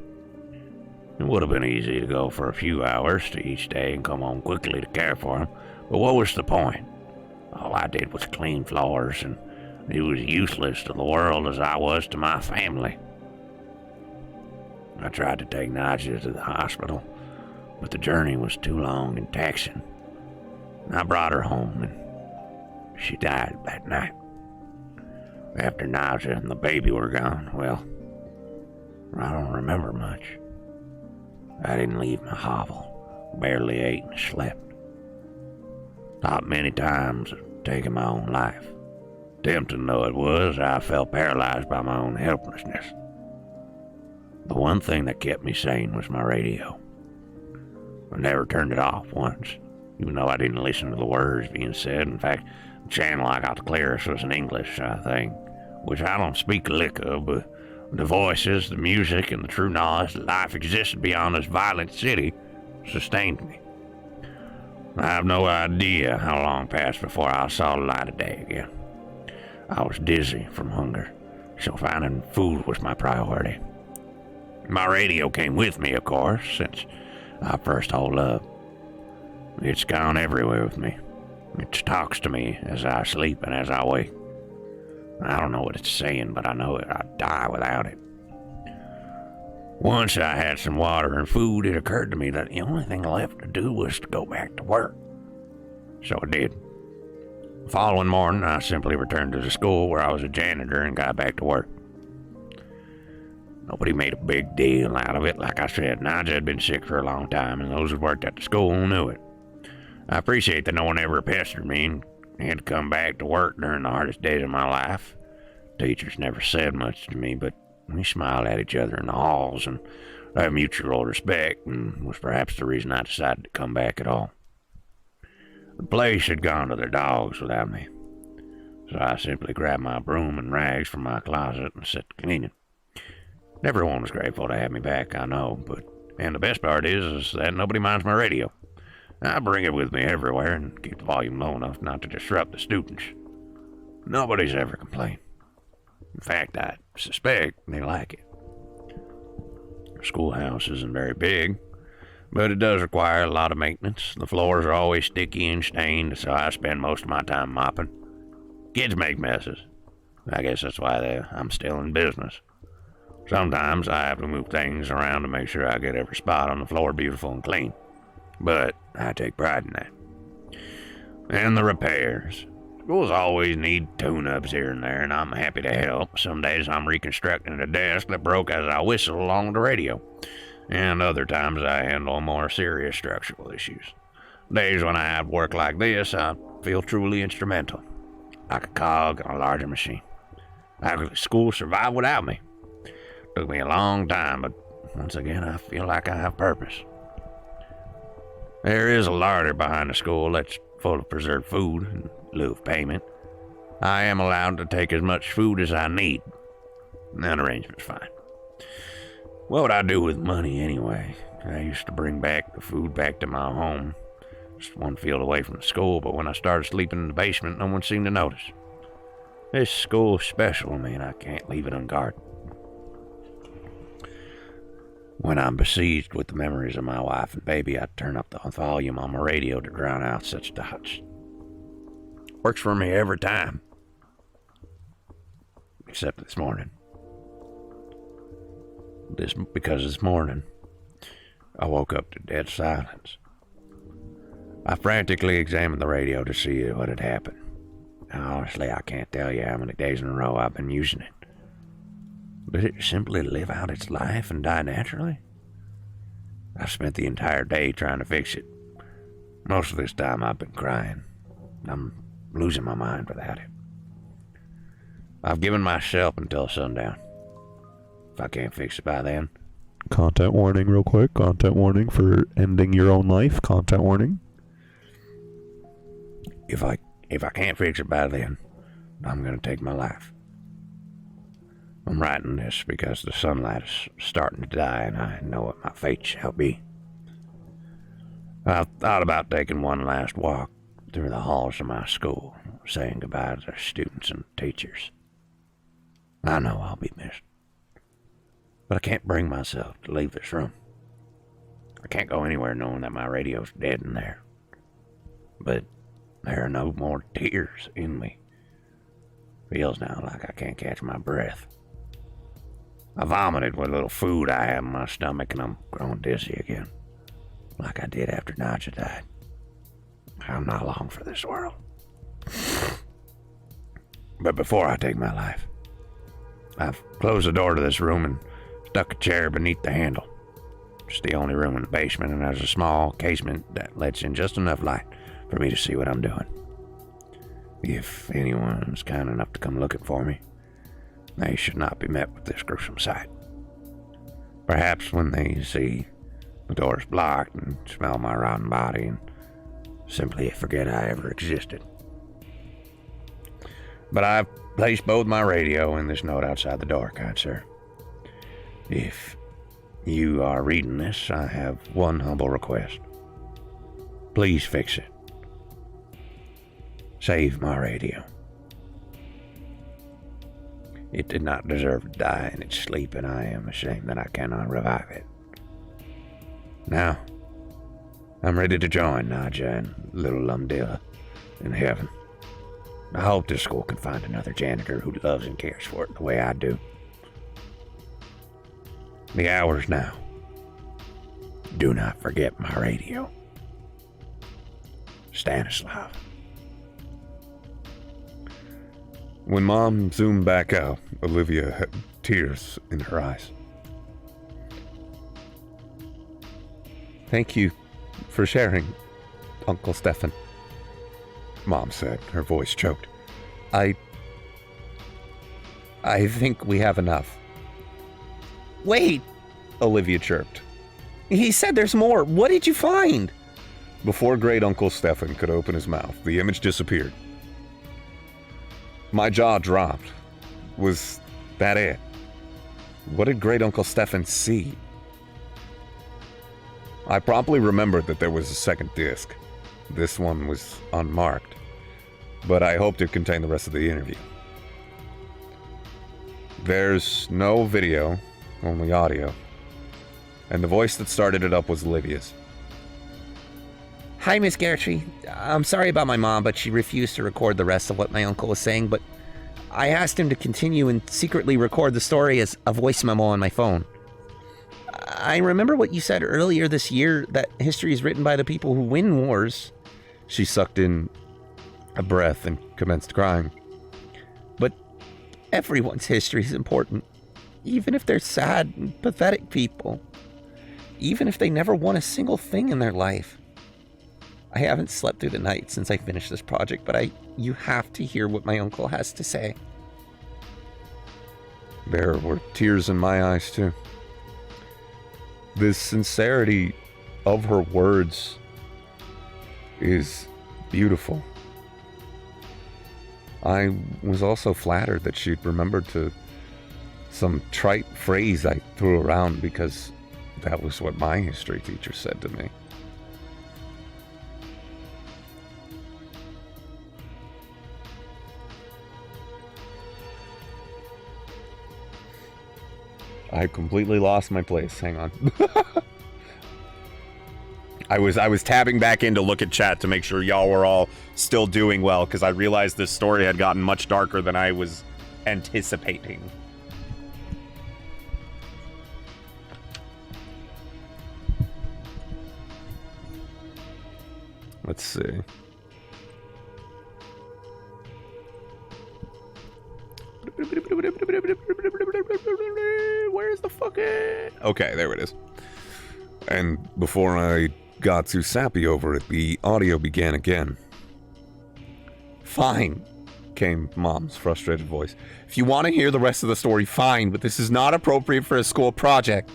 It would have been easy to go for a few hours to each day and come home quickly to care for him, but what was the point? All I did was clean floors, and it was useless to the world as I was to my family. I tried to take Nadja to the hospital, but the journey was too long and taxing. I brought her home, and she died that night. After Nadja and the baby were gone, well, I don't remember much. I didn't leave my hovel, barely ate and slept. Thought many times of taking my own life. Tempting though it was, I felt paralyzed by my own helplessness. The one thing that kept me sane was my radio. I never turned it off once, even though I didn't listen to the words being said. In fact, the channel I got the clearest was in English, I think, which I don't speak a lick of, but the voices, the music, and the true knowledge that life existed beyond this violent city sustained me. I have no idea how long passed before I saw the light of day again. I was dizzy from hunger, so finding food was my priority. My radio came with me, of course, since I first hauled up. It's gone everywhere with me. It talks to me as I sleep and as I wake. I don't know what it's saying, but I know I'd die without it. Once I had some water and food, it occurred to me that the only thing left to do was to go back to work. So I did. The following morning, I simply returned to the school where I was a janitor and got back to work. Nobody made a big deal out of it. Like I said, Nigel had been sick for a long time, and those who worked at the school knew it. I appreciate that no one ever pestered me and had to come back to work during the hardest days of my life. Teachers never said much to me, but we smiled at each other in the halls and had mutual respect, and was perhaps the reason I decided to come back at all. The place had gone to their dogs without me, so I simply grabbed my broom and rags from my closet and set to cleaning. Everyone was grateful to have me back, I know, and the best part is that nobody minds my radio. I bring it with me everywhere and keep the volume low enough not to disrupt the students. Nobody's ever complained. In fact, I suspect they like it. The schoolhouse isn't very big, but it does require a lot of maintenance. The floors are always sticky and stained, so I spend most of my time mopping. Kids make messes. I guess that's why I'm still in business. Sometimes I have to move things around to make sure I get every spot on the floor beautiful and clean. But I take pride in that. And the repairs. Schools always need tune-ups here and there, and I'm happy to help. Some days I'm reconstructing a desk that broke as I whistle along the radio. And other times I handle more serious structural issues. Days when I have work like this, I feel truly instrumental. Like a cog on a larger machine. How could the school survive without me? Took me a long time, but once again I feel like I have purpose. There is a larder behind the school that's full of preserved food in lieu of payment. I am allowed to take as much food as I need. That arrangement's fine. What would I do with money anyway? I used to bring back the food back to my home, just one field away from the school, but when I started sleeping in the basement, no one seemed to notice. This school is special to me, and I can't leave it unguarded. When I'm besieged with the memories of my wife and baby, I turn up the volume on my radio to drown out such thoughts. Works for me every time. Except this morning. Because this morning, I woke up to dead silence. I frantically examined the radio to see what had happened. Honestly, I can't tell you how many days in a row I've been using it. Did it simply live out its life and die naturally? I've spent the entire day trying to fix it. Most of this time I've been crying. I'm losing my mind without it. I've given myself until sundown. If I can't fix it by then... Content warning real quick. Content warning for ending your own life. Content warning. If I can't fix it by then, I'm going to take my life. I'm writing this because the sunlight is starting to die and I know what my fate shall be. I've thought about taking one last walk through the halls of my school, saying goodbye to the students and teachers. I know I'll be missed, but I can't bring myself to leave this room. I can't go anywhere knowing that my radio's dead in there. But there are no more tears in me. Feels now like I can't catch my breath. I vomited what little food I have in my stomach, and I'm growing dizzy again, like I did after Nadja died. I'm not long for this world. But before I take my life, I've closed the door to this room and stuck a chair beneath the handle. It's the only room in the basement, and there's a small casement that lets in just enough light for me to see what I'm doing. If anyone's kind enough to come looking for me, they should not be met with this gruesome sight. Perhaps when they see the door's blocked and smell my rotten body and simply forget I ever existed. But I've placed both my radio and this note outside the door, kind sir. If you are reading this, I have one humble request. Please fix it. Save my radio. It did not deserve to die in its sleep, and I am ashamed that I cannot revive it. Now, I'm ready to join Nadja and little Lumdilla in heaven. I hope this school can find another janitor who loves and cares for it the way I do. The hour's now. Do not forget my radio. Stanislav. When Mom zoomed back out, Olivia had tears in her eyes. Thank you for sharing, Uncle Stefan. Mom said, her voice choked. I think we have enough. Wait, Olivia chirped. He said there's more. What did you find? Before Great Uncle Stefan could open his mouth, the image disappeared. My jaw dropped. Was that it? What did Great Uncle Stefan see? I promptly remembered that there was a second disc. This one was unmarked, but I hoped it contained the rest of the interview. There's no video, only audio, and the voice that started it up was Olivia's. Hi, Miss Gertrude. I'm sorry about my mom, but she refused to record the rest of what my uncle was saying, but I asked him to continue and secretly record the story as a voice memo on my phone. I remember what you said earlier this year, that history is written by the people who win wars. She sucked in a breath and commenced crying. But everyone's history is important, even if they're sad and pathetic people, even if they never won a single thing in their life. I haven't slept through the night since I finished this project, but you have to hear what my uncle has to say. There were tears in my eyes, too. The sincerity of her words is beautiful. I was also flattered that she'd remembered some trite phrase I threw around because that was what my history teacher said to me. I completely lost my place. Hang on. I was tabbing back in to look at chat to make sure y'all were all still doing well, because I realized this story had gotten much darker than I was anticipating. Let's see. Where's the fucking... Okay, there it is. And before I got too sappy over it, the audio began again. Fine, came Mom's frustrated voice. If you want to hear the rest of the story, fine, but this is not appropriate for a school project.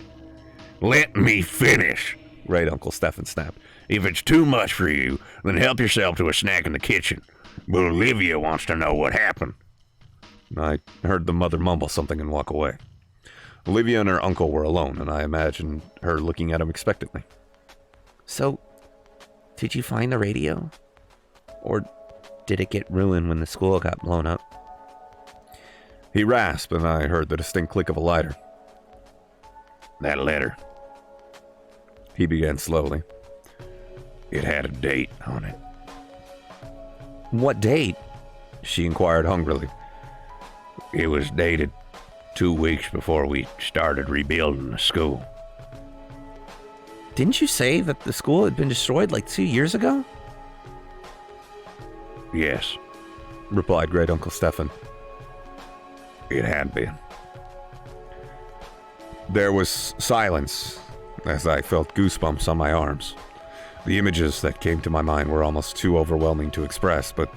Let me finish, Great Uncle Stefan snapped. If it's too much for you, then help yourself to a snack in the kitchen. But Olivia wants to know what happened. I heard the mother mumble something and walk away. Olivia and her uncle were alone, and I imagined her looking at him expectantly. So, did you find the radio? Or did it get ruined when the school got blown up? He rasped, and I heard the distinct click of a lighter. That letter, he began slowly. It had a date on it. What date? She inquired hungrily. It was dated 2 weeks before we started rebuilding the school. Didn't you say that the school had been destroyed like 2 years ago? Yes, replied Great Uncle Stefan. It had been. There was silence as I felt goosebumps on my arms. The images that came to my mind were almost too overwhelming to express, but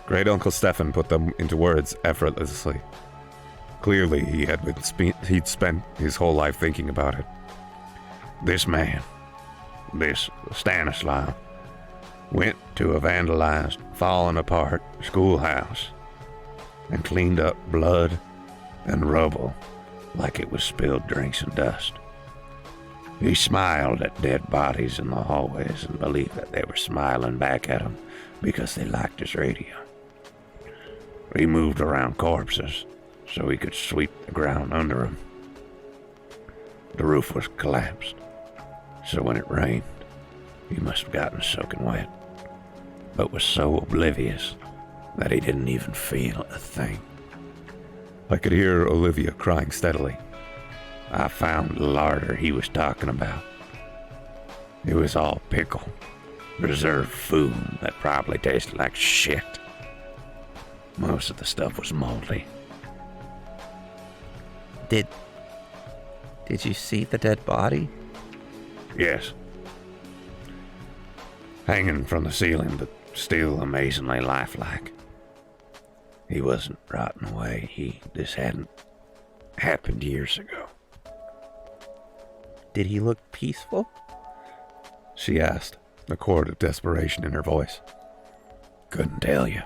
Great Uncle Stefan put them into words effortlessly. Clearly, he'd spent his whole life thinking about it. This man, this Stanislav, went to a vandalized, fallen apart schoolhouse and cleaned up blood and rubble like it was spilled drinks and dust. He smiled at dead bodies in the hallways and believed that they were smiling back at him because they liked his radio. He moved around corpses, so he could sweep the ground under him. The roof was collapsed, so when it rained, he must have gotten soaking wet, but was so oblivious that he didn't even feel a thing. I could hear Olivia crying steadily. I found the larder he was talking about. It was all pickle, preserved food that probably tasted like shit. Most of the stuff was moldy. Did you see the dead body? Yes. Hanging from the ceiling, but still amazingly lifelike. He wasn't rotting away. This hadn't happened years ago. Did he look peaceful? She asked, a chord of desperation in her voice. Couldn't tell you.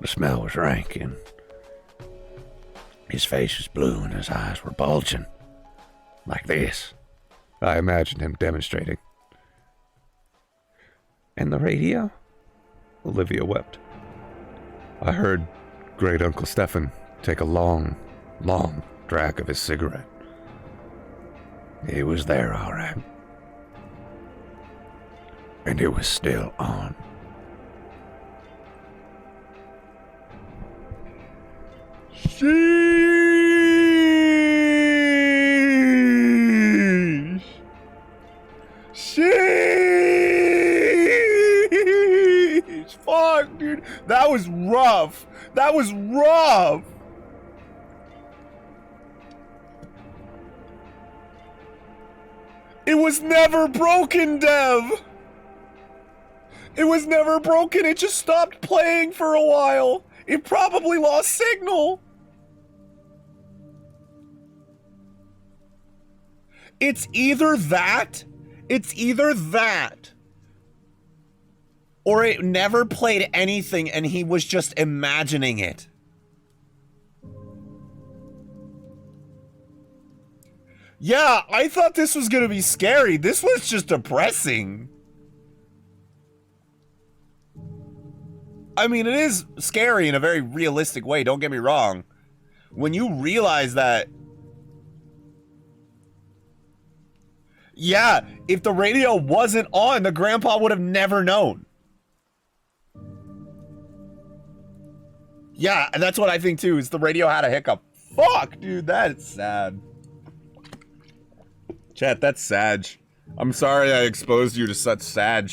The smell was rank, and his face was blue and his eyes were bulging. Like this. I imagined him demonstrating. And the radio? Olivia wept. I heard Great Uncle Stefan take a long, long drag of his cigarette. It was there, all right. And it was still on. Sheesh. Sheesh. Fuck, dude. That was rough. That was rough. It was never broken, Dev. It was never broken. It just stopped playing for a while. It probably lost signal. It's either that, or it never played anything and he was just imagining it. Yeah, I thought this was gonna be scary. This was just depressing. I mean, it is scary in a very realistic way, don't get me wrong. When you realize that... Yeah, if the radio wasn't on, the grandpa would have never known. Yeah, and that's what I think too, is the radio had a hiccup. Fuck, dude, that's sad. Chat, that's Sag. I'm sorry I exposed you to such Sag.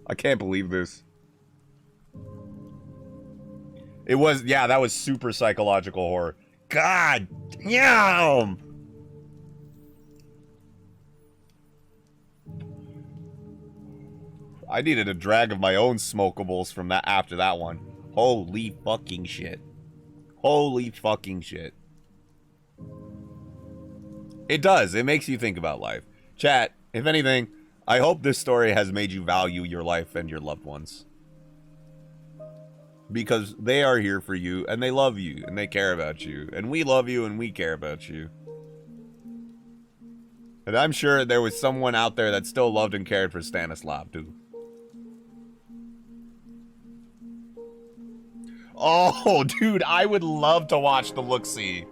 I can't believe this. It was, yeah, that was super psychological horror. God damn! I needed a drag of my own smokables from that after that one. Holy fucking shit. Holy fucking shit. It does. It makes you think about life. Chat, if anything, I hope this story has made you value your life and your loved ones. Because they are here for you, and they love you, and they care about you. And we love you, and we care about you. And I'm sure there was someone out there that still loved and cared for Stanislav, too. Oh, dude, I would love to watch the look-see.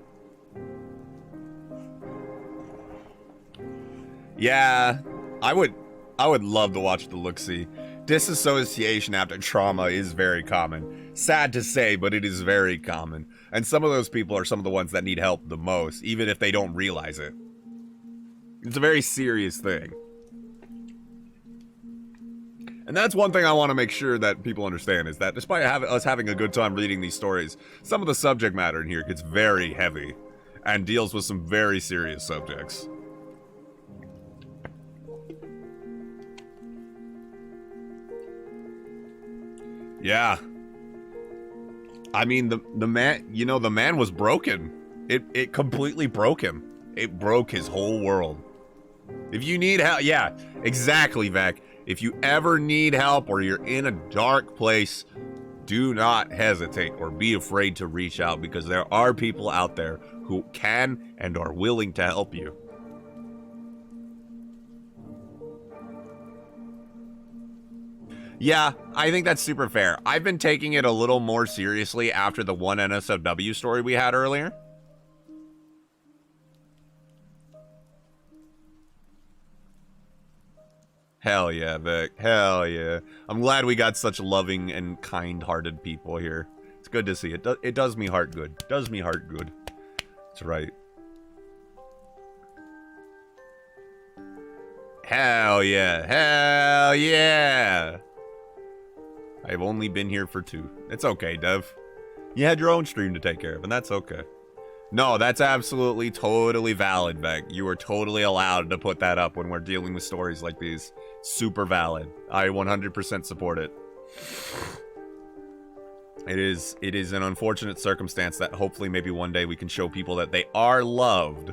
Yeah, I would love to watch the look-see. Disassociation after trauma is very common. Sad to say, but it is very common. And some of those people are some of the ones that need help the most, even if they don't realize it. It's a very serious thing. And that's one thing I want to make sure that people understand, is that despite us having a good time reading these stories, some of the subject matter in here gets very heavy and deals with some very serious subjects. Yeah. I mean, the man, you know, the man was broken. It completely broke him. It broke his whole world. If you need help, yeah, exactly, Vec. If you ever need help or you're in a dark place, do not hesitate or be afraid to reach out, because there are people out there who can and are willing to help you. Yeah, I think that's super fair. I've been taking it a little more seriously after the one NSFW story we had earlier. Hell yeah, Vic. Hell yeah. I'm glad we got such loving and kind-hearted people here. It's good to see. It does me heart good. Does me heart good. That's right. Hell yeah. Hell yeah. I've only been here for 2. It's okay, Dev. You had your own stream to take care of, and that's okay. No, that's absolutely totally valid, Beck. You are totally allowed to put that up when we're dealing with stories like these. Super valid. I 100% support it. It is an unfortunate circumstance that hopefully maybe one day we can show people that they are loved.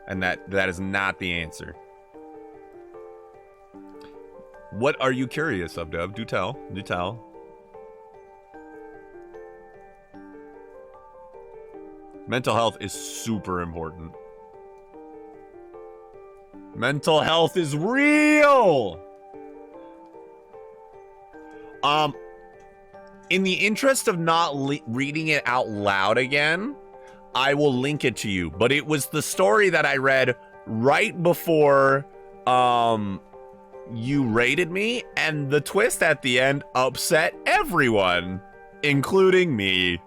And that is not the answer. What are you curious of, Dev? Do tell. Do tell. Mental health is super important. Mental health is real! In the interest of not reading it out loud again, I will link it to you. But it was the story that I read right before you rated me, and the twist at the end upset everyone, including me.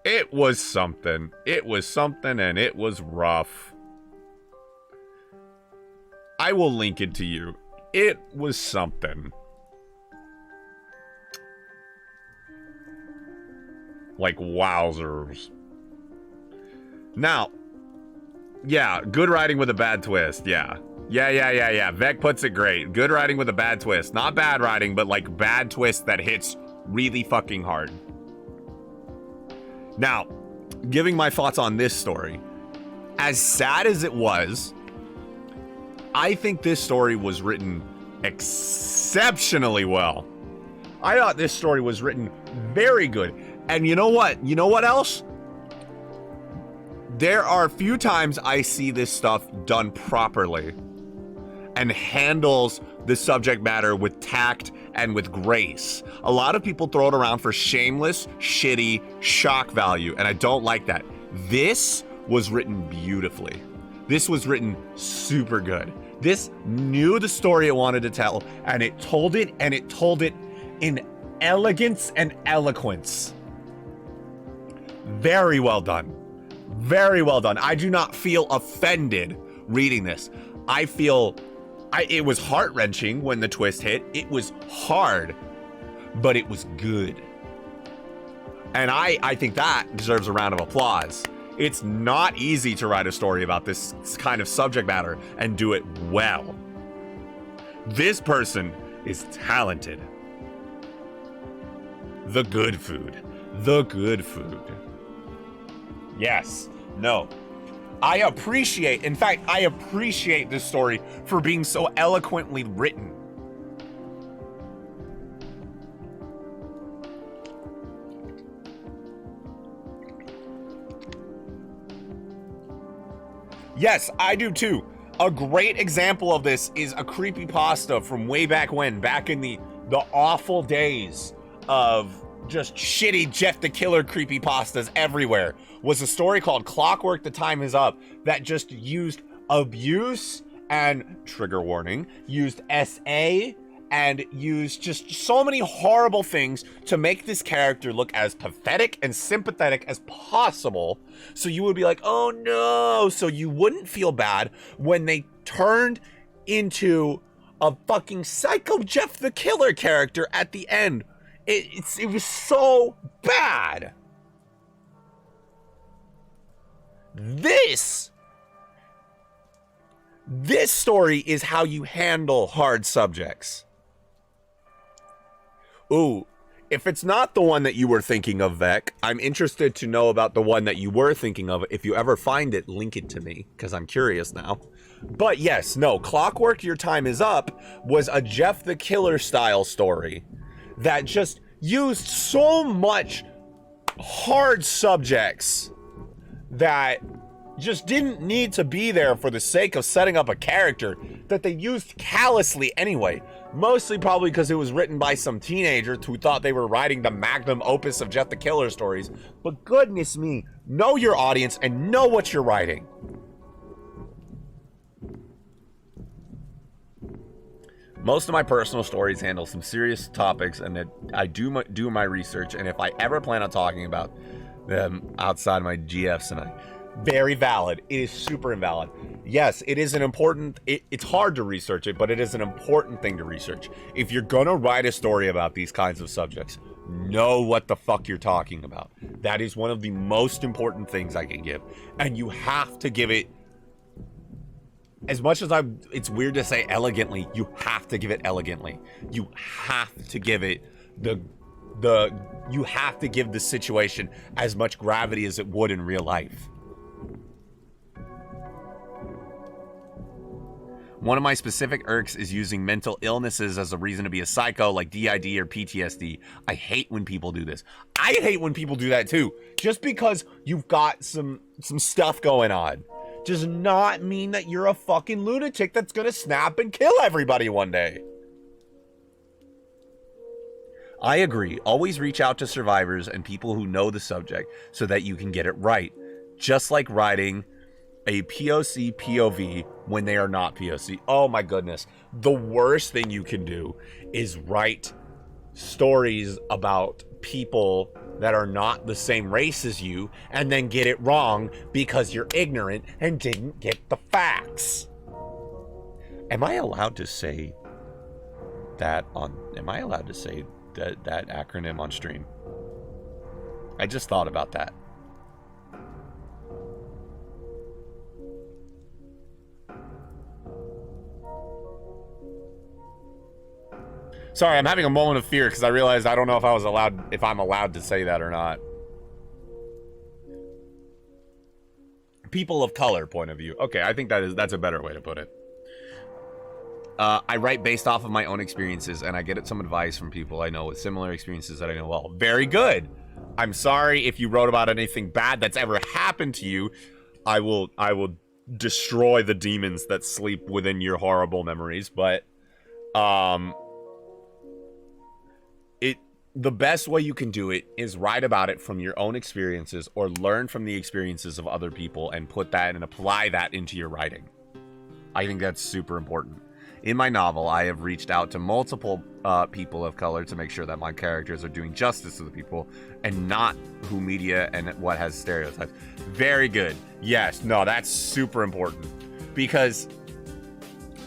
It was something. It was something, and it was rough. I will link it to you. It was something. Like wowzers. Now, yeah, good writing with a bad twist, yeah. Yeah. Vec puts it great. Good writing with a bad twist. Not bad writing, but like bad twist that hits really fucking hard. Now, giving my thoughts on this story. As sad as it was, I think this story was written exceptionally well. I thought this story was written very good. And you know what? You know what else? There are a few times I see this stuff done properly and handles the subject matter with tact and with grace. A lot of people throw it around for shameless, shitty shock value, and I don't like that. This was written beautifully. This was written super good. This knew the story it wanted to tell, and it told it in elegance and eloquence. Very well done. Very well done. I do not feel offended reading this. I feel it was heart-wrenching when the twist hit. It was hard, but it was good. And I think that deserves a round of applause. It's not easy to write a story about this kind of subject matter and do it well. This person is talented. The good food. The good food. Yes. No. I appreciate this story for being so eloquently written. Yes, I do too. A great example of this is a creepypasta from way back when, back in the awful days of just shitty Jeff the Killer creepypastas everywhere, was a story called Clockwork, The Time Is Up, that just used abuse and, trigger warning, used SA and used just so many horrible things to make this character look as pathetic and sympathetic as possible. So you would be like, oh no. So you wouldn't feel bad when they turned into a fucking psycho Jeff the Killer character at the end. It was so bad. This story is how you handle hard subjects. Ooh, if it's not the one that you were thinking of, Vec, I'm interested to know about the one that you were thinking of. If you ever find it, link it to me, because I'm curious now. But yes, no, Clockwork, Your Time Is Up was a Jeff the Killer style story that just used so much hard subjects that just didn't need to be there for the sake of setting up a character that they used callously anyway. Mostly probably because it was written by some teenager who thought they were writing the magnum opus of Jeff the Killer stories. But goodness me, know your audience and know what you're writing. Most of my personal stories handle some serious topics, and that I do my research, and if I ever plan on talking about them outside my GFs and I, very valid. It is super invalid. Yes, it is an important, it's hard to research it, but it is an important thing to research. If you're gonna write a story about these kinds of subjects, know what the fuck you're talking about. That is one of the most important things I can give. And you have to give it, as much as it's weird to say elegantly, you have to give it elegantly. You have to give it you have to give the situation as much gravity as it would in real life. One of my specific irks is using mental illnesses as a reason to be a psycho, like DID or PTSD. I hate when people do this. I hate when people do that too. Just because you've got some stuff going on does not mean that you're a fucking lunatic that's gonna snap and kill everybody one day. I agree. Always reach out to survivors and people who know the subject so that you can get it right. Just like writing a POC POV when they are not POC. Oh my goodness. The worst thing you can do is write stories about people that are not the same race as you and then get it wrong because you're ignorant and didn't get the facts. Am I allowed to say that acronym on stream? I just thought about that. Sorry, I'm having a moment of fear because I realized I don't know if I'm allowed to say that or not. People of color point of view. Okay, I think that's a better way to put it. I write based off of my own experiences, and I get some advice from people I know with similar experiences that I know well. Very good. I'm sorry if you wrote about anything bad that's ever happened to you. I will destroy the demons that sleep within your horrible memories, but the best way you can do it is write about it from your own experiences or learn from the experiences of other people and put that and apply that into your writing. I think that's super important. In my novel, I have reached out to multiple people of color to make sure that my characters are doing justice to the people and not who media and what has stereotypes. Very good. Yes, no, that's super important because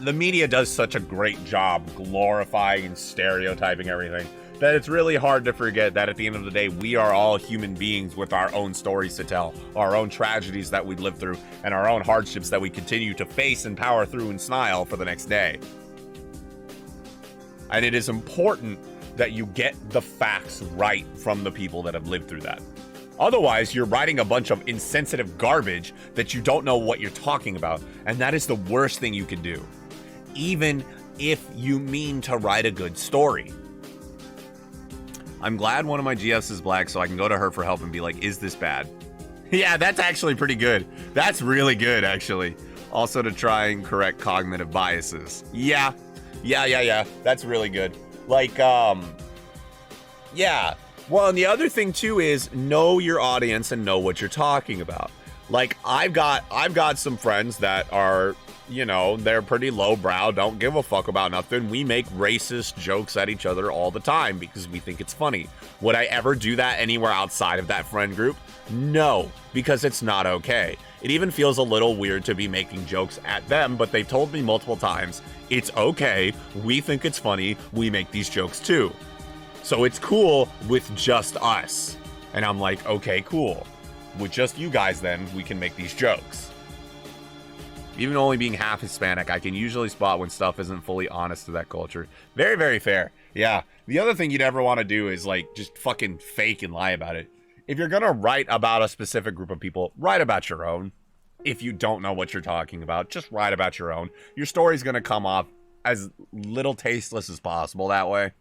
the media does such a great job glorifying and stereotyping everything that it's really hard to forget that at the end of the day, we are all human beings with our own stories to tell, our own tragedies that we live through, and our own hardships that we continue to face and power through and smile for the next day. And it is important that you get the facts right from the people that have lived through that. Otherwise, you're writing a bunch of insensitive garbage that you don't know what you're talking about, and that is the worst thing you can do, even if you mean to write a good story. I'm glad one of my GFs is black so I can go to her for help and be like, is this bad? Yeah, that's actually pretty good. That's really good, actually. Also to try and correct cognitive biases. Yeah. That's really good. Like, yeah. Well, and the other thing too is know your audience and know what you're talking about. Like, I've got some friends that are, you know, they're pretty lowbrow, don't give a fuck about nothing. We make racist jokes at each other all the time because we think it's funny. Would I ever do that anywhere outside of that friend group? No, because it's not okay. It even feels a little weird to be making jokes at them, but they've told me multiple times, it's okay, we think it's funny, we make these jokes too. So it's cool with just us. And I'm like, okay, cool. With just you guys then, we can make these jokes. Even only being half Hispanic, I can usually spot when stuff isn't fully honest to that culture. Very, very fair. Yeah. The other thing you'd ever want to do is like just fucking fake and lie about it. If you're gonna write about a specific group of people, write about your own. If you don't know what you're talking about, just write about your own. Your story's gonna come off as little tasteless as possible that way.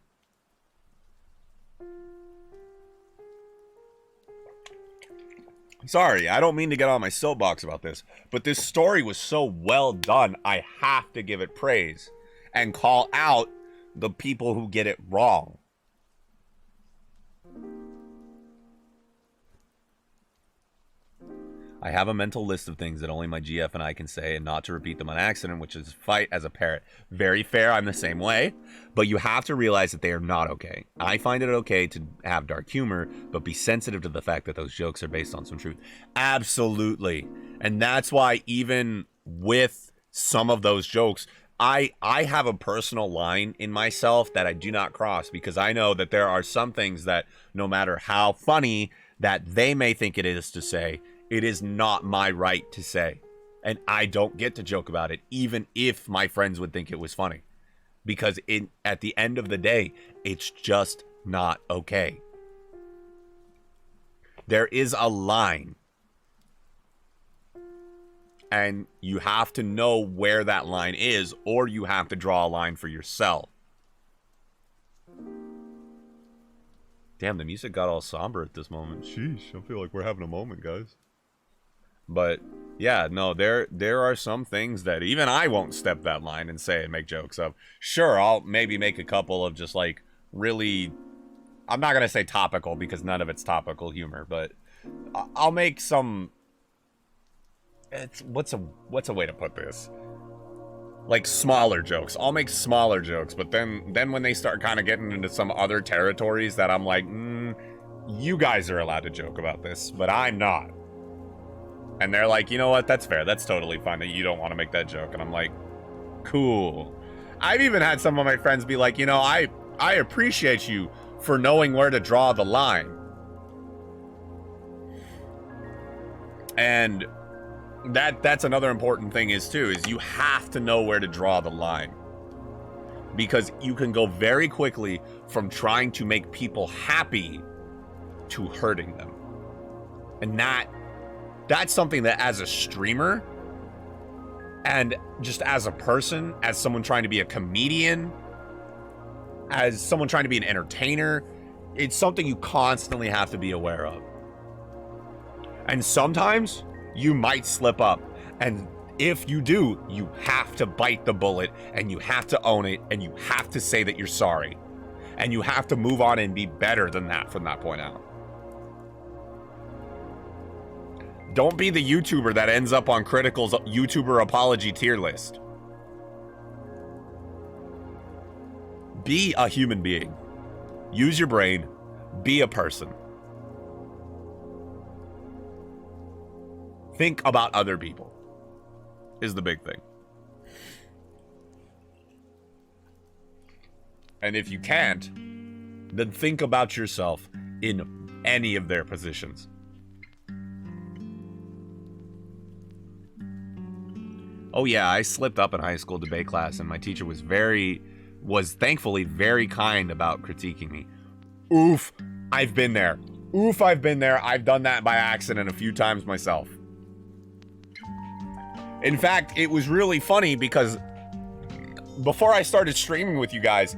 Sorry, I don't mean to get on my soapbox about this, but this story was so well done, I have to give it praise and call out the people who get it wrong. I have a mental list of things that only my GF and I can say and not to repeat them on accident, which is fight as a parrot. Very fair, I'm the same way. But you have to realize that they are not okay. I find it okay to have dark humor, but be sensitive to the fact that those jokes are based on some truth. Absolutely. And that's why even with some of those jokes, I have a personal line in myself that I do not cross, because I know that there are some things that no matter how funny that they may think it is to say, it is not my right to say. And I don't get to joke about it, even if my friends would think it was funny. Because at the end of the day, it's just not okay. There is a line. And you have to know where that line is, or you have to draw a line for yourself. Damn, the music got all somber at this moment. Sheesh, I feel like we're having a moment, guys. But yeah, no, there are some things that even I won't step that line and say and make jokes of. Sure, I'll maybe make a couple of just like really, I'm not gonna say topical because none of it's topical humor, but I'll make some. What's a way to put this? Like smaller jokes. I'll make smaller jokes, but then when they start kind of getting into some other territories that I'm like, you guys are allowed to joke about this, but I'm not. And they're like, you know what? That's fair. That's totally fine that you don't want to make that joke. And I'm like, cool. I've even had some of my friends be like, you know, I appreciate you for knowing where to draw the line. And that's another important thing is you have to know where to draw the line. Because you can go very quickly from trying to make people happy to hurting them. And that's something that as a streamer and just as a person, as someone trying to be a comedian, as someone trying to be an entertainer, it's something you constantly have to be aware of. And sometimes you might slip up. And if you do, you have to bite the bullet and you have to own it and you have to say that you're sorry. And you have to move on and be better than that from that point out. Don't be the YouTuber that ends up on Critical's YouTuber apology tier list. Be a human being. Use your brain. Be a person. Think about other people is the big thing. And if you can't, then think about yourself in any of their positions. Oh yeah, I slipped up in high school debate class and my teacher was thankfully very kind about critiquing me. Oof, I've been there. Oof, I've been there. I've done that by accident a few times myself. In fact, it was really funny because before I started streaming with you guys,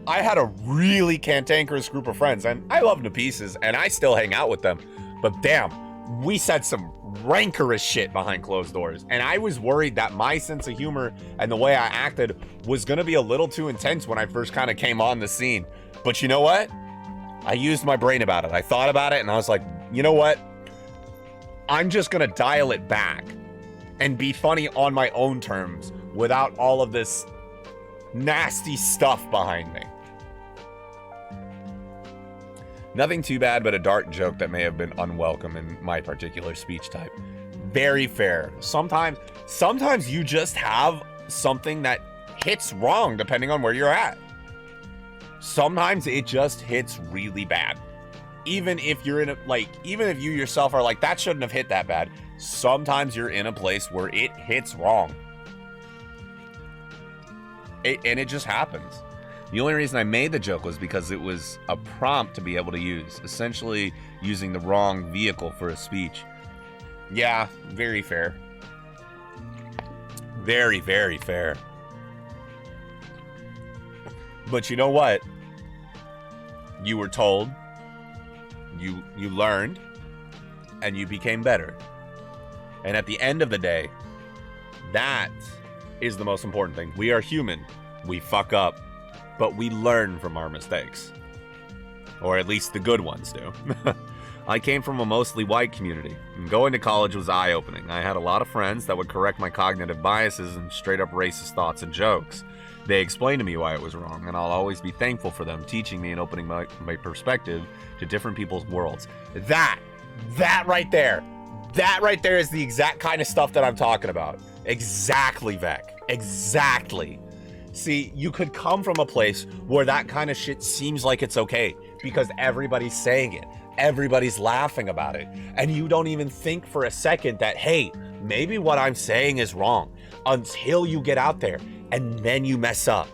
I had a really cantankerous group of friends, and I love them to pieces, and I still hang out with them. But damn, we said some rancorous shit behind closed doors, and I was worried that my sense of humor and the way I acted was gonna be a little too intense when I first kind of came on the scene. But you know what? I used my brain about it. I thought about it, and I was like, you know what? I'm just gonna dial it back and be funny on my own terms without all of this nasty stuff behind me. Nothing too bad, but a dark joke that may have been unwelcome in my particular speech type. Very fair. Sometimes you just have something that hits wrong depending on where you're at. Sometimes it just hits really bad. Even if you're even if you yourself are like, that shouldn't have hit that bad. Sometimes you're in a place where it hits wrong. And it just happens. The only reason I made the joke was because it was a prompt to be able to use, essentially using the wrong vehicle for a speech. Yeah, very fair. Very, very fair. But you know what? You were told, you learned, and you became better. And at the end of the day, that is the most important thing. We are human. We fuck up, but we learn from our mistakes. Or at least the good ones do. I came from a mostly white community, and going to college was eye-opening. I had a lot of friends that would correct my cognitive biases and straight-up racist thoughts and jokes. They explained to me why it was wrong, and I'll always be thankful for them teaching me and opening my perspective to different people's worlds. That right there is the exact kind of stuff that I'm talking about. Exactly, Vec. Exactly. See, you could come from a place where that kind of shit seems like it's okay because everybody's saying it. Everybody's laughing about it. And you don't even think for a second that, hey, maybe what I'm saying is wrong until you get out there and then you mess up.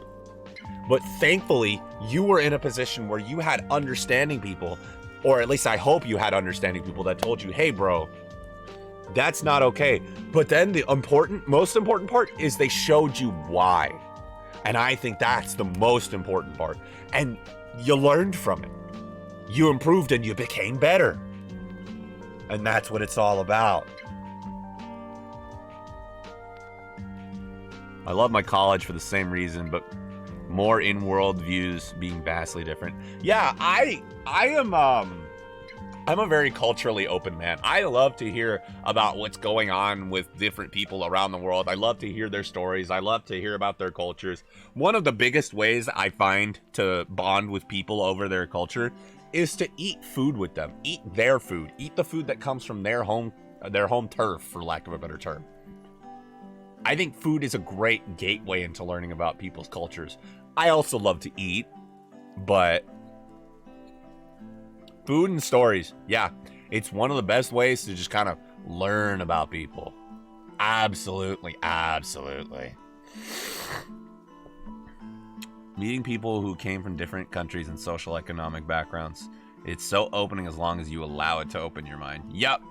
But thankfully, you were in a position where you had understanding people, or at least I hope you had understanding people that told you, hey, bro, that's not okay. But then the most important part is they showed you why. And I think that's the most important part. And you learned from it. You improved and you became better. And that's what it's all about. I love my college for the same reason, but more in-world views being vastly different. Yeah, I'm a very culturally open man. I love to hear about what's going on with different people around the world. I love to hear their stories. I love to hear about their cultures. One of the biggest ways I find to bond with people over their culture is to eat food with them. Eat their food. Eat the food that comes from their home turf, for lack of a better term. I think food is a great gateway into learning about people's cultures. I also love to eat, but food and stories, yeah, it's one of the best ways to just kind of learn about people. Absolutely, absolutely. Meeting people who came from different countries and social economic backgrounds, it's so opening as long as you allow it to open your mind. Yep,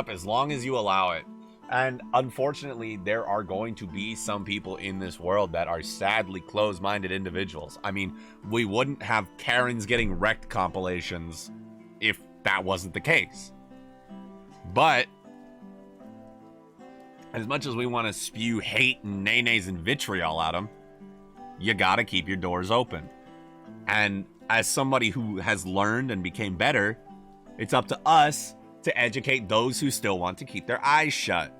as long as you allow it. And unfortunately, there are going to be some people in this world that are sadly closed-minded individuals. I mean, we wouldn't have Karens getting wrecked compilations if that wasn't the case. But as much as we want to spew hate and nays and vitriol at them, you gotta keep your doors open. And as somebody who has learned and became better, it's up to us to educate those who still want to keep their eyes shut.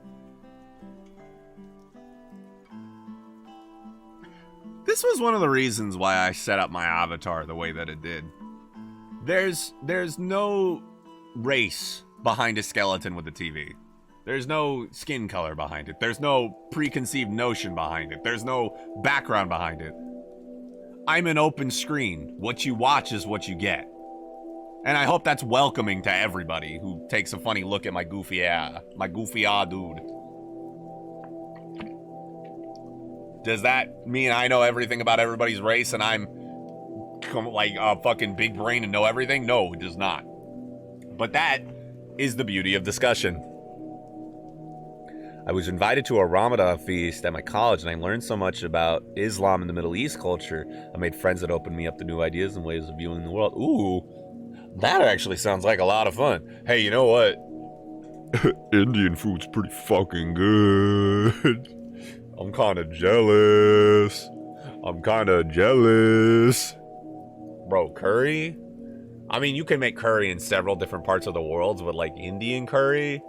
This was one of the reasons why I set up my avatar the way that it did. There's no race behind a skeleton with a TV. There's no skin color behind it. There's no preconceived notion behind it. There's no background behind it. I'm an open screen. What you watch is what you get. And I hope that's welcoming to everybody who takes a funny look at my goofy dude. Does that mean I know everything about everybody's race and I'm like a fucking big brain and know everything? No, it does not. But that is the beauty of discussion. I was invited to a Ramadan feast at my college, and I learned so much about Islam and the Middle East culture. I made friends that opened me up to new ideas and ways of viewing the world. Ooh, that actually sounds like a lot of fun. Hey, you know what? Indian food's pretty fucking good. I'm kind of jealous. Bro, curry? I mean, you can make curry in several different parts of the world, but like Indian curry?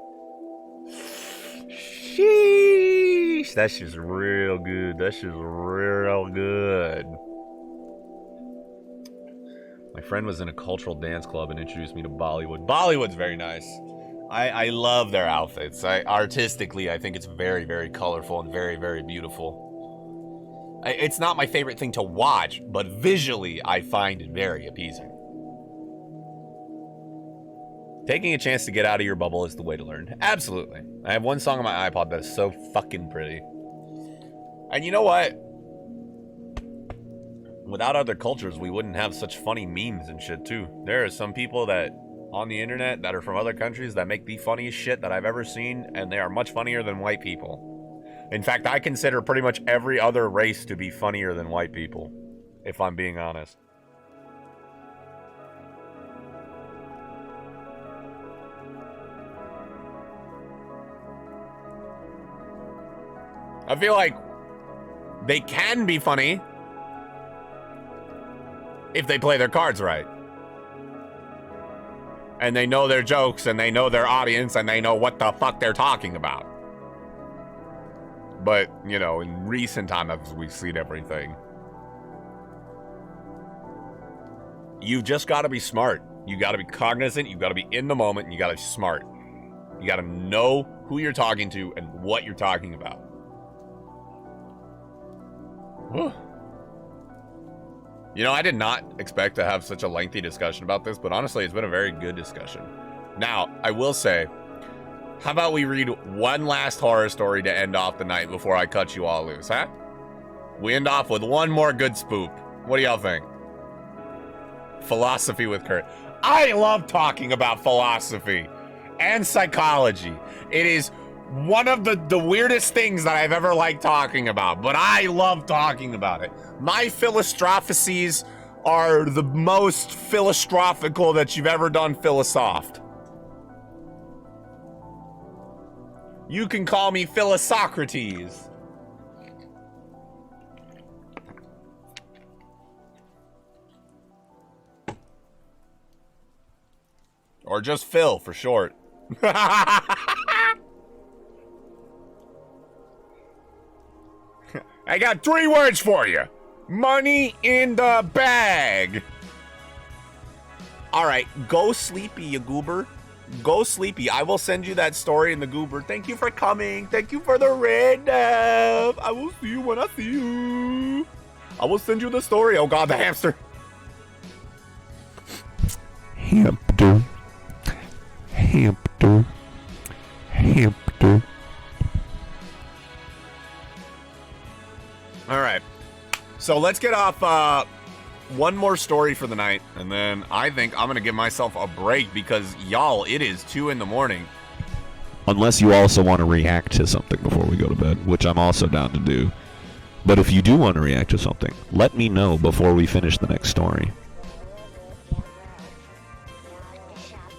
Sheesh, that shit's real good. My friend was in a cultural dance club and introduced me to Bollywood. Bollywood's very nice. I love their outfits. Artistically, I think it's very, very colorful and very, very beautiful. It's not my favorite thing to watch, but visually, I find it very appeasing. Taking a chance to get out of your bubble is the way to learn. Absolutely. I have one song on my iPod that is so fucking pretty. And you know what? Without other cultures, we wouldn't have such funny memes and shit, too. There are some people that on the internet that are from other countries that make the funniest shit that I've ever seen, and they are much funnier than white people. In fact, I consider pretty much every other race to be funnier than white people, if I'm being honest. I feel like they can be funny if they play their cards right. And they know their jokes, and they know their audience, and they know what the fuck they're talking about. But, you know, in recent times, we've seen everything. You've just got to be smart. You got to be cognizant. You got to be in the moment. And you got to be smart. You got to know who you're talking to and what you're talking about. Whew. You know, I did not expect to have such a lengthy discussion about this, but honestly, it's been a very good discussion. Now, I will say, how about we read one last horror story to end off the night before I cut you all loose, huh? We end off with one more good spoop. What do y'all think? Philosophy with Kurt. I love talking about philosophy and psychology. It is one of the weirdest things that I've ever liked talking about, but I love talking about it. My philostrophies are the most philosophical that you've ever done philosophed. You can call me Philosocrates. Or just Phil for short. I got 3 words for you. Money in the bag. All right, go sleepy, you goober. Go sleepy. I will send you that story in the goober. Thank you for coming. Thank you for the red dev. I will see you when I see you. I will send you the story. Oh God, the hamster. Hamster. Hamster. Hamster. All right. So let's get off one more story for the night, and then I think I'm going to give myself a break because, y'all, it is 2 in the morning. Unless you also want to react to something before we go to bed, which I'm also down to do. But if you do want to react to something, let me know before we finish the next story.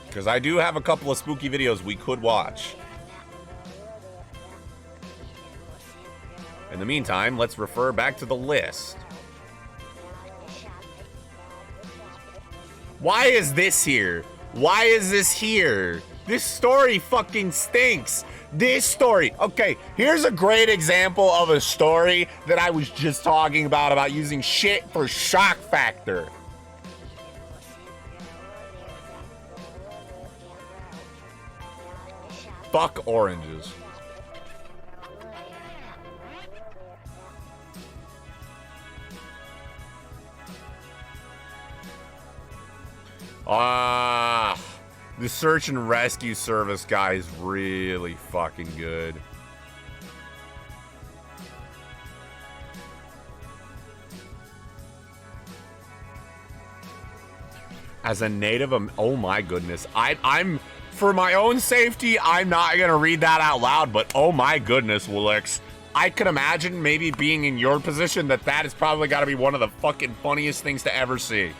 Because I do have a couple of spooky videos we could watch. In the meantime, let's refer back to the list. Why is this here? Why is this here? This story fucking stinks. This story. Okay, here's a great example of a story that I was just talking about using shit for shock factor. Fuck oranges. The search and rescue service guy is really fucking good. As a native, oh my goodness. I'm, for my own safety, I'm not gonna read that out loud, but oh my goodness, Willix. I could imagine maybe being in your position that is probably gotta be one of the fucking funniest things to ever see.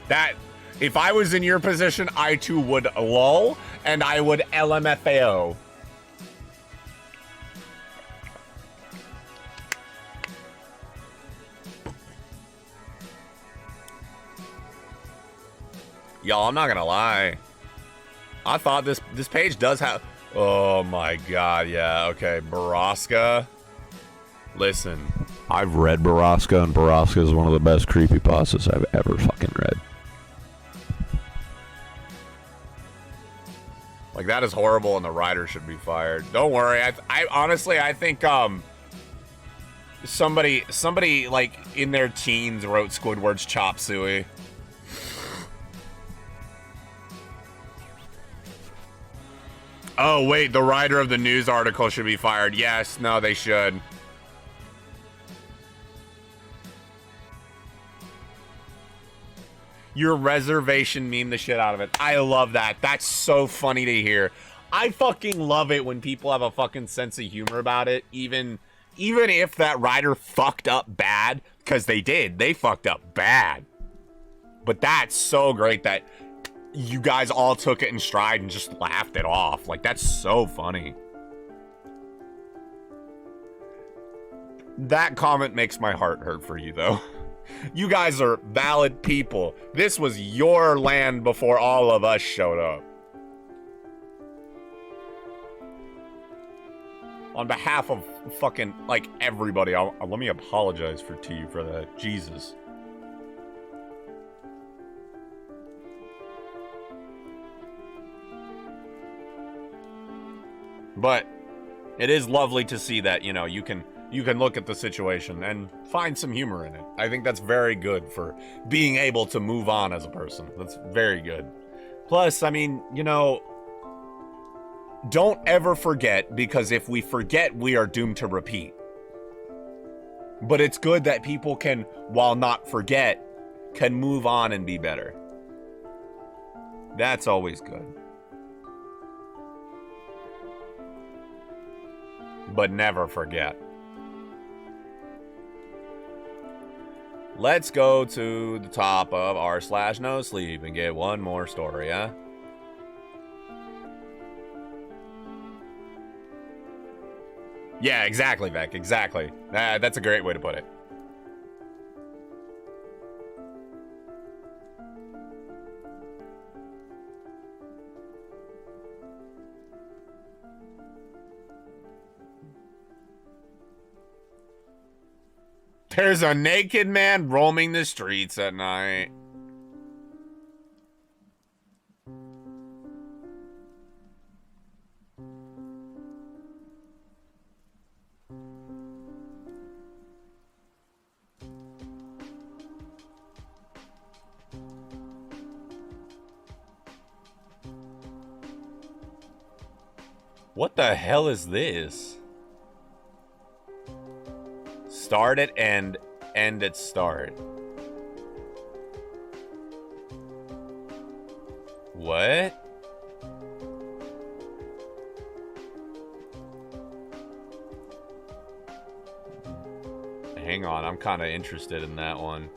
That, if I was in your position, I too would lol, and I would LMFAO. Y'all, I'm not gonna lie. I thought this page does have... Oh my god, yeah, okay, Baraska. Listen. I've read Baraska, and Baraska is one of the best creepypastas I've ever fucking read. Like, that is horrible, and the writer should be fired. Don't worry. I honestly, I think somebody like in their teens wrote Squidward's chop suey. Oh wait, the writer of the news article should be fired. Yes, no, they should. Your reservation meme the shit out of it. I love that. That's so funny to hear. I fucking love it when people have a fucking sense of humor about it, even if that writer fucked up bad, because they did. They fucked up bad. But that's so great that you guys all took it in stride and just laughed it off. Like, that's so funny. That comment makes my heart hurt for you, though. You guys are valid people. This was your land before all of us showed up. On behalf of fucking, like, everybody, let me apologize to you for that. Jesus. But it is lovely to see that, you know, you can look at the situation and find some humor in it. I think that's very good for being able to move on as a person. That's very good. Plus, I mean, you know, don't ever forget, because if we forget, we are doomed to repeat. But it's good that people can, while not forget, can move on and be better. That's always good. But never forget. Let's go to the top of r/no sleep and get one more story, huh? Yeah, exactly, Beck, exactly. That's a great way to put it. There's a naked man roaming the streets at night. What the hell is this? Start at end at start. What? Hang on, I'm kind of interested in that one.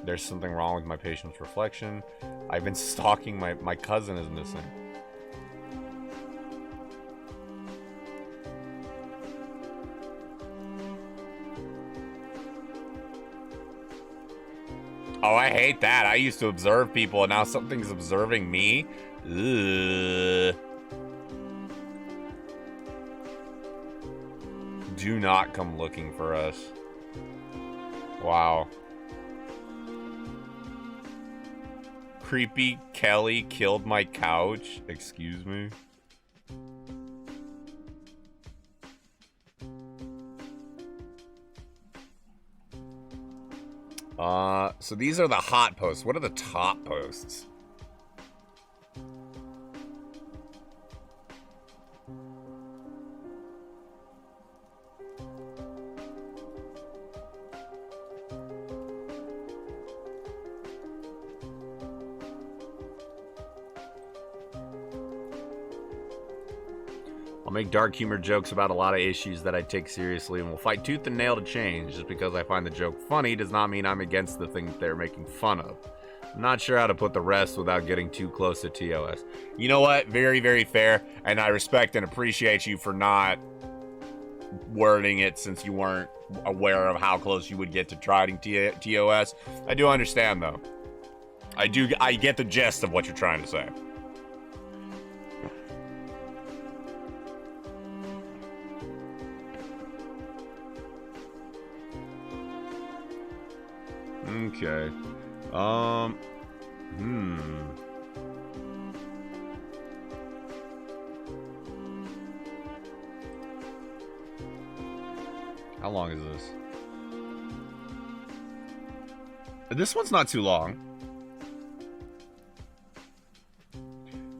There's something wrong with my patient's reflection. I've been stalking my cousin is missing. Oh, I hate that. I used to observe people and now something's observing me. Ugh. Do not come looking for us. Wow. Creepy Kelly killed my couch. Excuse me. So these are the hot posts. What are the top posts? I'll make dark humor jokes about a lot of issues that I take seriously and will fight tooth and nail to change. Just because I find the joke funny does not mean I'm against the thing that they're making fun of. I'm not sure how to put the rest without getting too close to TOS. You know what? Very, very fair. And I respect and appreciate you for not wording it since you weren't aware of how close you would get to trying TOS. I do understand, though. I get the gist of what you're trying to say. Okay. How long is this? This one's not too long.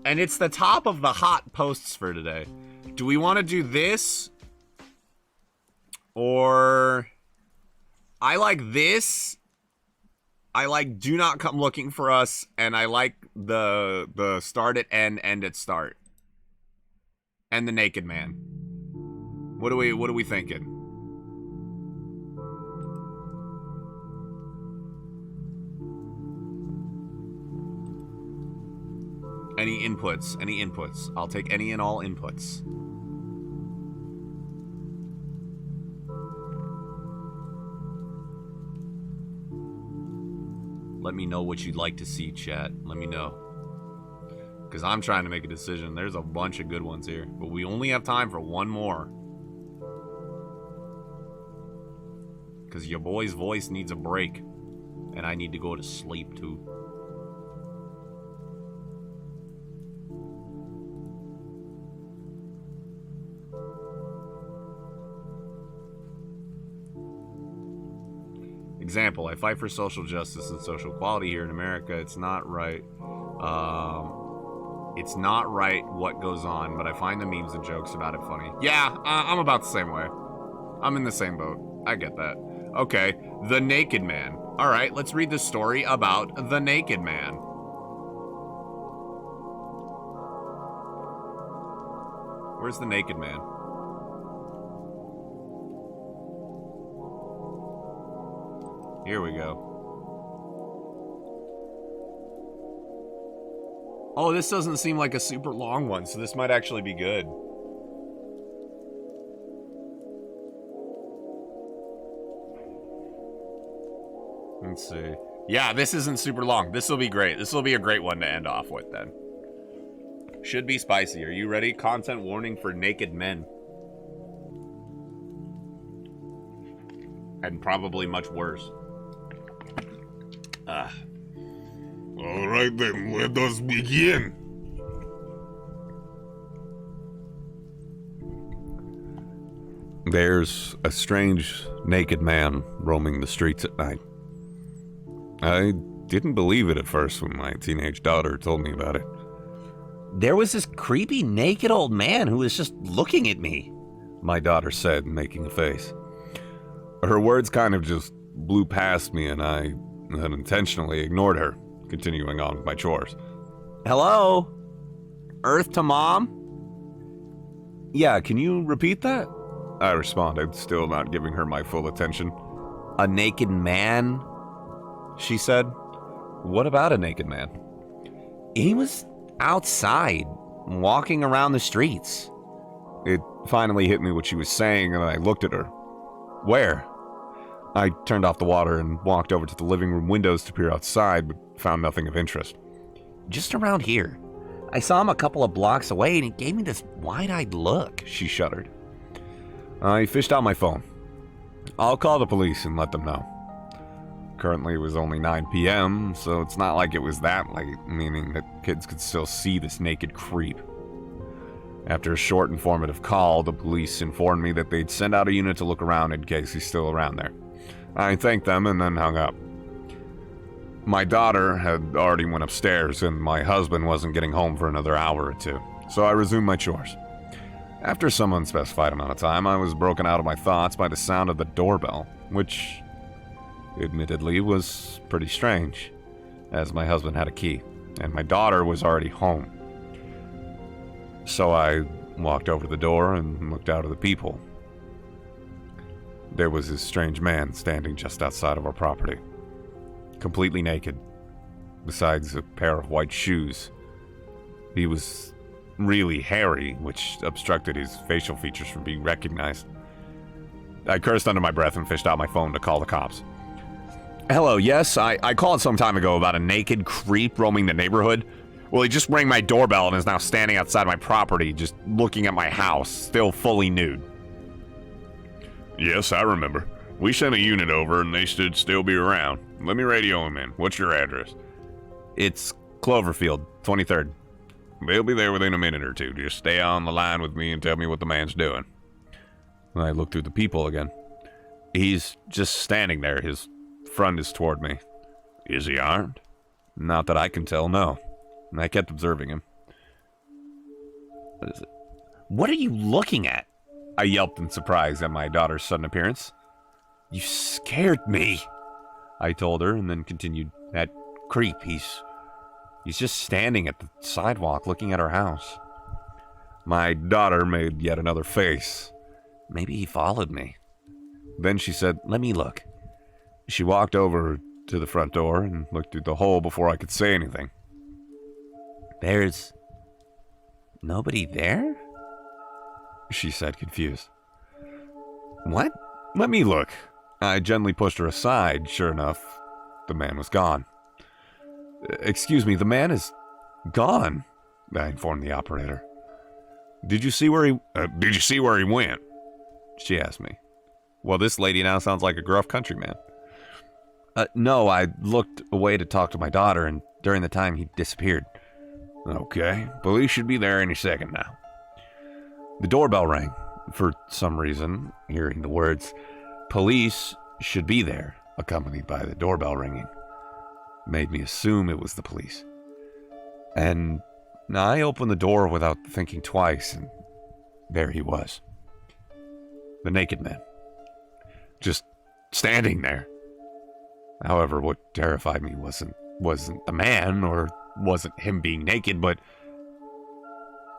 And it's the top of the hot posts for today. Do we want to do this? Or... I like this. I like do not come looking for us, and I like the start at end at start. and the naked man. What are we thinking? Any inputs? Any inputs? I'll take any and all inputs. Let me know what you'd like to see, chat. Let me know. Because I'm trying to make a decision. There's a bunch of good ones here. But we only have time for one more. Because your boy's voice needs a break. And I need to go to sleep, too. Example, I fight for social justice and social equality here in America. It's not right. It's not right what goes on, but I find the memes and jokes about it funny. Yeah, I'm about the same way. I'm in the same boat. I get that. Okay, the naked man. All right, let's read the story about the naked man. Where's the naked man? Here we go. Oh, this doesn't seem like a super long one, so this might actually be good. Let's see. Yeah, this isn't super long. This will be great. This will be a great one to end off with, then. Should be spicy. Are you ready? Content warning for naked men. And probably much worse. All right then, let us begin. There's a strange naked man roaming the streets at night. I didn't believe it at first when my teenage daughter told me about it. There was this creepy naked old man who was just looking at me. My daughter said, making a face. Her words kind of just blew past me, and I unintentionally ignored her, continuing on with my chores. Hello? Earth to Mom? Yeah, can you repeat that? I responded, still not giving her my full attention. A naked man? She said, what about a naked man? He was outside, walking around the streets. It finally hit me what she was saying, and I looked at her. Where? I turned off the water and walked over to the living room windows to peer outside, but found nothing of interest. Just around here. I saw him a couple of blocks away, and he gave me this wide-eyed look. She shuddered. I fished out my phone. I'll call the police and let them know. Currently, it was only 9 p.m., so it's not like it was that late, meaning that kids could still see this naked creep. After a short, informative call, the police informed me that they'd send out a unit to look around in case he's still around there. I thanked them and then hung up. My daughter had already went upstairs, and my husband wasn't getting home for another hour or two, so I resumed my chores. After some unspecified amount of time, I was broken out of my thoughts by the sound of the doorbell, which, admittedly, was pretty strange, as my husband had a key, and my daughter was already home. So I walked over to the door and looked out at the people. There was this strange man standing just outside of our property, completely naked, besides a pair of white shoes. He was really hairy, which obstructed his facial features from being recognized. I cursed under my breath and fished out my phone to call the cops. Hello, yes, I called some time ago about a naked creep roaming the neighborhood. Well, he just rang my doorbell and is now standing outside my property, just looking at my house, still fully nude. Yes, I remember. We sent a unit over and they should still be around. Let me radio him in. What's your address? It's Cloverfield, 23rd. They'll be there within a minute or two. Just stay on the line with me and tell me what the man's doing. I looked through the people again. He's just standing there. His front is toward me. Is he armed? Not that I can tell, no. I kept observing him. What is it? What are you looking at? I yelped in surprise at my daughter's sudden appearance. You scared me, I told her, and then continued. That creep, he's just standing at the sidewalk looking at our house. My daughter made yet another face. Maybe he followed me. Then she said, Let me look. she walked over to the front door and looked through the hole before I could say anything. There's nobody there? She said, confused. What? Let me look. I gently pushed her aside. Sure enough, the man was gone. Excuse me, the man is gone, I informed the operator. Did you see where he went? She asked me. Well, this lady now sounds like a gruff countryman. No, I looked away to talk to my daughter, and during the time he disappeared. Okay, police should be there any second now. The doorbell rang. For some reason, hearing the words, police should be there, accompanied by the doorbell ringing, made me assume it was the police. And I opened the door without thinking twice, and there he was. The naked man. Just standing there. However, what terrified me wasn't the man, or wasn't him being naked, but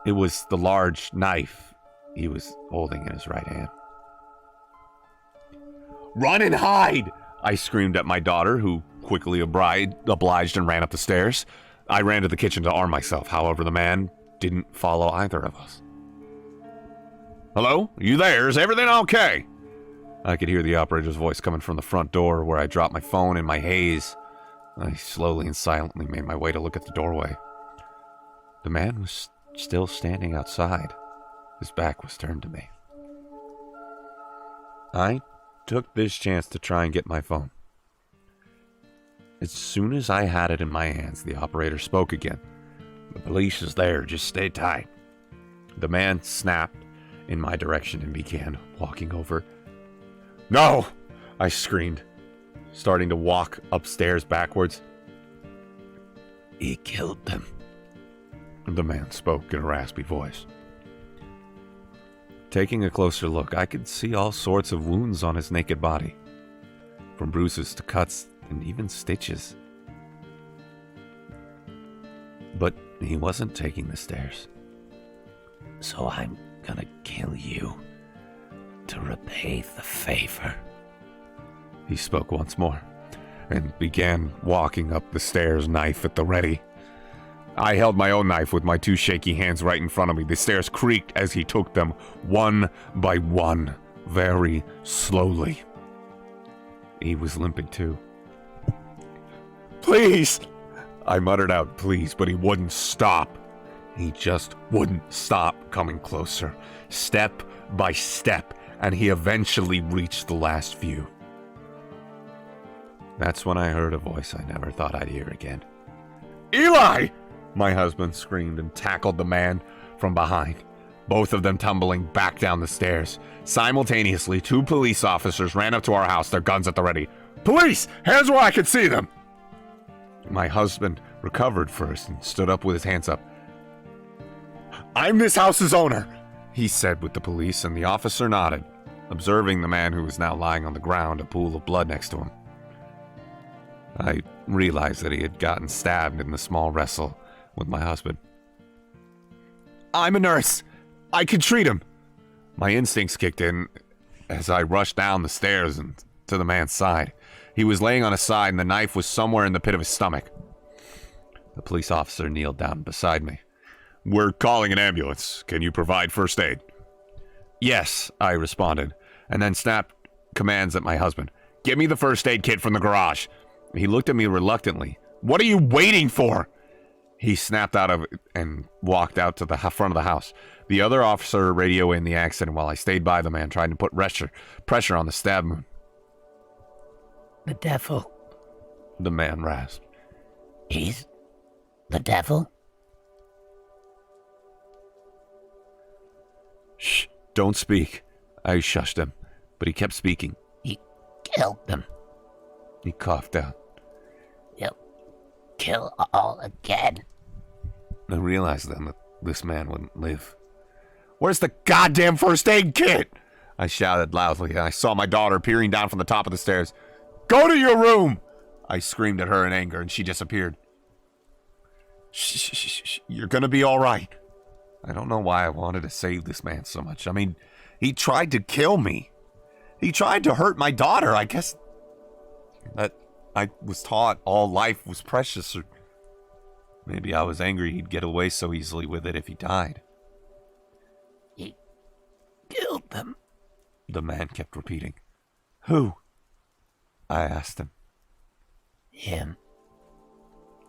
it was the large knife he was holding in his right hand. Run and hide! I screamed at my daughter, who quickly obliged and ran up the stairs. I ran to the kitchen to arm myself. However, the man didn't follow either of us. Hello? You there? Is everything okay? I could hear the operator's voice coming from the front door, where I dropped my phone in my haze. I slowly and silently made my way to look at the doorway. The man was still standing outside. His back was turned to me. I took this chance to try and get my phone. As soon as I had it in my hands, the operator spoke again. The police is there, just stay tight. The man snapped in my direction and began walking over. No! I screamed, starting to walk upstairs backwards. He killed them. The man spoke in a raspy voice. Taking a closer look, I could see all sorts of wounds on his naked body, from bruises to cuts and even stitches. But he wasn't taking the stairs. So I'm gonna kill you to repay the favor. He spoke once more and began walking up the stairs, knife at the ready. I held my own knife with my two shaky hands right in front of me. The stairs creaked as he took them one by one, very slowly. He was limping too. Please! I muttered out, please, but he wouldn't stop. He just wouldn't stop coming closer, step by step, and he eventually reached the last few. That's when I heard a voice I never thought I'd hear again. Eli! My husband screamed and tackled the man from behind, both of them tumbling back down the stairs. Simultaneously, two police officers ran up to our house, their guns at the ready. Police! Hands where I could see them! My husband recovered first and stood up with his hands up. I'm this house's owner, he said with the police, and the officer nodded, observing the man who was now lying on the ground, a pool of blood next to him. I realized that he had gotten stabbed in the small wrestle with my husband. I'm a nurse. I can treat him. My instincts kicked in as I rushed down the stairs and to the man's side. He was laying on his side and the knife was somewhere in the pit of his stomach. The police officer kneeled down beside me. We're calling an ambulance. Can you provide first aid? Yes, I responded, and then snapped commands at my husband. Get me the first aid kit from the garage. He looked at me reluctantly. What are you waiting for? He snapped out of it and walked out to the front of the house. The other officer radioed in the accident while I stayed by the man, trying to put pressure on the stab wound. The devil. The man rasped. He's the devil? Shh, don't speak. I shushed him, but he kept speaking. He killed them. He coughed out. He'll kill all again. I realized then that this man wouldn't live. Where's the goddamn first aid kit? I shouted loudly, and I saw my daughter peering down from the top of the stairs. Go to your room! I screamed at her in anger, and she disappeared. Shh, you're gonna be all right. I don't know why I wanted to save this man so much. I mean, he tried to kill me. He tried to hurt my daughter. I guess that I was taught all life was precious. Or maybe I was angry he'd get away so easily with it if he died. He killed them. The man kept repeating. Who? I asked him. Him.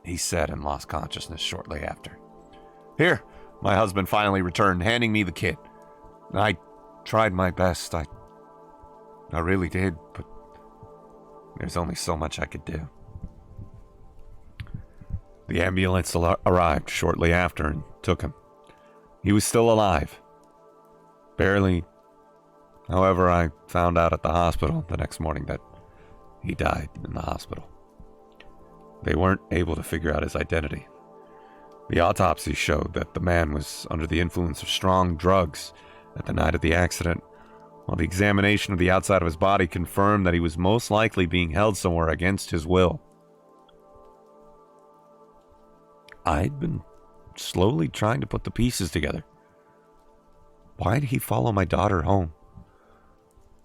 He said and lost consciousness shortly after. Here, my husband finally returned, handing me the kit. I tried my best. I really did, but there's only so much I could do. The ambulance arrived shortly after and took him. He was still alive. Barely. However, I found out at the hospital the next morning that he died in the hospital. They weren't able to figure out his identity. The autopsy showed that the man was under the influence of strong drugs at the night of the accident, while the examination of the outside of his body confirmed that he was most likely being held somewhere against his will. I'd been slowly trying to put the pieces together. Why did he follow my daughter home?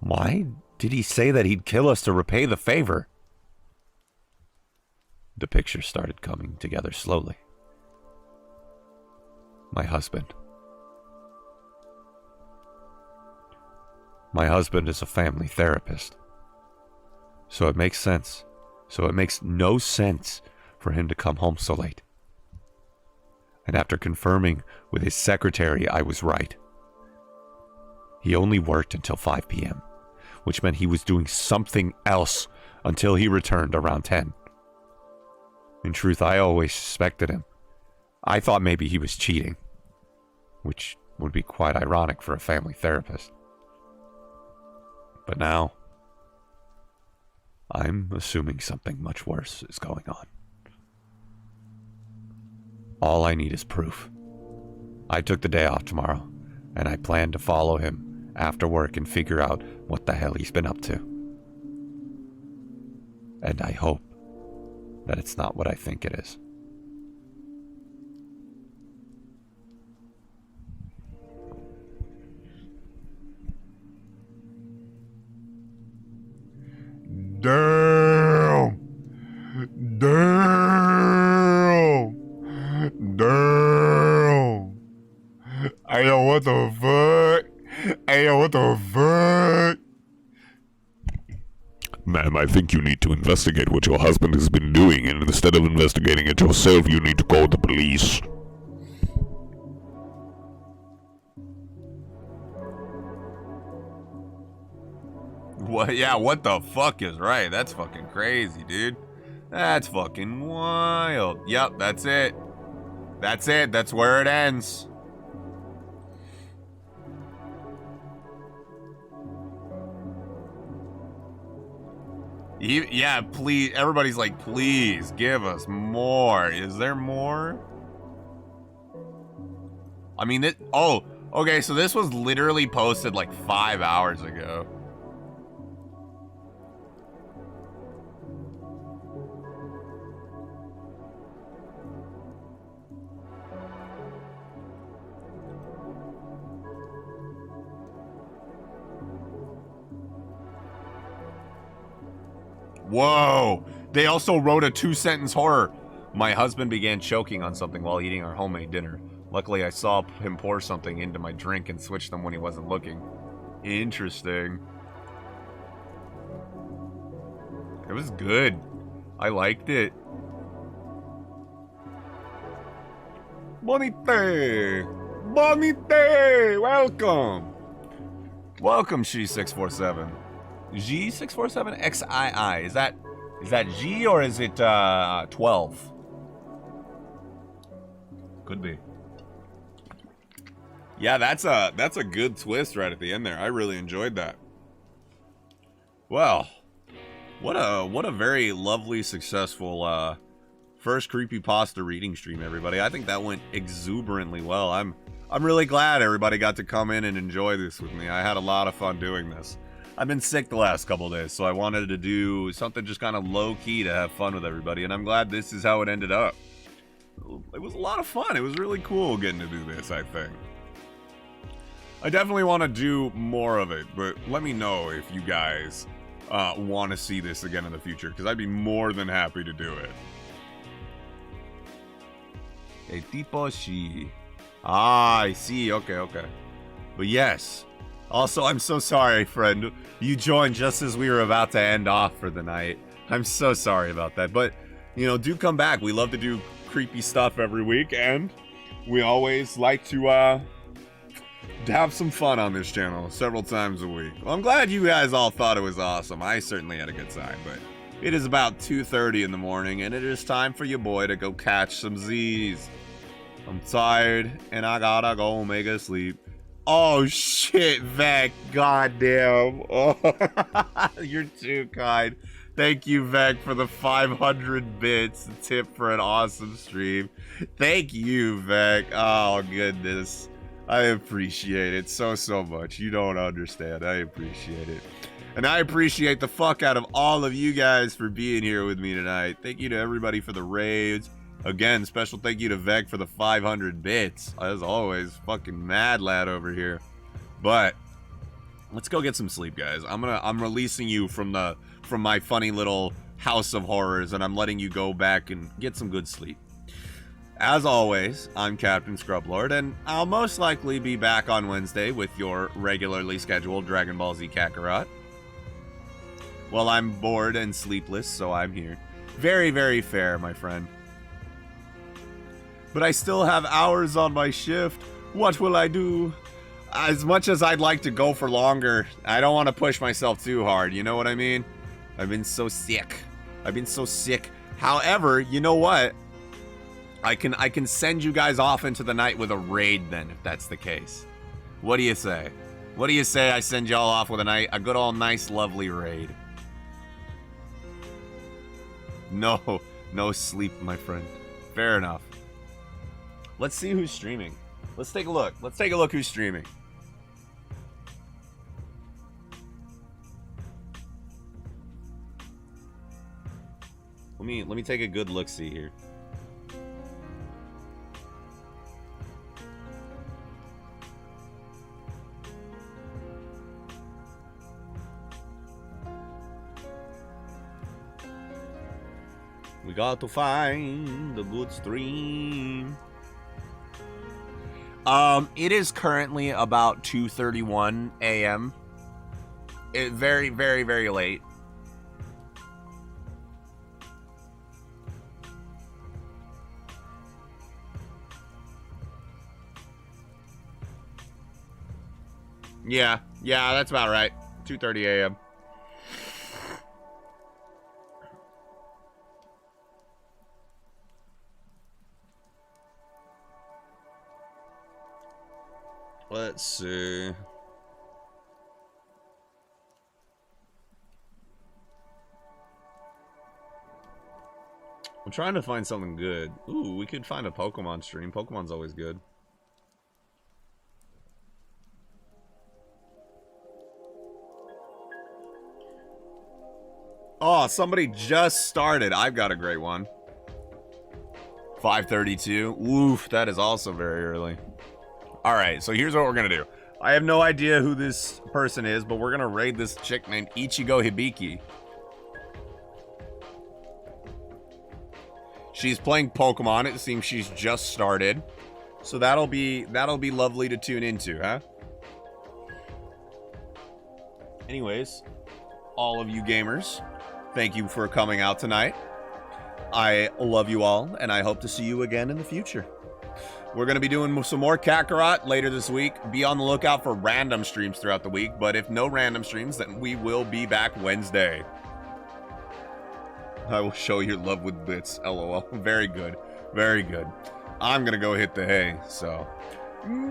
Why did he say that he'd kill us to repay the favor? The picture started coming together slowly. My husband. My husband is a family therapist. So it makes sense. So it makes no sense for him to come home so late. And after confirming with his secretary, I was right. He only worked until 5 p.m., which meant he was doing something else until he returned around 10. In truth, I always suspected him. I thought maybe he was cheating, which would be quite ironic for a family therapist. But now, I'm assuming something much worse is going on. All I need is proof. I took the day off tomorrow, and I plan to follow him after work and figure out what the hell he's been up to. And I hope that it's not what I think it is. Damn! Ayo, what the fuck? Ayo, what the fuck? Ma'am, I think you need to investigate what your husband has been doing, and instead of investigating it yourself, you need to call the police. What? Yeah, what the fuck is right? That's fucking crazy, dude. That's fucking wild. Yep, that's it. That's it. That's where it ends. Yeah, please. Everybody's like, please give us more. Is there more? I mean, oh, okay. So this was literally posted like 5 hours ago. Whoa! They also wrote a 2-sentence horror. My husband began choking on something while eating our homemade dinner. Luckily, I saw him pour something into my drink and switch them when he wasn't looking. Interesting. It was good. I liked it. Bonite! Bonite! Welcome! Welcome, G647. G647XII. Is that G or is it 12? Could be. Yeah, that's a good twist right at the end there. I really enjoyed that. Well, what a very lovely, successful first creepypasta reading stream, everybody. I think that went exuberantly well. I'm really glad everybody got to come in and enjoy this with me. I had a lot of fun doing this. I've been sick the last couple days, so I wanted to do something just kind of low-key to have fun with everybody, and I'm glad this is how it ended up. it was a lot of fun. It was really cool getting to do this, I think. I definitely want to do more of it, but let me know if you guys want to see this again in the future, because I'd be more than happy to do it. Hey, tipo she. Ah, I see. Okay. But yes. Also, I'm so sorry, friend. You joined just as we were about to end off for the night. I'm so sorry about that. But, you know, do come back. We love to do creepy stuff every week, and we always like to have some fun on this channel several times a week. Well, I'm glad you guys all thought it was awesome. I certainly had a good time, but it is about 2:30 in the morning, and it is time for your boy to go catch some Z's. I'm tired, and I gotta go make a sleep. Oh shit, Vec, goddamn. Oh, you're too kind. Thank you, Vec, for the 500 bits tip for an awesome stream. Thank you, Vec. Oh, goodness. I appreciate it so much. You don't understand. I appreciate it. And I appreciate the fuck out of all of you guys for being here with me tonight. Thank you to everybody for the raids. Again, special thank you to Vec for the 500 bits. As always, fucking mad lad over here. But let's go get some sleep, guys. I'm releasing you from my funny little house of horrors, and I'm letting you go back and get some good sleep. As always, I'm Captain Scrublord, and I'll most likely be back on Wednesday with your regularly scheduled Dragon Ball Z Kakarot. Well, I'm bored and sleepless, so I'm here. Very, very fair, my friend. But I still have hours on my shift. What will I do? As much as I'd like to go for longer, I don't want to push myself too hard, you know what I mean? I've been so sick. However, you know what? I can send you guys off into the night with a raid then, if that's the case. What do you say? What do you say I send y'all off with a good old nice lovely raid? No sleep, my friend. Fair enough. Let's see who's streaming. Let's take a look. Let's take a look who's streaming. Let me take a good look-see here. We got to find the good stream. It is currently about 2:31 a.m. Very, very, very late. Yeah, that's about right. 2:30 a.m. Let's see. I'm trying to find something good. Ooh, we could find a Pokemon stream. Pokemon's always good. Oh, somebody just started. I've got a great one. 5:32. Oof, that is also very early. Alright, so here's what we're gonna do. I have no idea who this person is, but we're gonna raid this chick named Ichigo Hibiki. She's playing Pokemon. It seems she's just started. So that'll be lovely to tune into, huh? Anyways, all of you gamers, thank you for coming out tonight. I love you all, and I hope to see you again in the future. We're going to be doing some more Kakarot later this week. Be on the lookout for random streams throughout the week, but if no random streams, then we will be back Wednesday. I will show your love with bits, lol. Very good. Very good. I'm going to go hit the hay, so...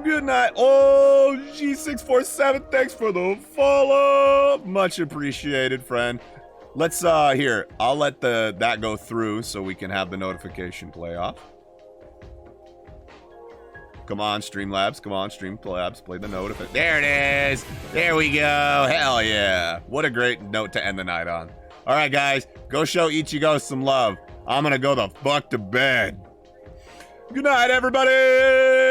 Good night. Oh, G647, thanks for the follow. Much appreciated, friend. Let's, here, I'll let that go through so we can have the notification play off. Come on, Streamlabs. Come on, Streamlabs. Play the notification. There it is. There we go. Hell yeah. What a great note to end the night on. All right, guys. Go show Ichigo some love. I'm going to go the fuck to bed. Good night, everybody.